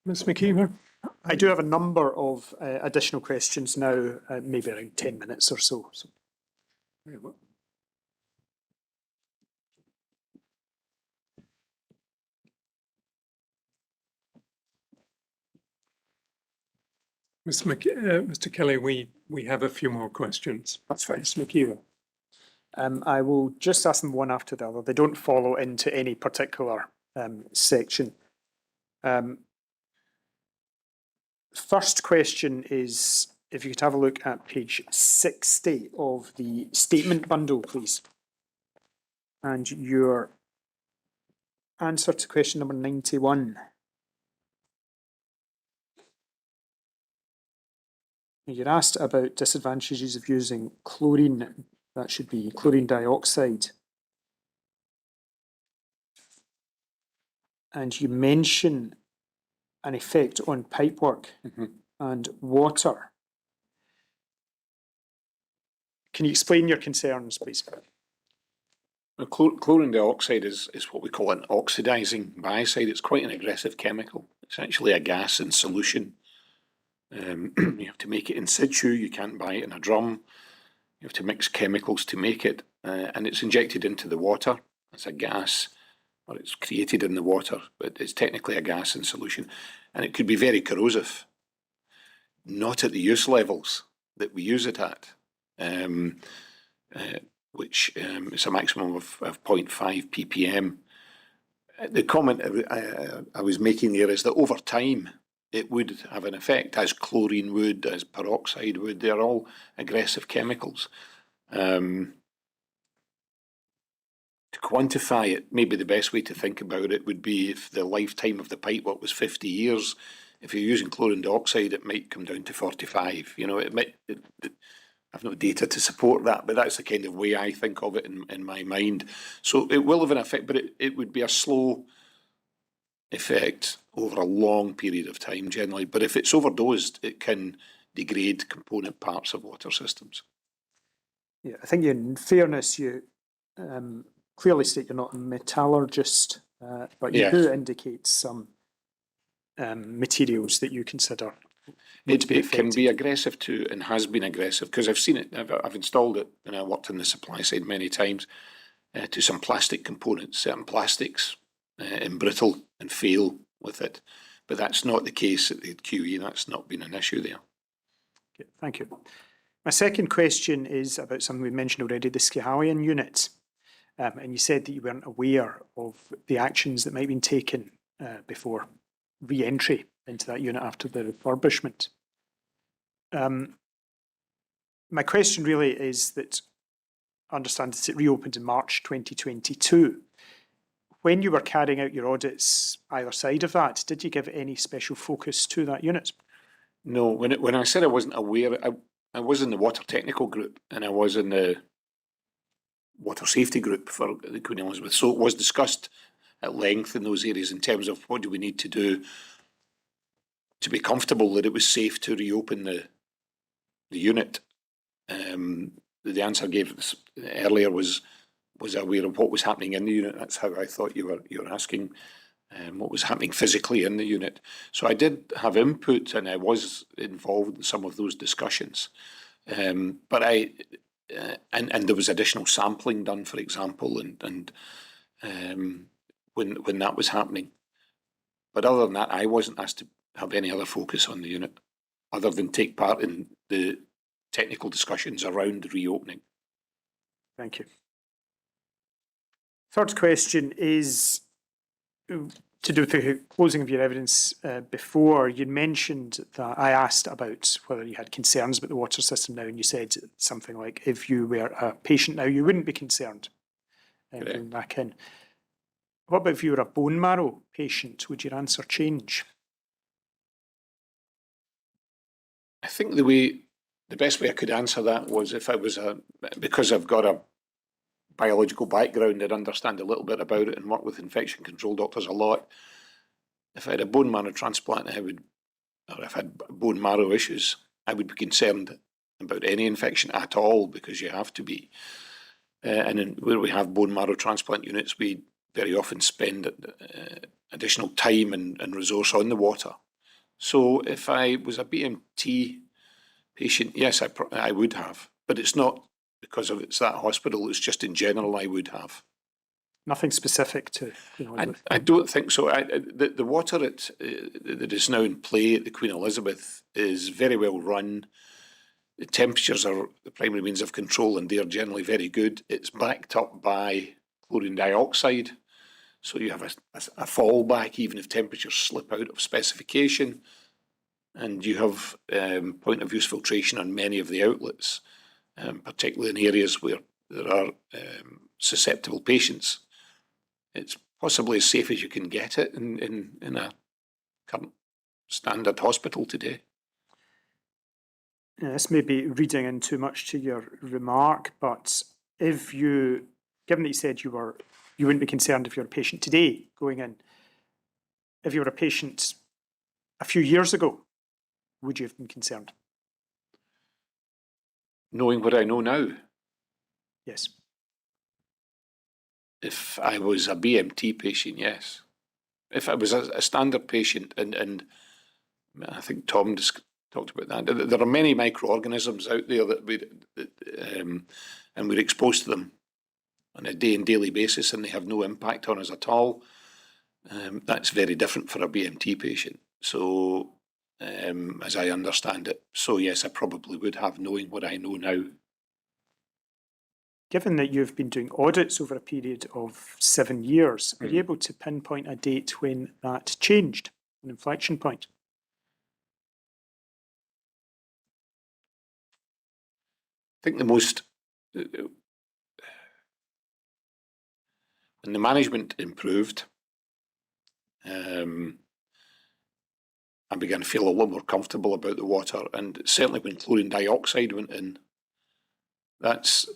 Ms McKeever? I do have a number of additional questions now, maybe around 10 minutes or so. Very well. Mr. Kelly, we have a few more questions. That's fine. Ms McKeever? I will just ask them one after the other. They don't follow into any particular section. First question is, if you could have a look at page 60 of the statement bundle, please. And your answer to question number 91. You're asked about disadvantages of using chlorine. That should be chlorine dioxide. And you mention an effect on pipework and water. Can you explain your concerns, please? Well, chlorine dioxide is what we call an oxidizing biocide. It's quite an aggressive chemical. It's actually a gas in solution. You have to make it in situ. You can't buy it in a drum. You have to mix chemicals to make it, and it's injected into the water as a gas, or it's created in the water, but it's technically a gas in solution, and it could be very corrosive. Not at the use levels that we use it at, which is a maximum of 0.5 ppm. The comment I was making there is that over time it would have an effect, as chlorine would, as peroxide would. They're all aggressive chemicals. To quantify it, maybe the best way to think about it would be if the lifetime of the pipework was 50 years. If you're using chlorine dioxide, it might come down to 45. You know, I've no data to support that, but that's the kind of way I think of it in my mind. So it will have an effect, but it would be a slow effect over a long period of time generally. But if it's overdosed, it can degrade component parts of water systems. Yeah, I think in fairness, you clearly state you're not a metallurgist, but you do indicate some materials that you consider It can be aggressive too, and has been aggressive, because I've seen it. I've installed it, and I worked on the supply side many times to some plastic components. Certain plastics embrittle and fail with it, but that's not the case at the QE. That's not been an issue there. Okay, thank you. My second question is about something we mentioned already, the Schiehallion unit. And you said that you weren't aware of the actions that might have been taken before re-entry into that unit after the refurbishment. My question really is that I understand that it reopened in March 2022. When you were carrying out your audits either side of that, did you give any special focus to that unit? No, when I said I wasn't aware, I was in the water technical group and I was in the water safety group for the Queen Elizabeth. So it was discussed at length in those areas in terms of what do we need to do to be comfortable that it was safe to reopen the unit. The answer I gave earlier was aware of what was happening in the unit. That's how I thought you were asking what was happening physically in the unit. So I did have input and I was involved in some of those discussions. But and there was additional sampling done, for example, and when that was happening. But other than that, I wasn't asked to have any other focus on the unit, other than take part in the technical discussions around the reopening. Thank you. Third question is to do with the closing of your evidence before. You mentioned that I asked about whether you had concerns about the water system now, and you said something like, if you were a patient now, you wouldn't be concerned going back in. What about if you were a bone marrow patient? Would your answer change? I think the best way I could answer that was if I was because I've got a biological background and understand a little bit about it and work with infection control doctors a lot. If I had a bone marrow transplant, or if I had bone marrow issues, I would be concerned about any infection at all, because you have to be. And where we have bone marrow transplant units, we very often spend additional time and resource on the water. So if I was a BMT patient, yes, I would have, but it's not because of it's that hospital, it's just in general I would have. Nothing specific to Queen Elizabeth. I don't think so. The water that is now in play at the Queen Elizabeth is very well run. The temperatures are the primary means of control, and they're generally very good. It's backed up by chlorine dioxide, so you have a fallback even if temperatures slip out of specification, and you have point of use filtration on many of the outlets, particularly in areas where there are susceptible patients. It's possibly as safe as you can get it in a current standard hospital today. Yeah, this may be reading in too much to your remark, but if you, given that you said you wouldn't be concerned if you're a patient today going in, if you were a patient a few years ago, would you have been concerned? Knowing what I know now, Yes. if I was a BMT patient, yes. If I was a standard patient, and I think Tom just talked about that, there are many microorganisms out there and we're exposed to them on a daily basis, and they have no impact on us at all. That's very different for a BMT patient. So, as I understand it, so yes, I probably would have, knowing what I know now. Given that you've been doing audits over a period of 7 years, are you able to pinpoint a date when that changed, an inflection point? I think the most, when the management improved, I began to feel a lot more comfortable about the water, and certainly when chlorine dioxide went in, that's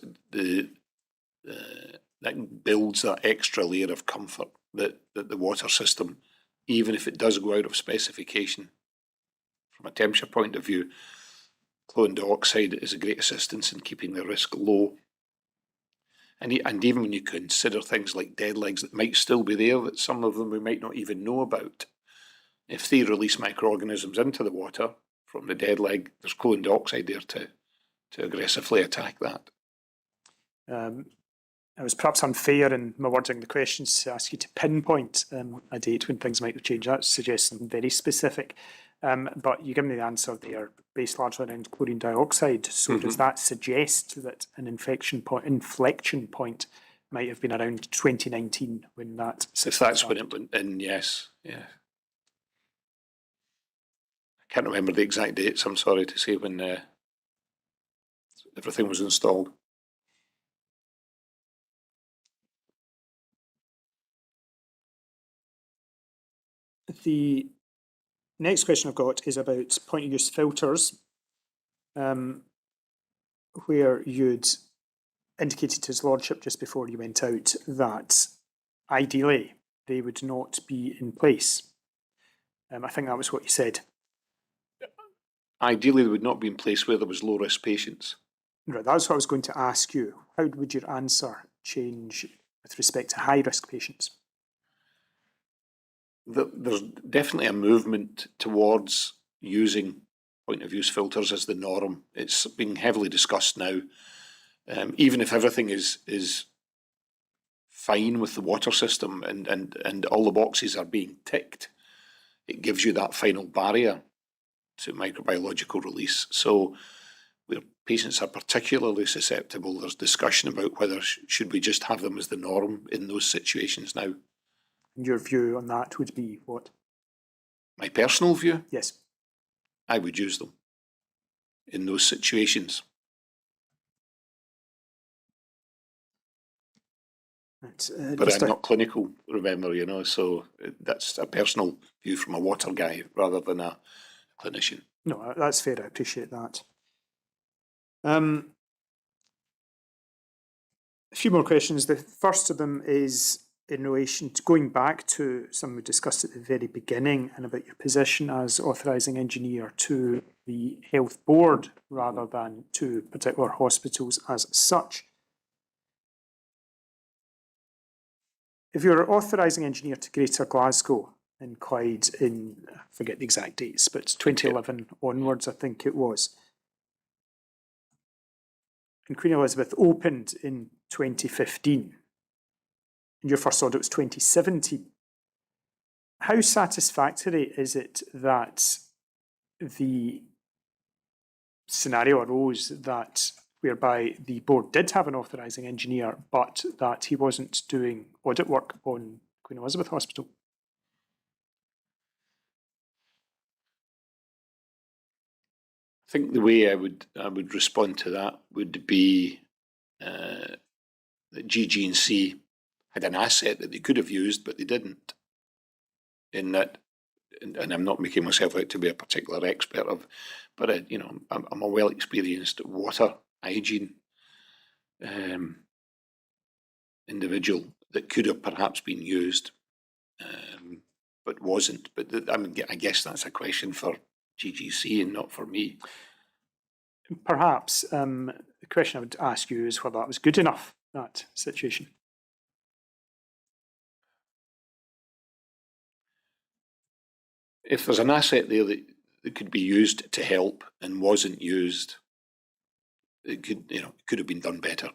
that builds that extra layer of comfort that the water system, even if it does go out of specification, from a temperature point of view, chlorine dioxide is a great assistance in keeping the risk low. And even when you consider things like dead legs that might still be there, that some of them we might not even know about, if they release microorganisms into the water from the dead leg, there's chlorine dioxide there to aggressively attack that. It was perhaps unfair in my wording the questions to ask you to pinpoint a date when things might have changed. That suggests something very specific. But you give me the answer there, based largely around chlorine dioxide. So does that suggest that an inflection point might have been around 2019 when that? If that's when it went in, yes, yeah. I can't remember the exact dates, I'm sorry to say, when everything was installed. The next question I've got is about point of use filters, where you'd indicated to His Lordship just before you went out that ideally they would not be in place. I think that was what you said. Ideally, they would not be in place where there was low-risk patients. Right, that's what I was going to ask you. How would your answer change with respect to high-risk patients? There's definitely a movement towards using point-of-use filters as the norm. It's being heavily discussed now. Even if everything is fine with the water system and all the boxes are being ticked, it gives you that final barrier to microbiological release. So where patients are particularly susceptible, there's discussion about whether should we just have them as the norm in those situations now. Your view on that would be what? My personal view? Yes. I would use them in those situations. But I'm not clinical, remember, so that's a personal view from a water guy rather than a clinician. No, that's fair, I appreciate that. A few more questions. The first of them is in relation to going back to something we discussed at the very beginning and about your position as authorising engineer to the health board rather than to particular hospitals as such. if you're authorising engineer to Greater Glasgow and Clyde in, I forget the exact dates, but 2011 onwards, I think it was, and Queen Elizabeth opened in 2015, and your first audit was 2017, how satisfactory is it that the scenario arose that whereby the board did have an authorising engineer, but that he wasn't doing audit work on Queen Elizabeth Hospital? I think the way I would respond to that would be that GG&C had an asset that they could have used, but they didn't. In that, and I'm not making myself out to be a particular expert of, but I'm a well experienced water hygiene individual that could have perhaps been used, but wasn't. But I guess that's a question for GGC and not for me. Perhaps the question I would ask you is whether that was good enough, that situation. If there's an asset there that could be used to help and wasn't used, it could have been done better.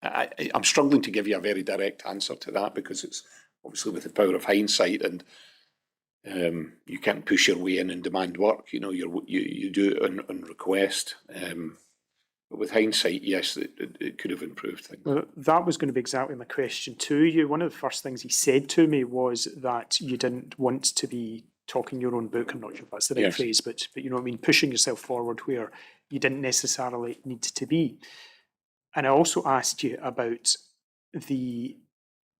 I'm struggling to give you a very direct answer to that because it's obviously with the power of hindsight, and you can't push your way in and demand work. You do it on request. But with hindsight, yes, it could have improved things. Well, that was going to be exactly my question to you. One of the first things he said to me was that you didn't want to be talking your own book. I'm not sure if that's the right phrase, but you know what I mean, pushing yourself forward where you didn't necessarily need to be. And I also asked you about the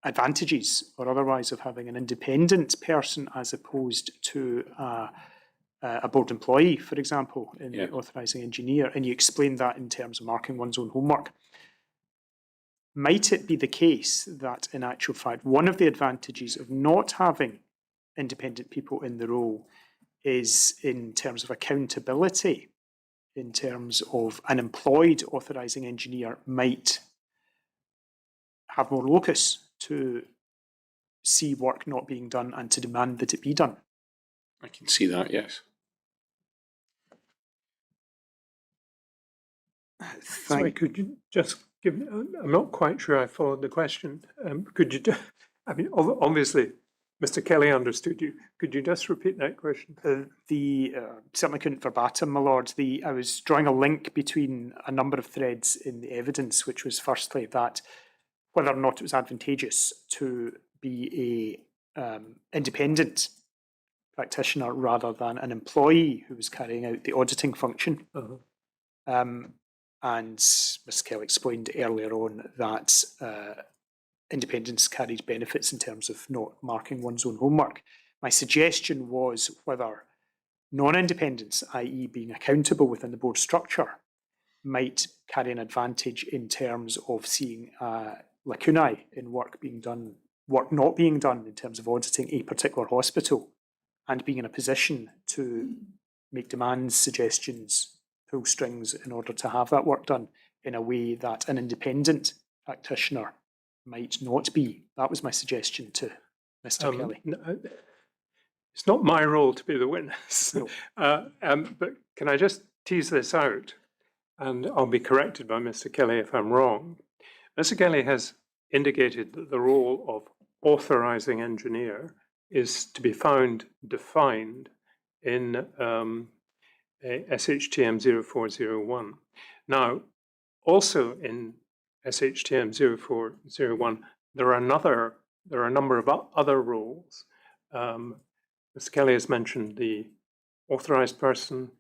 advantages or otherwise of having an independent person as opposed to a board employee, for example, in the authorising engineer, and you explained that in terms of marking one's own homework. Might it be the case that, in actual fact, one of the advantages of not having independent people in the role is in terms of accountability, in terms of an employed authorising engineer might have more locus to see work not being done and to demand that it be done? I can see that, yes. Sorry, could you just give me, I'm not quite sure I followed the question. Could you, obviously, Mr. Kelly understood you. Could you just repeat that question? Certainly couldn't verbatim, my lord. I was drawing a link between a number of threads in the evidence, which was firstly that whether or not it was advantageous to be a independent practitioner rather than an employee who was carrying out the auditing function. And Mr. Kelly explained earlier on that independence carried benefits in terms of not marking one's own homework. My suggestion was whether non-independence, i.e. being accountable within the board structure, might carry an advantage in terms of seeing lacunae in work not being done in terms of auditing a particular hospital and being in a position to make demands, suggestions, pull strings in order to have that work done in a way that an independent practitioner might not be. That was my suggestion to Mr. Kelly. It's not my role to be the witness. No. But can I just tease this out? And I'll be corrected by Mr. Kelly if I'm wrong. Mr. Kelly has indicated that the role of authorising engineer is to be found defined in SHTM 0401. Now, also in SHTM 0401, there are a number of other roles. Mr. Kelly has mentioned the authorised person,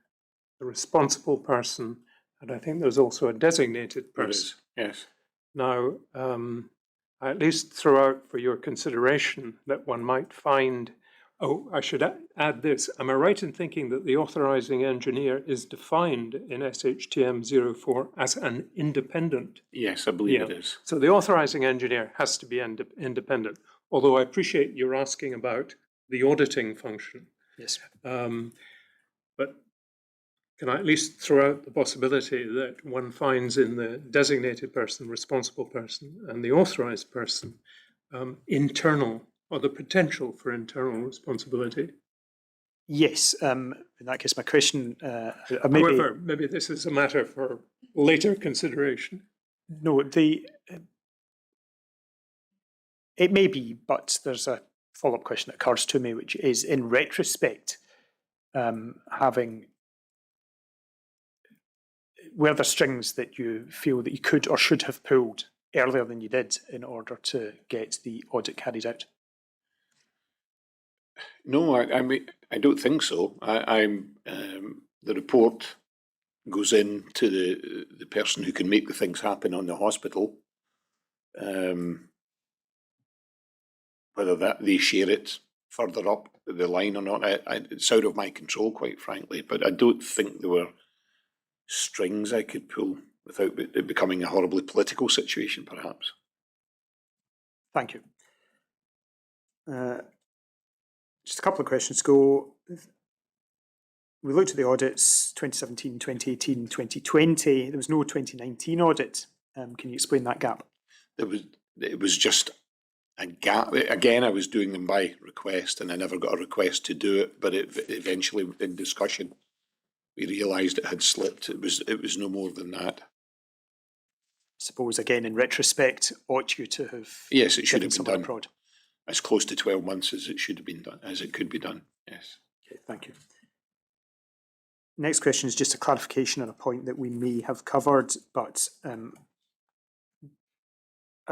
the responsible person, and I think there's also a designated person. Yes. Now, I at least throw out for your consideration that one might find, I should add this. Am I right in thinking that the authorising engineer is defined in SHTM 04 as an independent? Yes, I believe it is. So the authorising engineer has to be independent, although I appreciate you're asking about the auditing function. Yes. But can I at least throw out the possibility that one finds in the designated person, responsible person, and the authorised person, internal, or the potential for internal responsibility. Yes, in that case, my question, However, maybe this is a matter for later consideration. no, it may be, but there's a follow-up question that occurs to me, which is, in retrospect, were there strings that you feel that you could or should have pulled earlier than you did in order to get the audit carried out? No, I mean, I don't think so. The report goes in to the person who can make the things happen on the hospital. Whether that they share it further up the line or not, it's out of my control, quite frankly. But I don't think there were strings I could pull without it becoming a horribly political situation, perhaps. Thank you. Just a couple of questions ago. We looked at the audits 2017, 2018, 2020. There was no 2019 audit. Can you explain that gap? It was just a gap. Again, I was doing them by request, and I never got a request to do it. But eventually, in discussion, we realised it had slipped. It was no more than that. I suppose, again, in retrospect, ought you to have? Yes, it should have been done. Abroad. As close to 12 months as it should have been done, as it could be done. Yes. Okay, thank you. Next question is just a clarification on a point that we may have covered, but are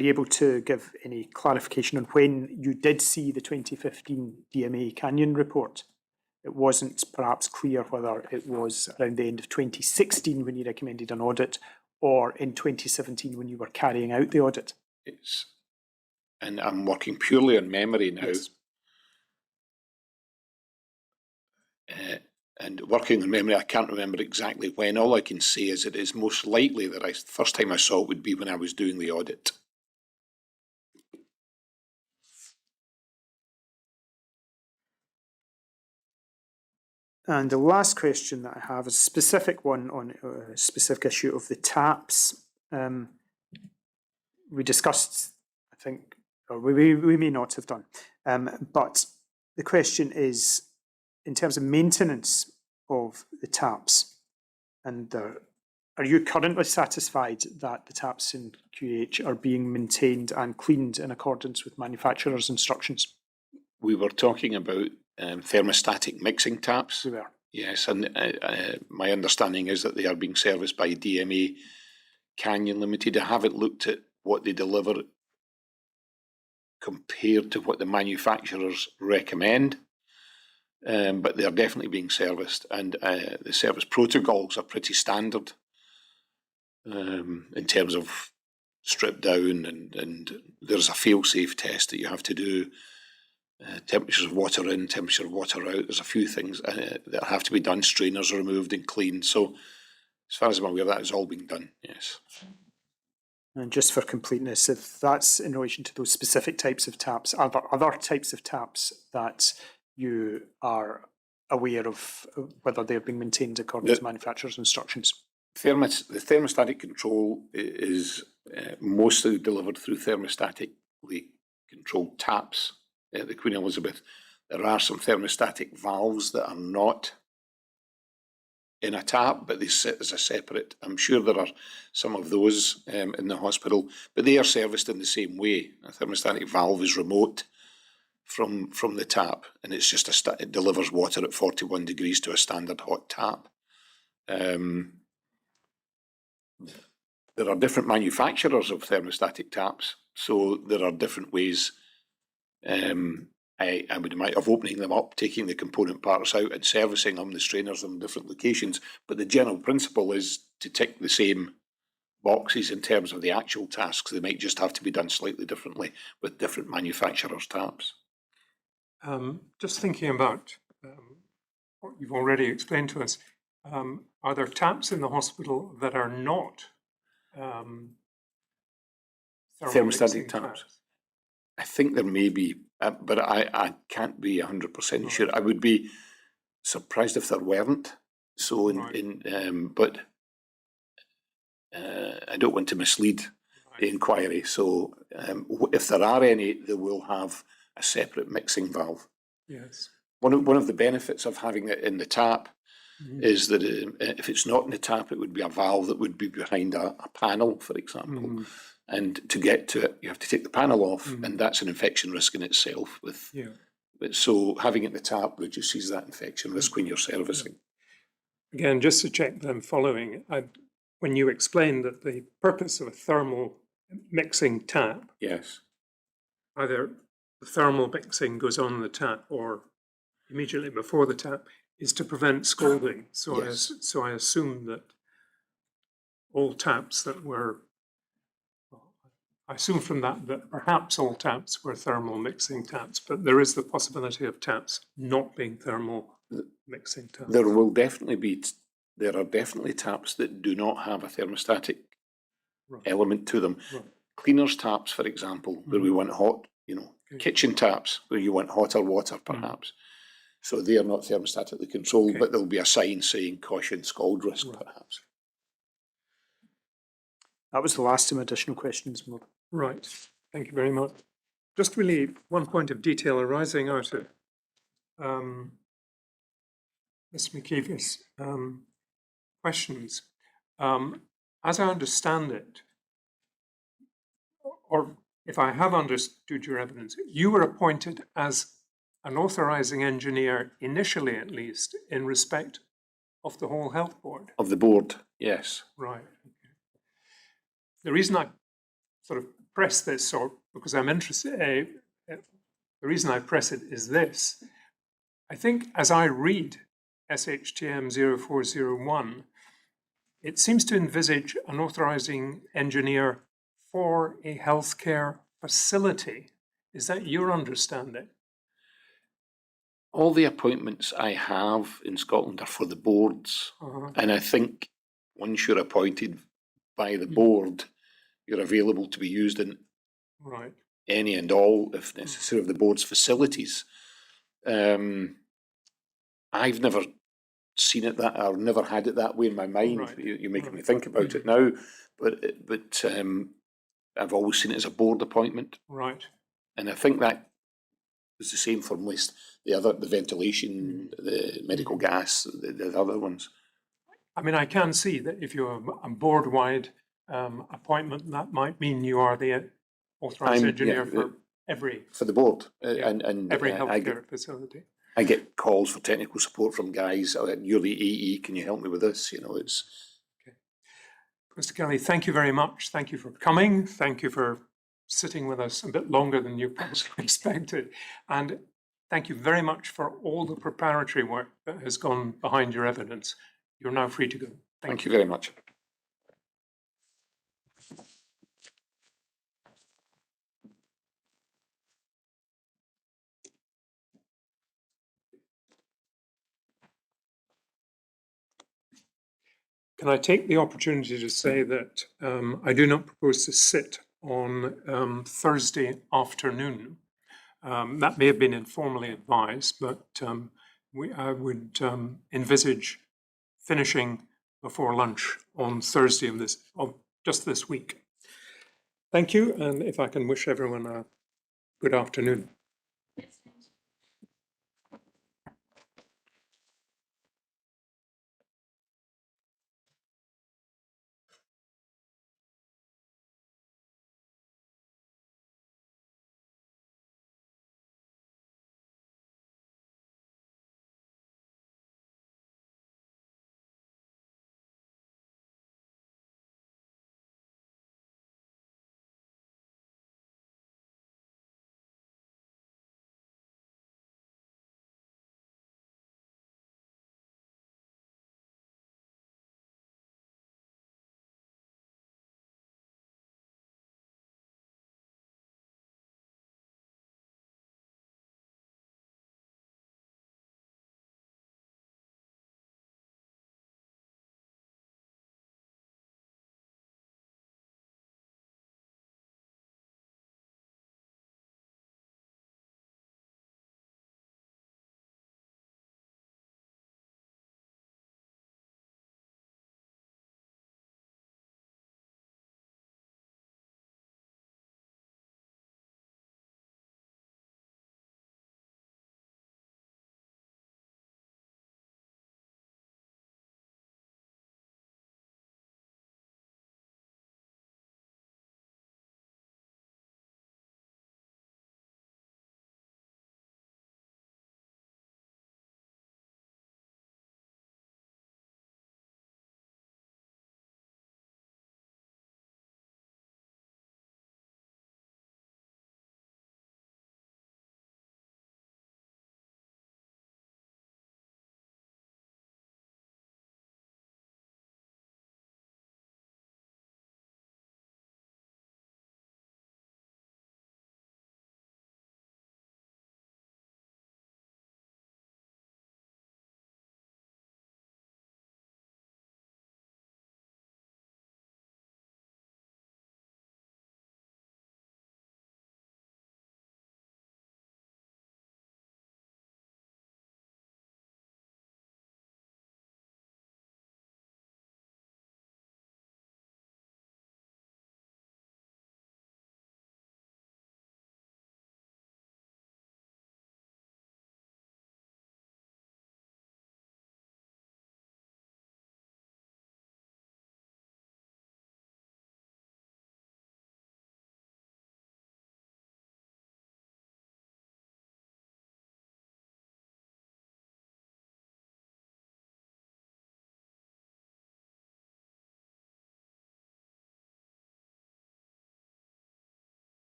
you able to give any clarification on when you did see the 2015 DMA Canyon report? It wasn't perhaps clear whether it was around the end of 2016 when you recommended an audit, or in 2017 when you were carrying out the audit. And I'm working purely on memory now. Yes. And working on memory, I can't remember exactly when. All I can say is it is most likely that the first time I saw it would be when I was doing the audit. And the last question that I have is a specific one on a specific issue of the TAPs. We discussed, I think, or we may not have done, but the question is, in terms of maintenance of the TAPs, and are you currently satisfied that the TAPs in QH are being maintained and cleaned in accordance with manufacturers' instructions? We were talking about thermostatic mixing taps. We were. Yes, and my understanding is that they are being serviced by DMA Canyon Limited. I haven't looked at what they deliver compared to what the manufacturers recommend, but they are definitely being serviced, and the service protocols are pretty standard in terms of strip down, and there's a fail-safe test that you have to do. Temperatures of water in, temperature of water out. There's a few things that have to be done. Strainers removed and cleaned. So, as far as I'm aware, that is all being done. Yes. And just for completeness, if that's in relation to those specific types of taps, are there other types of taps that you are aware of whether they're being maintained according to manufacturers' instructions? The thermostatic control is mostly delivered through thermostatically controlled taps. The Queen Elizabeth. There are some thermostatic valves that are not in a tap, but they sit as a separate. I'm sure there are some of those in the hospital, but they are serviced in the same way. A thermostatic valve is remote from the tap, and it's just it delivers water at 41 degrees to a standard hot tap. There are different manufacturers of thermostatic taps, so there are different ways. I would imagine of opening them up, taking the component parts out and servicing them, the strainers in different locations. But the general principle is to tick the same boxes in terms of the actual tasks. They might just have to be done slightly differently with different manufacturers' taps. Just thinking about what you've already explained to us, are there taps in the hospital that are not thermostatic taps? I think there may be, but I can't be 100% sure. I would be surprised if there weren't. So, but I don't want to mislead the inquiry. So if there are any, they will have a separate mixing valve. Yes. One of the benefits of having it in the tap is that if it's not in the tap, it would be a valve that would be behind a panel, for example. And to get to it, you have to take the panel off, and that's an infection risk in itself. So having it in the tap reduces that infection risk when you're servicing. Again, just to check that I'm following, when you explained that the purpose of a thermal mixing tap, Yes. either the thermal mixing goes on the tap or immediately before the tap, is to prevent scalding. So, Yes. I assume that all taps that were, I assume from that perhaps all taps were thermal mixing taps, but there is the possibility of taps not being thermal mixing taps. There will definitely be, there are definitely taps that do not have a thermostatic element to them. Cleaners taps, for example, where we want hot, kitchen taps where you want hotter water, perhaps. So they are not thermostatically controlled, but there'll be a sign saying caution, scald risk, perhaps. That was the last of my additional questions, Bob. Right, thank you very much. Just really one point of detail arising out of Ms. McKeever's questions. As I understand it, or if I have understood your evidence, you were appointed as an authorising engineer, initially at least, in respect of the whole health board. Of the board, yes. Right. Okay. The reason I sort of press this, or because I'm interested, the reason I press it is this. I think as I read SHTM 0401, it seems to envisage an authorising engineer for a healthcare facility. Is that your understanding? All the appointments I have in Scotland are for the boards. And I think once you're appointed by the board, you're available to be used in any and all, if necessary, of the board's facilities. I've never seen it that, I've never had it that way in my mind. You're making me think about it now, but I've always seen it as a board appointment. Right. And I think that was the same for most the ventilation, the medical gas, the other ones. I mean, I can see that if you're a board-wide appointment, that might mean you are the authorised engineer for the board and every healthcare facility. I get calls for technical support from guys. You're the AE. Can you help me with this? It's. Okay. Mr. Kelly, thank you very much. Thank you for coming. Thank you for sitting with us a bit longer than you probably expected. And thank you very much for all the preparatory work that has gone behind your evidence. You're now free to go. Thank you very much. Can I take the opportunity to say that I do not propose to sit on Thursday afternoon. That may have been informally advised, but I would envisage finishing before lunch on Thursday of just this week. Thank you, and if I can wish everyone a good afternoon.